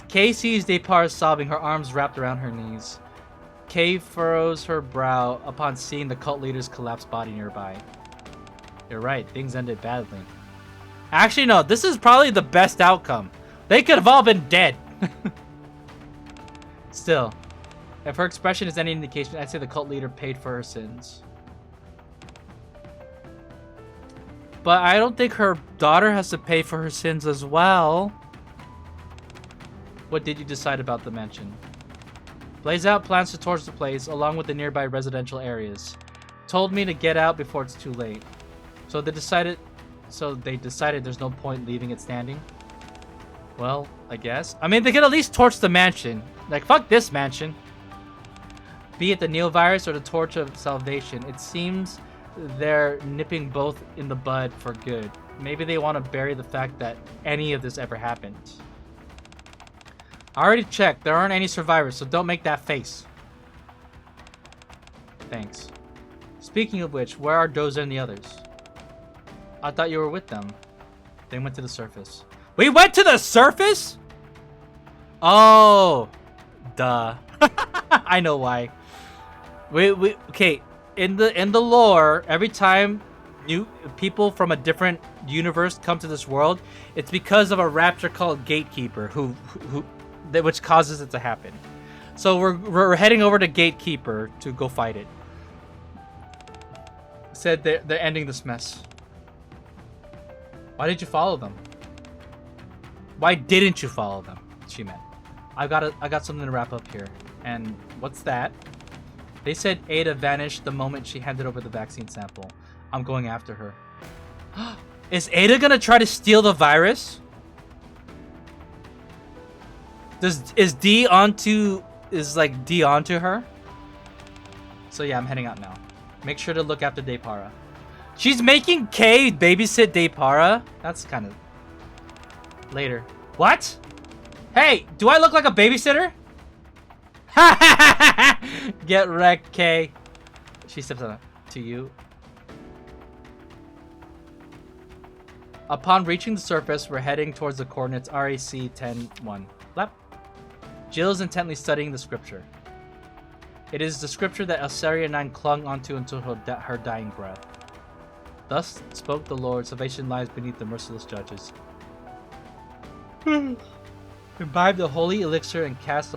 Kay sees Depara sobbing, her arms wrapped around her knees. Kay furrows her brow upon seeing the cult leader's collapsed body nearby. You're right, things ended badly. Actually, no, this is probably the best outcome. They could have all been dead. Still, if her expression is any indication, I'd say the cult leader paid for her sins. But I don't think her daughter has to pay for her sins as well. What did you decide about the mansion? Blaze Out plans to torch the place along with the nearby residential areas. Told me to get out before it's too late. So they decided there's no point leaving it standing. Well, I guess. I mean, they could at least torch the mansion. Like, fuck this mansion. Be it the Neovirus or the Torch of Salvation, it seems they're nipping both in the bud for good. Maybe they want to bury the fact that any of this ever happened. I already checked. There aren't any survivors, so don't make that face. Thanks. Speaking of which, where are Doza and the others? I thought you were with them. They went to the surface. We went to the surface? Oh, duh. I know why. Okay. In the lore, every time new people from a different universe come to this world, it's because of a raptor called Gatekeeper, which causes it to happen. So we're heading over to Gatekeeper to go fight it. Said they're ending this mess. Why did you follow them? Why didn't you follow them? She meant. I got something to wrap up here. And what's that? They said Ada vanished the moment she handed over the vaccine sample. I'm going after her. Is Ada gonna try to steal the virus? Is D onto her? So yeah, I'm heading out now. Make sure to look after Depara. She's making Kay babysit Depara? That's kind of... Later. What? Hey, do I look like a babysitter? Get wrecked, Kay. She steps up to you. Upon reaching the surface, we're heading towards the coordinates RAC 10-1. Lap. Jill is intently studying the scripture. It is the scripture that Elsaria 9 clung onto until her dying breath. Thus spoke the Lord, salvation lies beneath the merciless judges. Imbibe the holy elixir and cast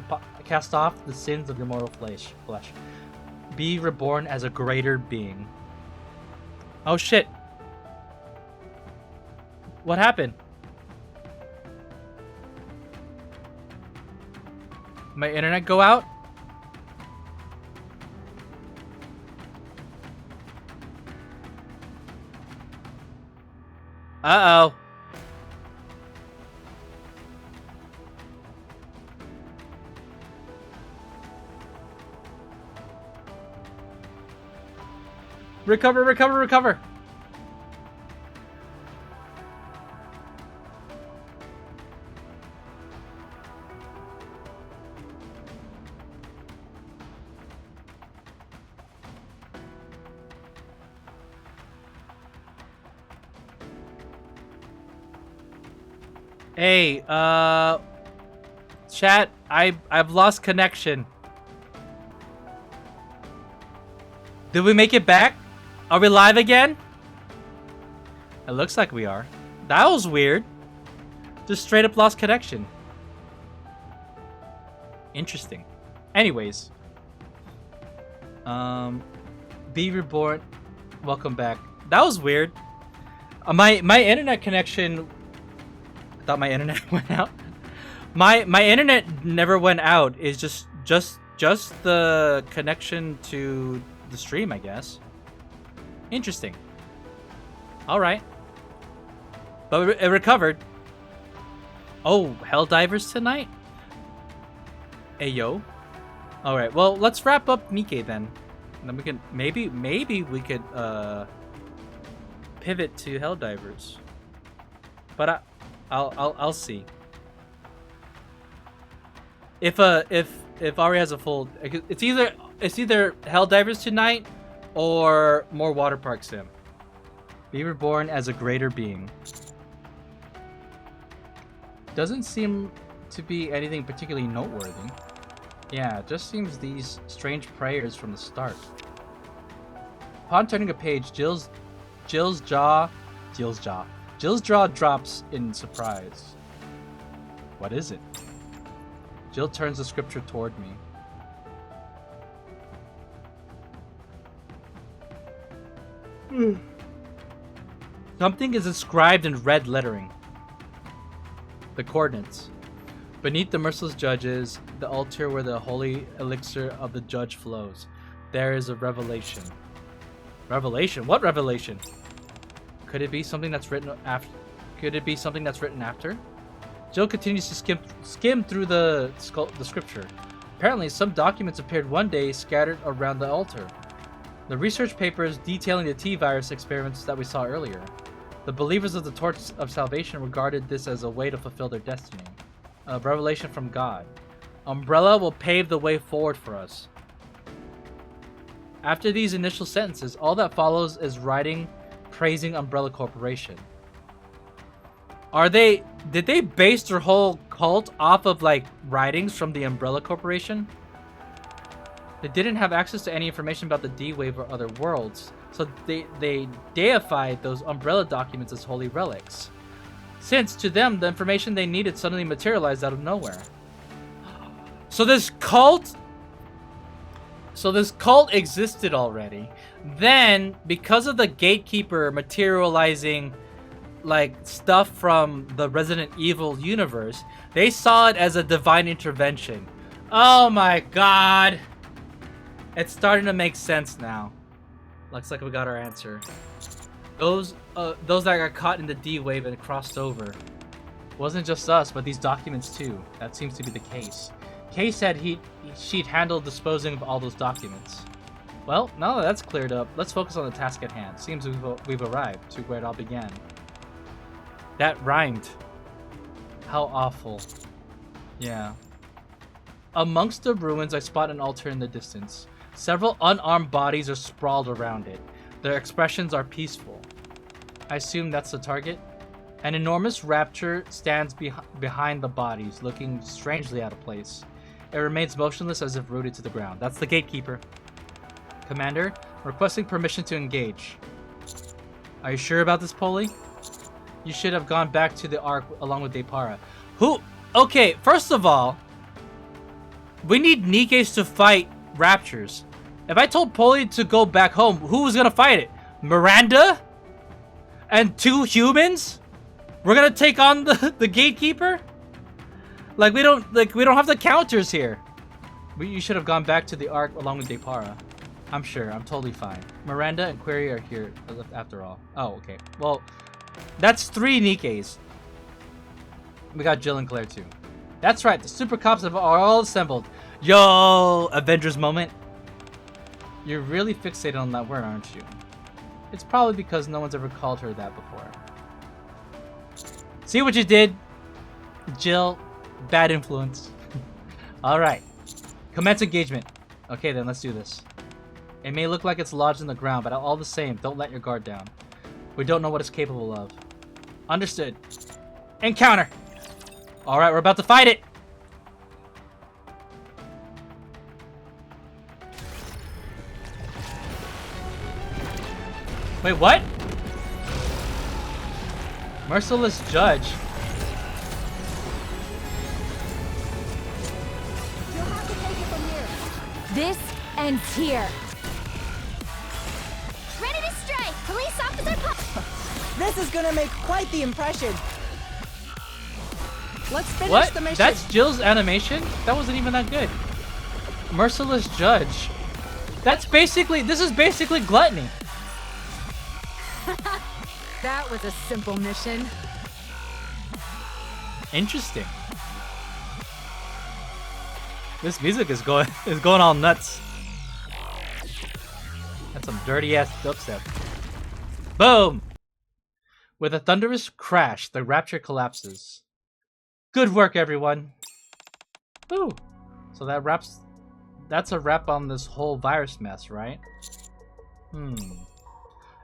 off the sins of your mortal flesh. Be reborn as a greater being. Oh shit. What happened? My internet go out? Uh-oh. Recover, recover, recover. Hey, chat, I've lost connection. Did we make it back? Are we live again? It looks like we are. That was weird. Just straight up lost connection. Interesting. Anyways. Be reborn. Welcome back. That was weird. My internet connection... I thought my internet went out. My internet never went out. It's just the connection to the stream, I guess. Interesting. All right. But it recovered. Oh, Helldivers tonight? Ayo. All right. Well, let's wrap up Nikke then. And then we can maybe we could pivot to Helldivers. But I'll see. If Ari has a full, it's either Helldivers tonight or more water park sim. Be reborn as a greater being. Doesn't seem to be anything particularly noteworthy. Yeah, it just seems these strange prayers from the start. Upon turning a page, Jill's jaw drops in surprise. What is it? Jill turns the scripture toward me. Something is inscribed in red lettering. The coordinates. Beneath the merciless judges, the altar where the holy elixir of the judge flows, there is a revelation. Revelation? What revelation? Could it be something that's written after? Could it be something that's written after? Could it be something that's written after? Could it be something that's written after? Could it be something that's written after? Could it be something that's written after? Could it be something that's written after? Could it be something that's written after? Could it be something that's written after? Jill continues to skim through the scripture. Apparently, some documents appeared one day scattered around the altar. The research papers detailing the T-virus experiments that we saw earlier. The believers of the Torch of Salvation regarded this as a way to fulfill their destiny. A revelation from God. Umbrella will pave the way forward for us. After these initial sentences, all that follows is writing praising Umbrella Corporation. Did they base their whole cult off of like writings from the Umbrella Corporation? They didn't have access to any information about the D-Wave or other worlds, so they deified those Umbrella documents as holy relics. Since to them, the information they needed suddenly materialized out of nowhere. So this cult existed already. Then, because of the Gatekeeper materializing like stuff from the Resident Evil universe, they saw it as a divine intervention. Oh my god. It's starting to make sense now. Looks like we got our answer. Those that got caught in the D-Wave and crossed over. Wasn't just us, but these documents too. That seems to be the case. Kay said she'd handle disposing of all those documents. Well, now that that's cleared up, let's focus on the task at hand. Seems we've arrived to where it all began. That rhymed. How awful. Yeah. Amongst the ruins, I spot an altar in the distance. Several unarmed bodies are sprawled around it. Their expressions are peaceful. I assume that's the target? An enormous rapture stands behind the bodies, looking strangely out of place. It remains motionless as if rooted to the ground. That's the Gatekeeper. Commander, requesting permission to engage. Are you sure about this, Poli? You should have gone back to the Ark along with Depara. Who? Okay, first of all, we need Nikkes to fight Raptures. If I told Poli to go back home, who was gonna fight it? Miranda? And 2 humans? We're gonna take on the Gatekeeper? Like we don't have the counters here. You should have gone back to the Ark along with Depara. I'm sure. I'm totally fine. Miranda and Query are here after all. Oh, okay. Well, that's 3 Nikkes. We got Jill and Claire too. That's right. The Super Cops are all assembled. Yo, Avengers moment. You're really fixated on that word, aren't you? It's probably because no one's ever called her that before. See what you did, Jill? Bad influence. Alright. Commence engagement. Okay then, let's do this. It may look like it's lodged in the ground, but all the same, don't let your guard down. We don't know what it's capable of. Understood. Encounter! Alright, we're about to fight it! Wait, what? Merciless Judge.
You'll have to take it from here.
This ends here.
Ready to strike! Police officer!
This is gonna make quite the impression. Let's finish
What?
the mission.
That's Jill's animation? That wasn't even that good. Merciless Judge. That's basically, this is basically gluttony.
That was a simple mission.
Interesting. This music is going all nuts. That's some dirty ass dubstep. Boom! With a thunderous crash, the Rapture collapses. Good work, everyone. Woo! So that's a wrap on this whole virus mess, right?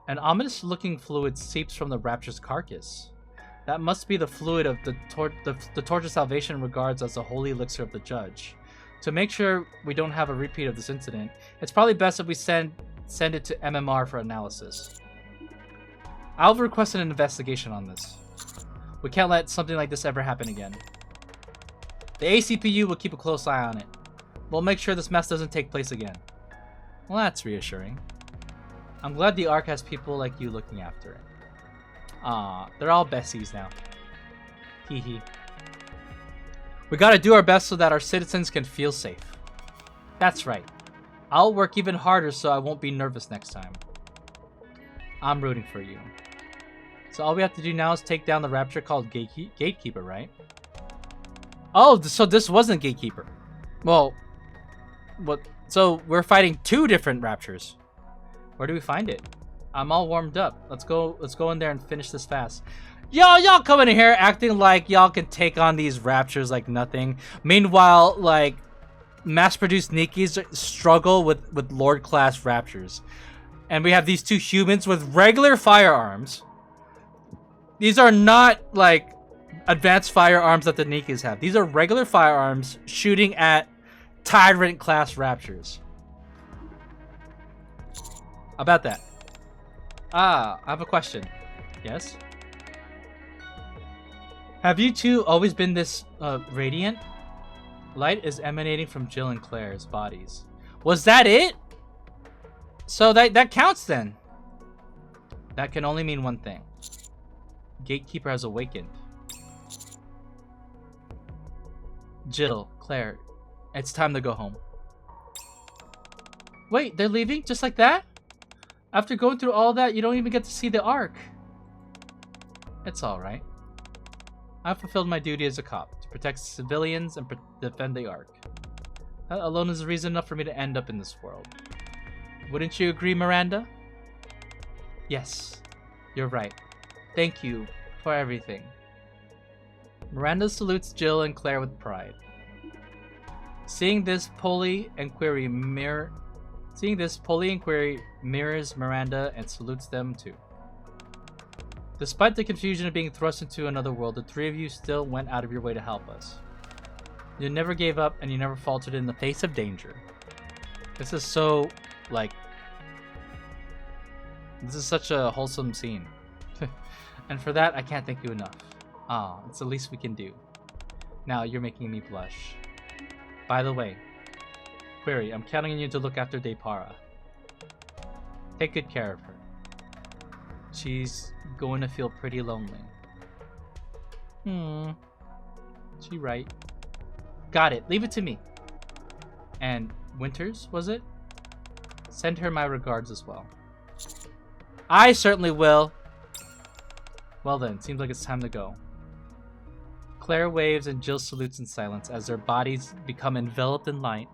An ominous-looking fluid seeps from the Rapture's carcass. That must be the fluid of the Torch of Salvation regards as the holy elixir of the Judge. To make sure we don't have a repeat of this incident, it's probably best if we send it to MMR for analysis. I'll request an investigation on this. We can't let something like this ever happen again. The A.C.P.U. will keep a close eye on it. We'll make sure this mess doesn't take place again. Well, that's reassuring. I'm glad the Ark has people like you looking after it. Aw, they're all besties now. Hee hee. We gotta do our best so that our citizens can feel safe. That's right. I'll work even harder so I won't be nervous next time. I'm rooting for you. So all we have to do now is take down the Rapture called Gatekeeper, right? Oh, so this wasn't Gatekeeper. Well, what? So we're fighting 2 different raptures. Where do we find it? I'm all warmed up. Let's go in there and finish this fast. Y'all coming in here acting like y'all can take on these raptures like nothing. Meanwhile, like, mass-produced Nikkes struggle with Lord-class raptors. And we have these 2 humans with regular firearms. These are not, like, advanced firearms that the Nikkes have. These are regular firearms shooting at Tyrant-class raptors. About that. I have a question. Yes? Have you 2 always been this radiant? Light is emanating from Jill and Claire's bodies. Was that it? So that counts then. That can only mean one thing. Gatekeeper has awakened. Jill, Claire, it's time to go home. Wait, they're leaving just like that? After going through all that, you don't even get to see the Ark. It's alright. I've fulfilled my duty as a cop, to protect civilians and defend the Ark. That alone is reason enough for me to end up in this world. Wouldn't you agree, Miranda? Yes, you're right. Thank you for everything. Miranda salutes Jill and Claire with pride. Seeing this, Polly Inquiry mirrors Miranda and salutes them too. Despite the confusion of being thrust into another world, the 3 of you still went out of your way to help us. You never gave up and you never faltered in the face of danger. This is so, like... This is such a wholesome scene. And for that, I can't thank you enough. Ah, it's the least we can do. Now, you're making me blush. By the way, Query, I'm counting on you to look after Depara. Take good care of her. She's going to feel pretty lonely. She right. Got it. Leave it to me. And Winters, was it? Send her my regards as well. I certainly will. Well then, seems like it's time to go. Claire waves and Jill salutes in silence as their bodies become enveloped in light.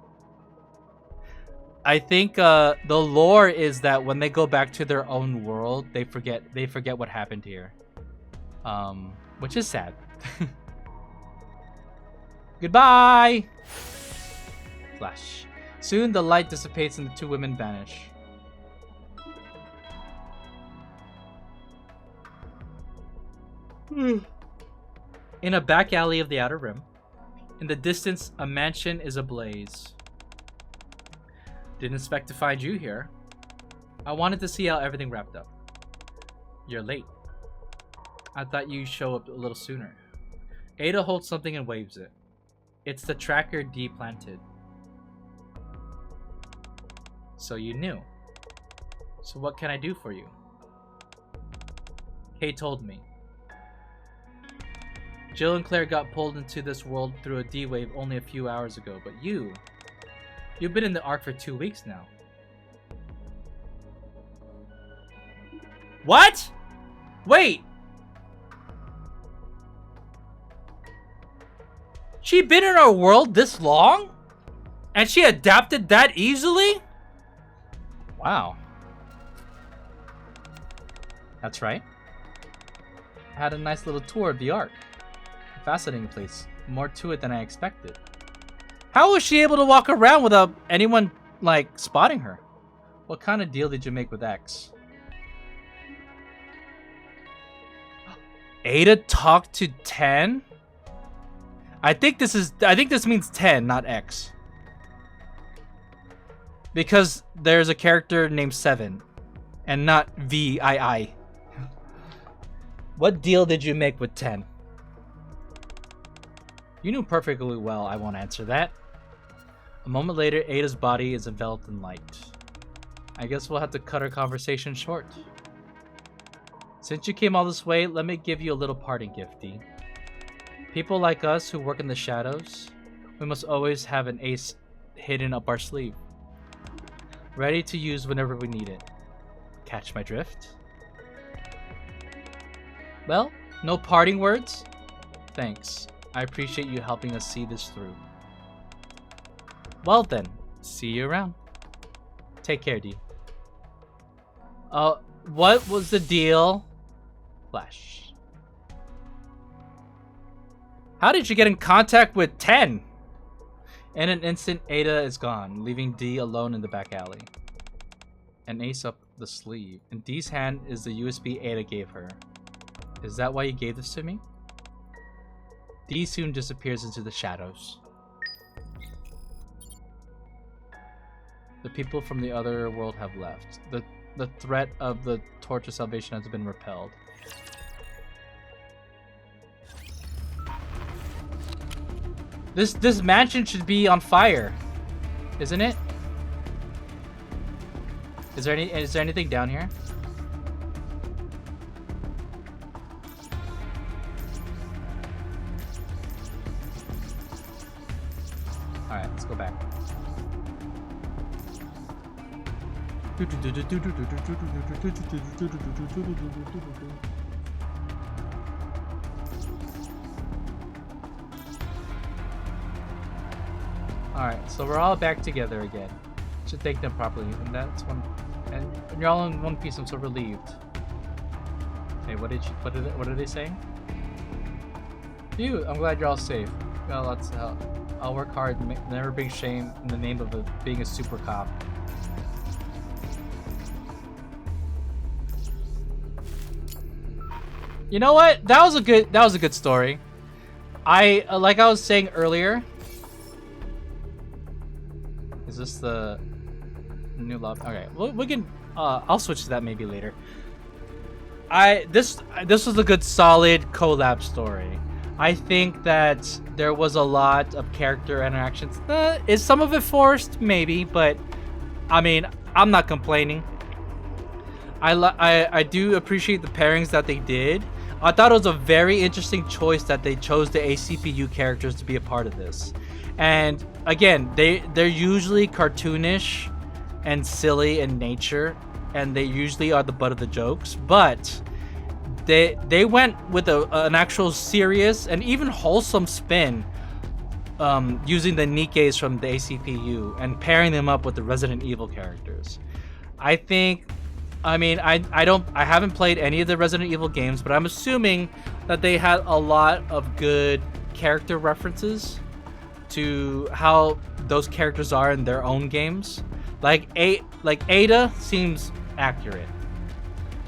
I think the lore is that when they go back to their own world, they forget what happened here. Which is sad. Goodbye! Flash. Soon the light dissipates and the 2 women vanish. In a back alley of the Outer Rim, in the distance, a mansion is ablaze. Didn't expect to find you here. I wanted to see how everything wrapped up. You're late. I thought you'd show up a little sooner. Ada holds something and waves it. It's the tracker D planted. So you knew. So what can I do for you? Kay told me. Jill and Claire got pulled into this world through a D-wave only a few hours ago, but you've been in the Ark for 2 weeks now. What? Wait! She been in our world this long? And she adapted that easily? Wow. That's right. I had a nice little tour of the Ark. Fascinating place. More to it than I expected. How was she able to walk around without anyone, like, spotting her? What kind of deal did you make with X? Ada talked to 10? I think this means 10, not X. Because there's a character named 7 and not VII. What deal did you make with 10? You knew perfectly well I won't answer that. A moment later, Ada's body is enveloped in light. I guess we'll have to cut our conversation short. Since you came all this way, let me give you a little parting gift, D. People like us who work in the shadows, we must always have an ace hidden up our sleeve. Ready to use whenever we need it. Catch my drift? Well, no parting words? Thanks. I appreciate you helping us see this through. Well then, see you around. Take care, D. What was the deal? Flash. How did you get in contact with 10? In an instant, Ada is gone, leaving D alone in the back alley. An ace up the sleeve. In D's hand is the USB Ada gave her. Is that why you gave this to me? D soon disappears into the shadows. The people from the other world have left. The threat of the torch of salvation has been repelled. This mansion should be on fire, isn't it? Is there anything down here? All right, let's go back. Alright, so we're all back together again. Should thank them properly, and that's one. And you're all in one piece. I'm so relieved. Hey, what are they saying? Phew, I'm glad you're all safe. Got lots of help. I'll work hard and never bring shame in the name of being a super cop. You know what? That was a good story. Like I was saying earlier. Is this the new love? Okay, we can. I'll switch to that maybe later. This was a good, solid collab story. I think that there was a lot of character interactions. Is some of it forced? Maybe, but I mean, I'm not complaining. I do appreciate the pairings that they did. I thought it was a very interesting choice that they chose the A.C.P.U. characters to be a part of this. And again, they're usually cartoonish and silly in nature, and they usually are the butt of the jokes, but they went with an actual serious and even wholesome spin, using the Nikkes from the A.C.P.U. and pairing them up with the Resident Evil characters. I haven't played any of the Resident Evil games, but I'm assuming that they had a lot of good character references to how those characters are in their own games. Like Ada seems accurate.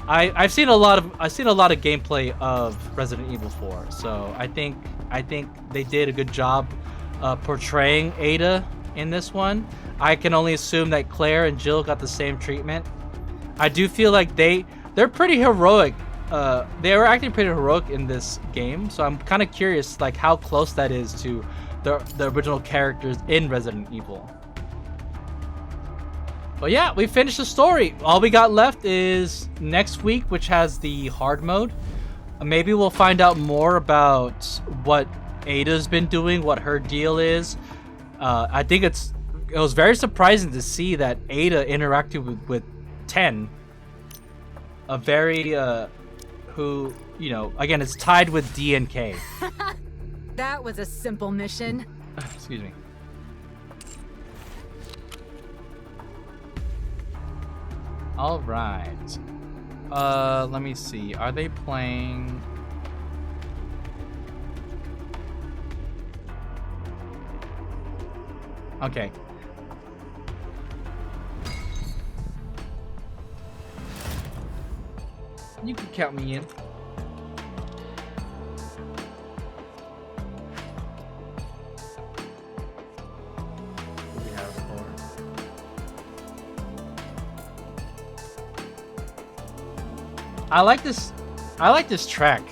I've seen a lot of gameplay of Resident Evil 4, so I think they did a good job portraying Ada in this one. I can only assume that Claire and Jill got the same treatment. I do feel like they're pretty heroic. They were acting pretty heroic in this game, so I'm kind of curious like how close that is to the original characters in Resident Evil. But yeah, we finished the story. All we got left is next week, which has the hard mode. Maybe we'll find out more about what Ada's been doing, what her deal is. I think it was very surprising to see that Ada interacted with 10. A very who, you know, again, is tied with D and K.
That was a simple mission.
Excuse me. All right. Let me see. Are they playing? Okay. You can count me in. I like this track.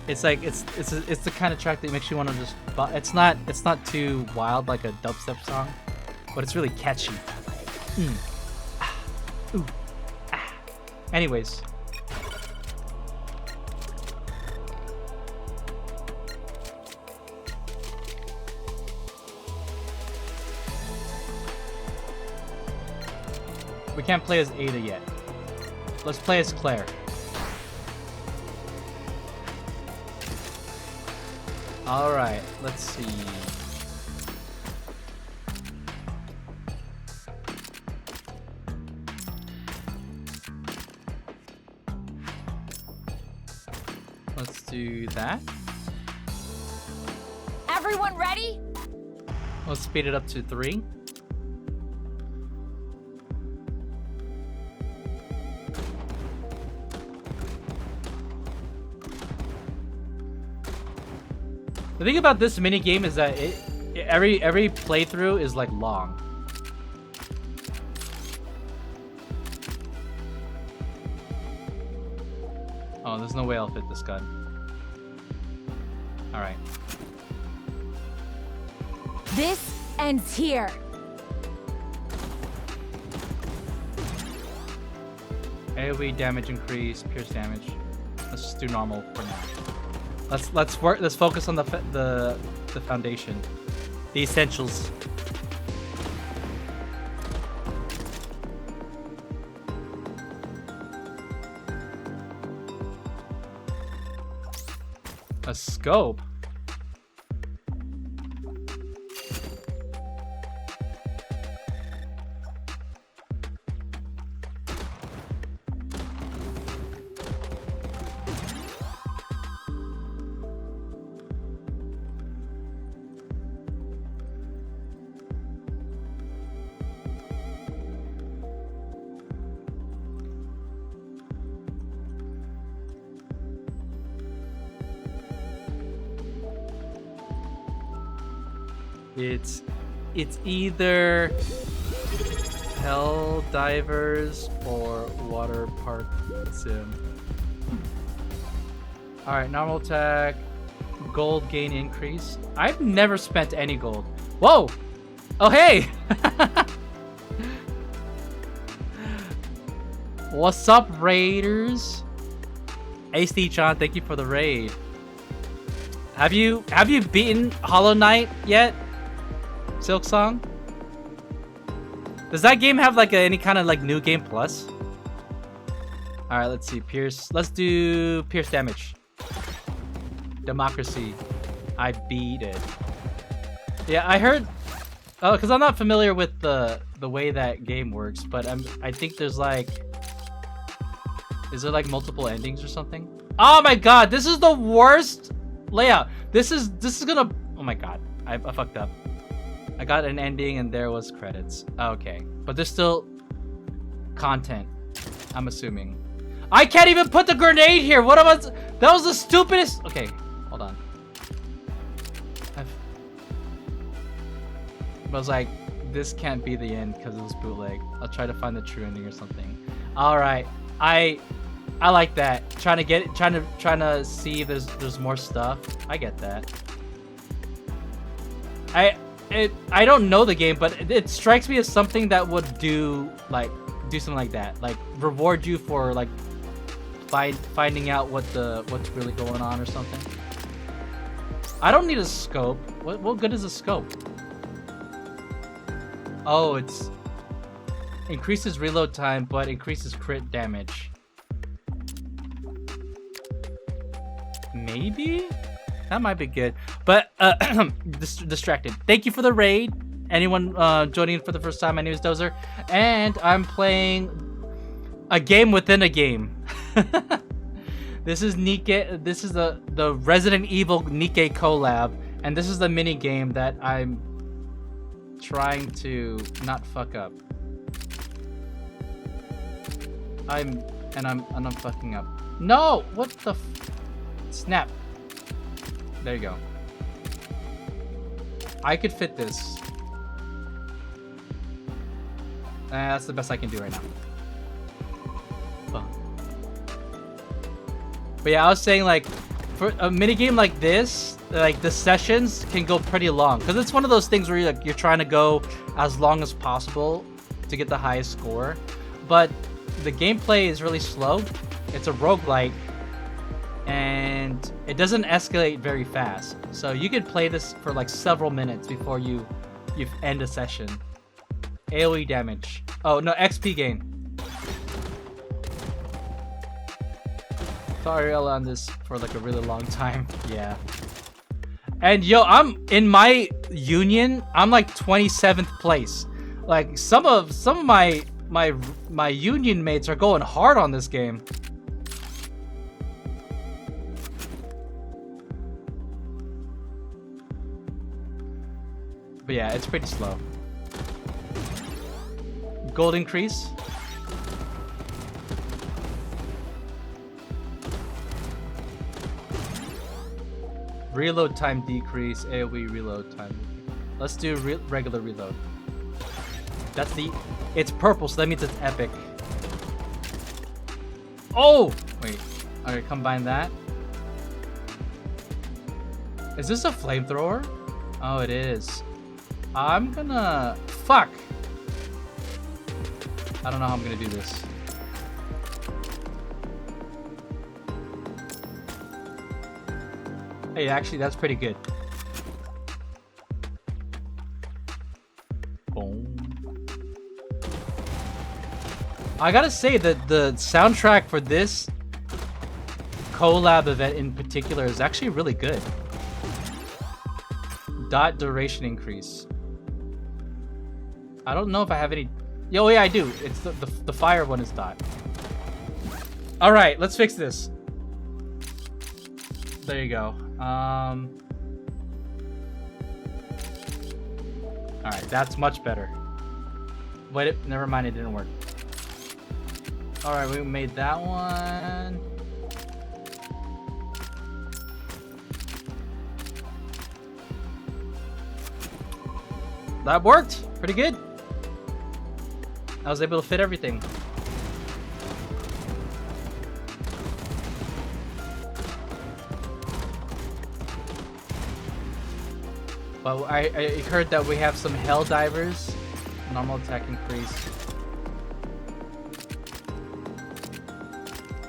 It's like it's the kind of track that makes you want to just. It's not too wild like a dubstep song, but it's really catchy. Ooh. Anyways. We can't play as Ada yet. Let's play as Claire. All right, let's see. Let's do that.
Everyone ready?
Let's speed it up to 3. The thing about this mini game is that every playthrough is like long. Oh, there's no way I'll fit this gun. All right.
This ends here.
AoE damage increase, pierce damage. Let's just do normal for now. Let's focus on the foundation, the essentials. A scope. It's either Hell Divers or Water Park Sim. Alright, normal attack, gold gain increase. I've never spent any gold. Whoa! Oh hey! What's up, Raiders? AC.Chan, thank you for the raid. Have you beaten Hollow Knight yet? Silk Song? Does that game have like any kind of like new game plus? All right, let's see. Pierce. Let's do pierce damage. Democracy. I beat it. Yeah, I heard. Oh, because I'm not familiar with the way that game works, but I think there's like. Is there like multiple endings or something? Oh my god, this is the worst layout. This is gonna. Oh my god, I fucked up. I got an ending and there was credits. Okay, but there's still content, I'm assuming. I can't even put the grenade here. What am I? That was the stupidest. Okay, hold on. I was like, this can't be the end because it was bootleg. I'll try to find the true ending or something. All right, I like that. Trying to see if there's more stuff. I get that. I don't know the game, but it strikes me as something that would do something like that, like reward you for like finding out what's really going on or something. I don't need a scope. What good is a scope? Oh, it's increases reload time, but increases crit damage. Maybe? That might be good, but distracted. Thank you for the raid. Anyone joining for the first time, my name is Dozer, and I'm playing a game within a game. This is Nikke. This is the Resident Evil Nikke collab, and this is the mini game that I'm trying to not fuck up. I'm fucking up. No, what the snap. There you go. I could fit this. That's the best I can do right now. But yeah, I was saying like, for a minigame like this, like the sessions can go pretty long. Because it's one of those things where you're trying to go as long as possible to get the highest score. But the gameplay is really slow. It's a roguelike. And it doesn't escalate very fast, so you could play this for like several minutes before you end a session. AoE damage. Oh no, XP gain. Thought Ariel on this for like a really long time. Yeah. And yo, I'm in my union. I'm like 27th place. Like some of my union mates are going hard on this game. But yeah, it's pretty slow. Gold increase. Reload time decrease, AoE reload time. Let's do regular reload. That's the... It's purple, so that means it's epic. Oh! Wait. Alright, combine that. Is this a flamethrower? Oh, it is. I'm gonna... Fuck! I don't know how I'm gonna do this. Hey, actually, that's pretty good. Boom. I gotta say that the soundtrack for this collab event in particular is actually really good. Dot duration increase. I don't know if I have any... Yo, yeah, I do. It's the fire one is dot. All right, let's fix this. There you go. All right, that's much better. Wait, never mind, it didn't work. All right, we made that one. That worked pretty good. I was able to fit everything. Well, I heard that we have some hell divers. Normal attack increase.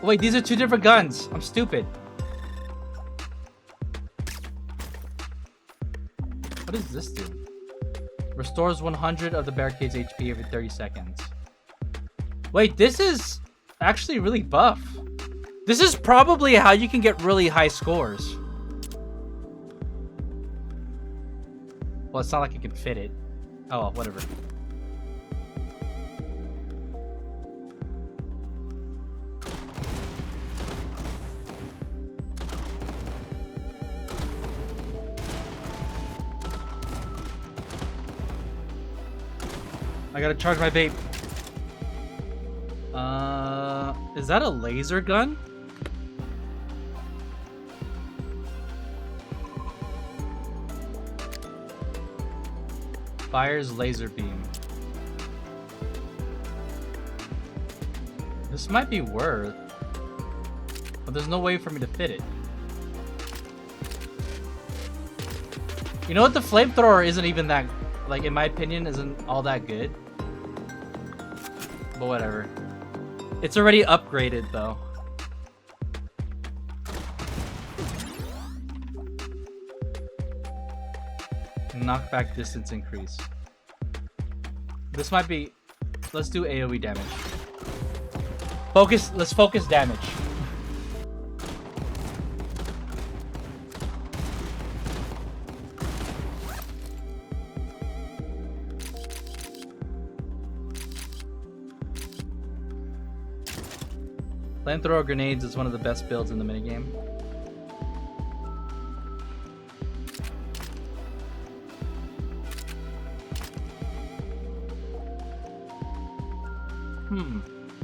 Wait, these are two different guns. I'm stupid. What does this do? Restores 100 of the barricade's HP every 30 seconds. Wait, this is actually really buff. This is probably how you can get really high scores. Well, it's not like you can fit it. Oh, well, whatever. I gotta charge my vape. Is that a laser gun? Fires laser beam. This might be worth, but there's no way for me to fit it. You know what? The flamethrower isn't even that, like, in my opinion, isn't all that good. But whatever. It's already upgraded though. Knockback distance increase. This might be... Let's do AoE damage. Focus. Let's focus damage. Flamethrower grenades is one of the best builds in the minigame.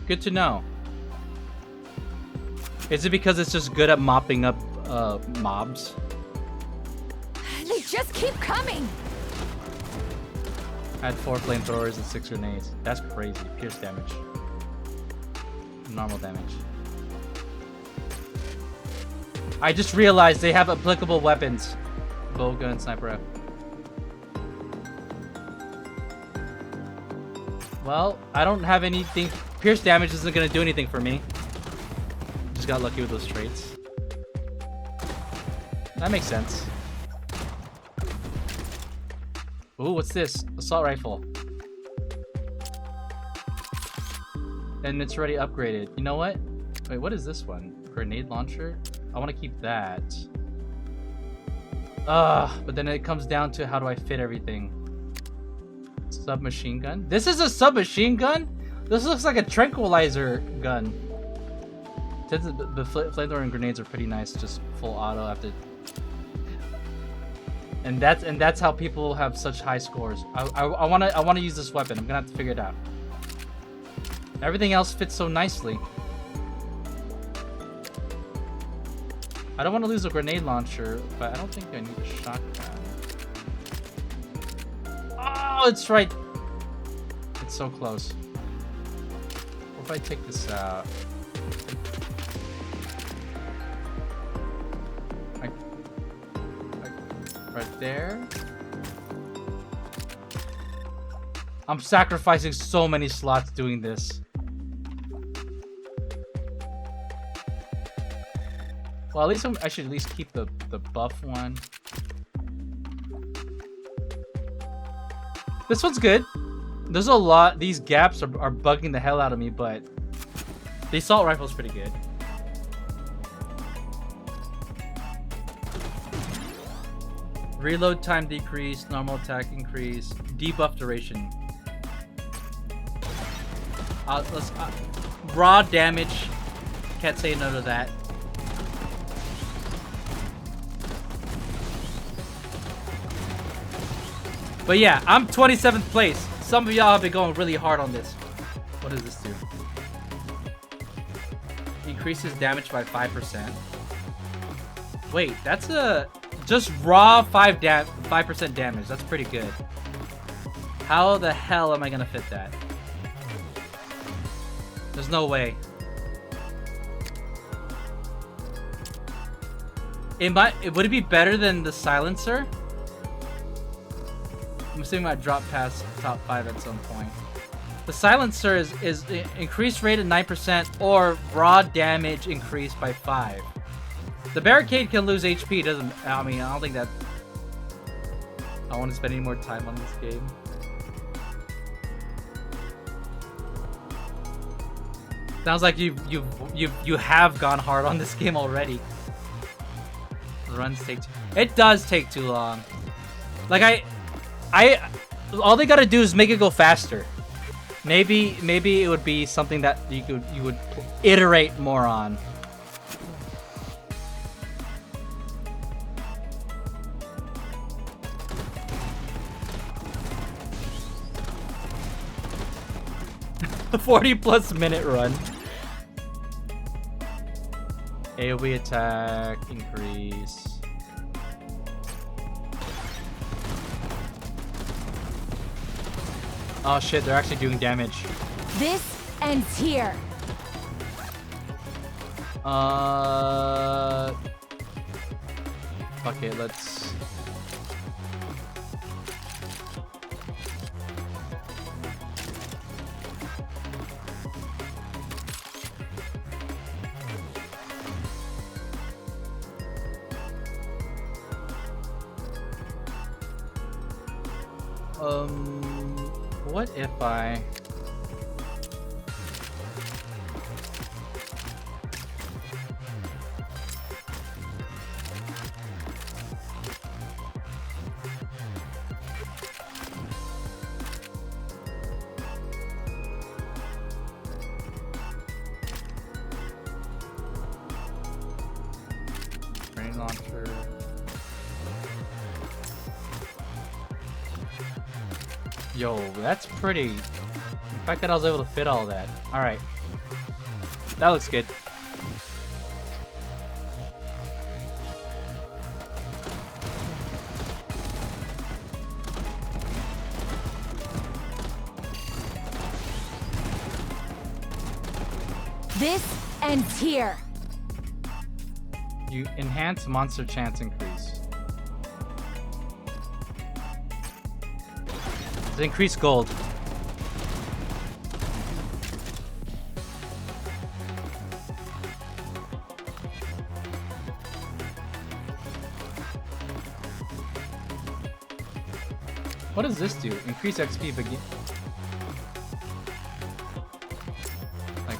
Good to know. Is it because it's just good at mopping up mobs?
They just keep coming!
I had 4 flamethrowers and 6 grenades. That's crazy. Pierce damage. Normal damage. I just realized they have applicable weapons. Bowgun, sniper rifle. Well, I don't have anything. Pierce damage isn't gonna do anything for me. Just got lucky with those traits. That makes sense. Ooh, what's this? Assault rifle. And it's already upgraded. You know what? Wait, what is this one? Grenade launcher? I want to keep that. But then it comes down to how do I fit everything. Submachine gun? This is a submachine gun? This looks like a tranquilizer gun. The flamethrower and grenades are pretty nice, just full auto after. And that's how people have such high scores. I wanna use this weapon. I'm gonna have to figure it out. Everything else fits so nicely. I don't want to lose a grenade launcher, but I don't think I need a shotgun. Oh, it's right. It's so close. What if I take this out? Right there. I'm sacrificing so many slots doing this. Well, at least I should at least keep the buff one. This one's good. There's a lot. These gaps are bugging the hell out of me, but the assault rifle's pretty good. Reload time decrease, normal attack increase, debuff duration. Raw damage. Can't say no to that. But yeah, I'm 27th place. Some of y'all have been going really hard on this. What does this do? Increases damage by 5%. Wait, that's a just raw 5% damage. That's pretty good. How the hell am I gonna fit that? There's no way. Would it be better than the silencer? I'm assuming I drop past top 5 at some point. The silencer is increased rate at 9% or raw damage increased by 5. The barricade can lose HP. Doesn't. I mean, I don't think that. I want to spend any more time on this game. Sounds like you have gone hard on this game already. The runs take. It does take too long. Like all they gotta do is make it go faster. Maybe it would be something that you would iterate more on. The 40+ minute run. AoE attack increase. Oh shit, they're actually doing damage.
This ends here.
Fuck it, let's. What if I... Grenade launcher... Yo, that's pretty. The fact that I was able to fit all that. Alright. That looks good.
This ends here.
You enhance monster chance increase. Increase gold. What does this do? Increase XP begin. Like.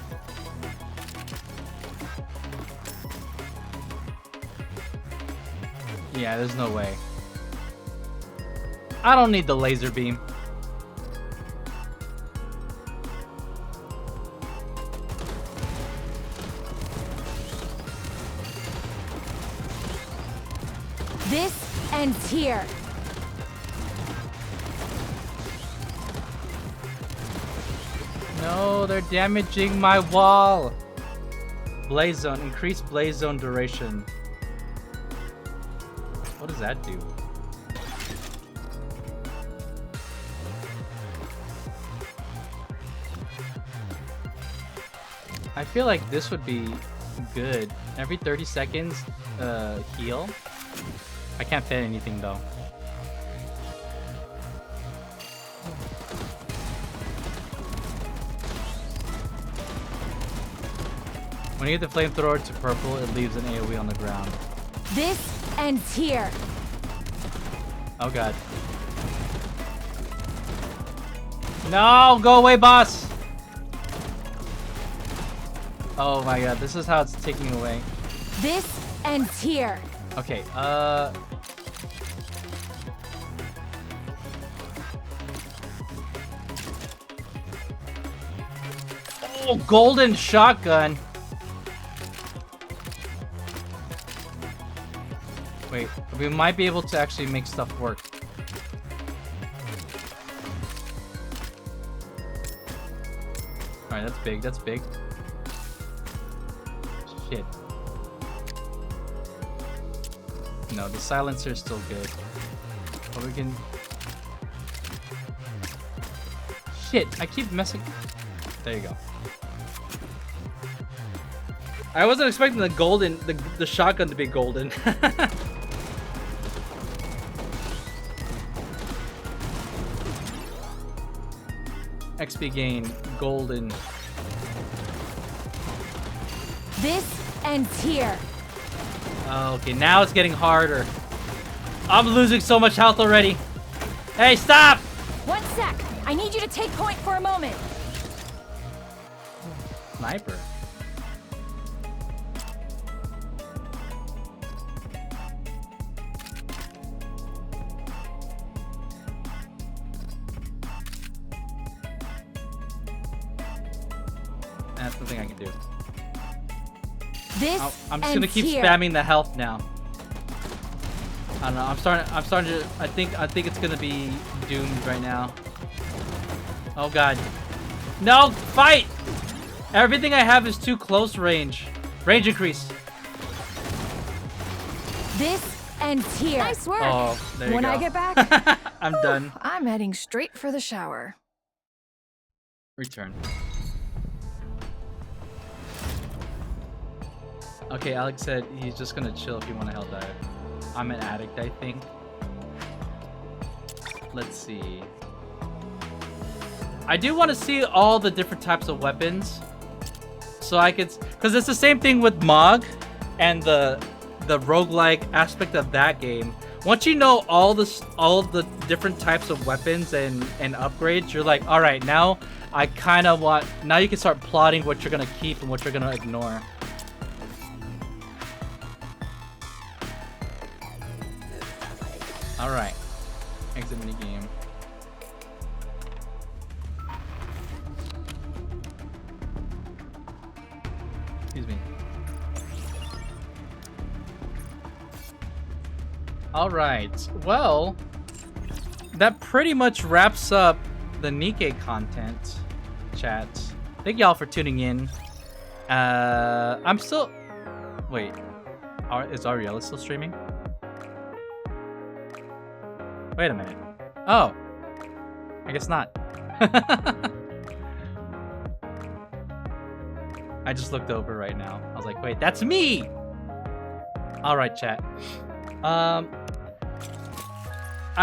Yeah, there's no way. I don't need the laser beam.
This ends here.
No, they're damaging my wall. Blaze zone, increase blaze zone duration. What does that do? I feel like this would be good. Every 30 seconds, heal. I can't fit anything though. When you get the flamethrower to purple, it leaves an AoE on the ground.
This ends here.
Oh god. No, go away, boss! Oh my god, this is how it's taking away.
This ends here.
Okay, Oh, golden shotgun! Wait, we might be able to actually make stuff work. Alright, that's big, that's big. Shit. No, the silencer is still good. But we can... Shit, I keep messing... There you go. I wasn't expecting the golden, the shotgun to be golden. XP gain, golden.
This ends here.
Okay, now it's getting harder. I'm losing so much health already. Hey, stop!
1 sec. I need you to take point for a moment.
Sniper. That's the thing I can do.
This
I'm just gonna keep
here.
spamming the health now. I don't know. I'm starting to. I think it's gonna be doomed right now. Oh god. No, fight! Everything I have is too close range. Range increase.
This ends here. Nice work.
Oh, there you
when
go.
I get back,
I'm done.
I'm heading straight for the shower.
Return. Okay, Alex said he's just gonna chill if you want to help diet. I'm an addict, I think. Let's see. I do want to see all the different types of weapons, so I could, because it's the same thing with Mog and the roguelike aspect of that game. Once you know all the different types of weapons and upgrades, you're like, all right, now I kind of want. Now you can start plotting what you're gonna keep and what you're gonna ignore. All right, exit mini game. Excuse me. All right. Well, that pretty much wraps up the Nikke content, chat. Thank y'all for tuning in. I'm still. Wait, is Ariella still streaming? Wait a minute. Oh, I guess not. I just looked over right now. I was like, wait, that's me! Alright, chat. I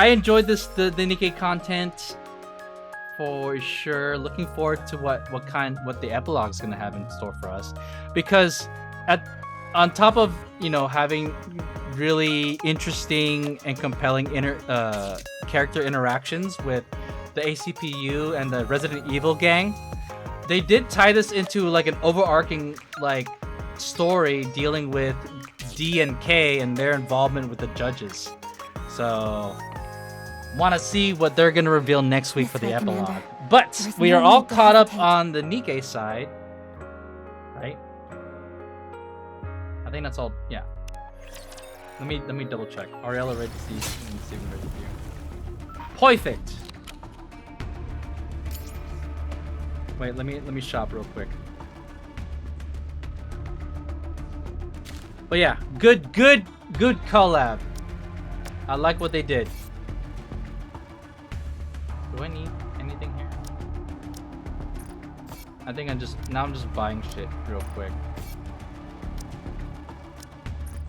enjoyed the Nikke content for sure. Looking forward to what the epilogue is gonna have in store for us. Because on top of, you know, having really interesting and compelling character interactions with the A.C.P.U. and the Resident Evil gang, they did tie this into like an overarching like story dealing with D and K and their involvement with the judges. So, want to see what they're gonna reveal next week for the epilogue. But we are all caught up on the Nikke side, right? I think that's all. Yeah. Let me double check. Ariella ready to see. Let me see if we're ready to view. Perfect. Wait, let me shop real quick. But yeah, good collab. I like what they did. Do I need anything here? I think I'm just buying shit real quick.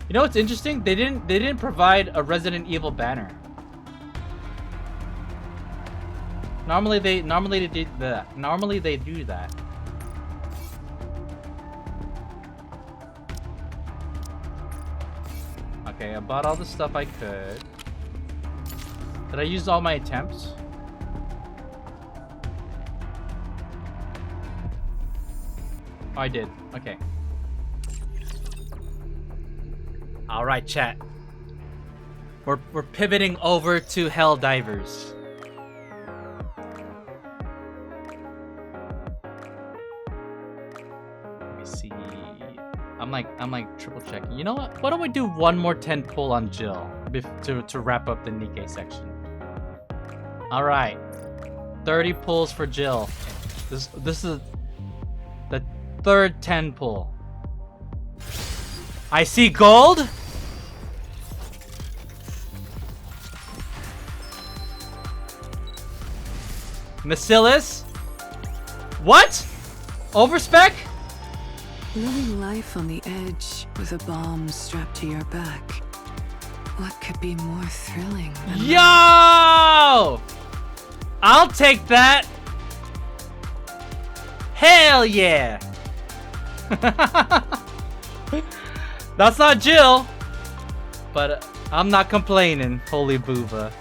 You know what's interesting? They didn't provide a Resident Evil banner. Normally they do that. Normally they do that. Okay, I bought all the stuff I could. Did I use all my attempts? Oh, I did. Okay. All right, chat. We're pivoting over to Helldivers. Let me see. I'm like triple checking. You know what? Why don't we do one more 10 pull on Jill to wrap up the Nikke section? All right. 30 pulls for Jill. This is the third 10 pull. I see gold. Bacillus? What? Overspec?
Living life on the edge with a bomb strapped to your back. What could be more thrilling than
Yo! I'll take that. Hell yeah. That's not Jill, but I'm not complaining. Holy boova.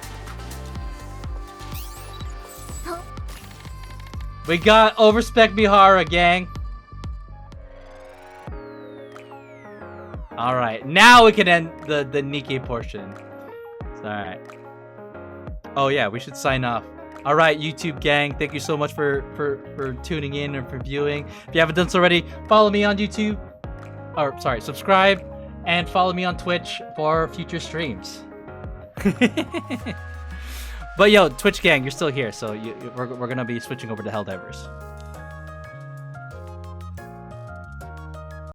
We got overspec Bihara, gang. All right, now we can end the Nikke portion. All right. Oh yeah, we should sign off. All right, YouTube gang, thank you so much for tuning in and for viewing. If you haven't done so already, follow me on YouTube. Or sorry, subscribe and follow me on Twitch for future streams. But yo, Twitch gang, you're still here, so we're gonna be switching over to Helldivers.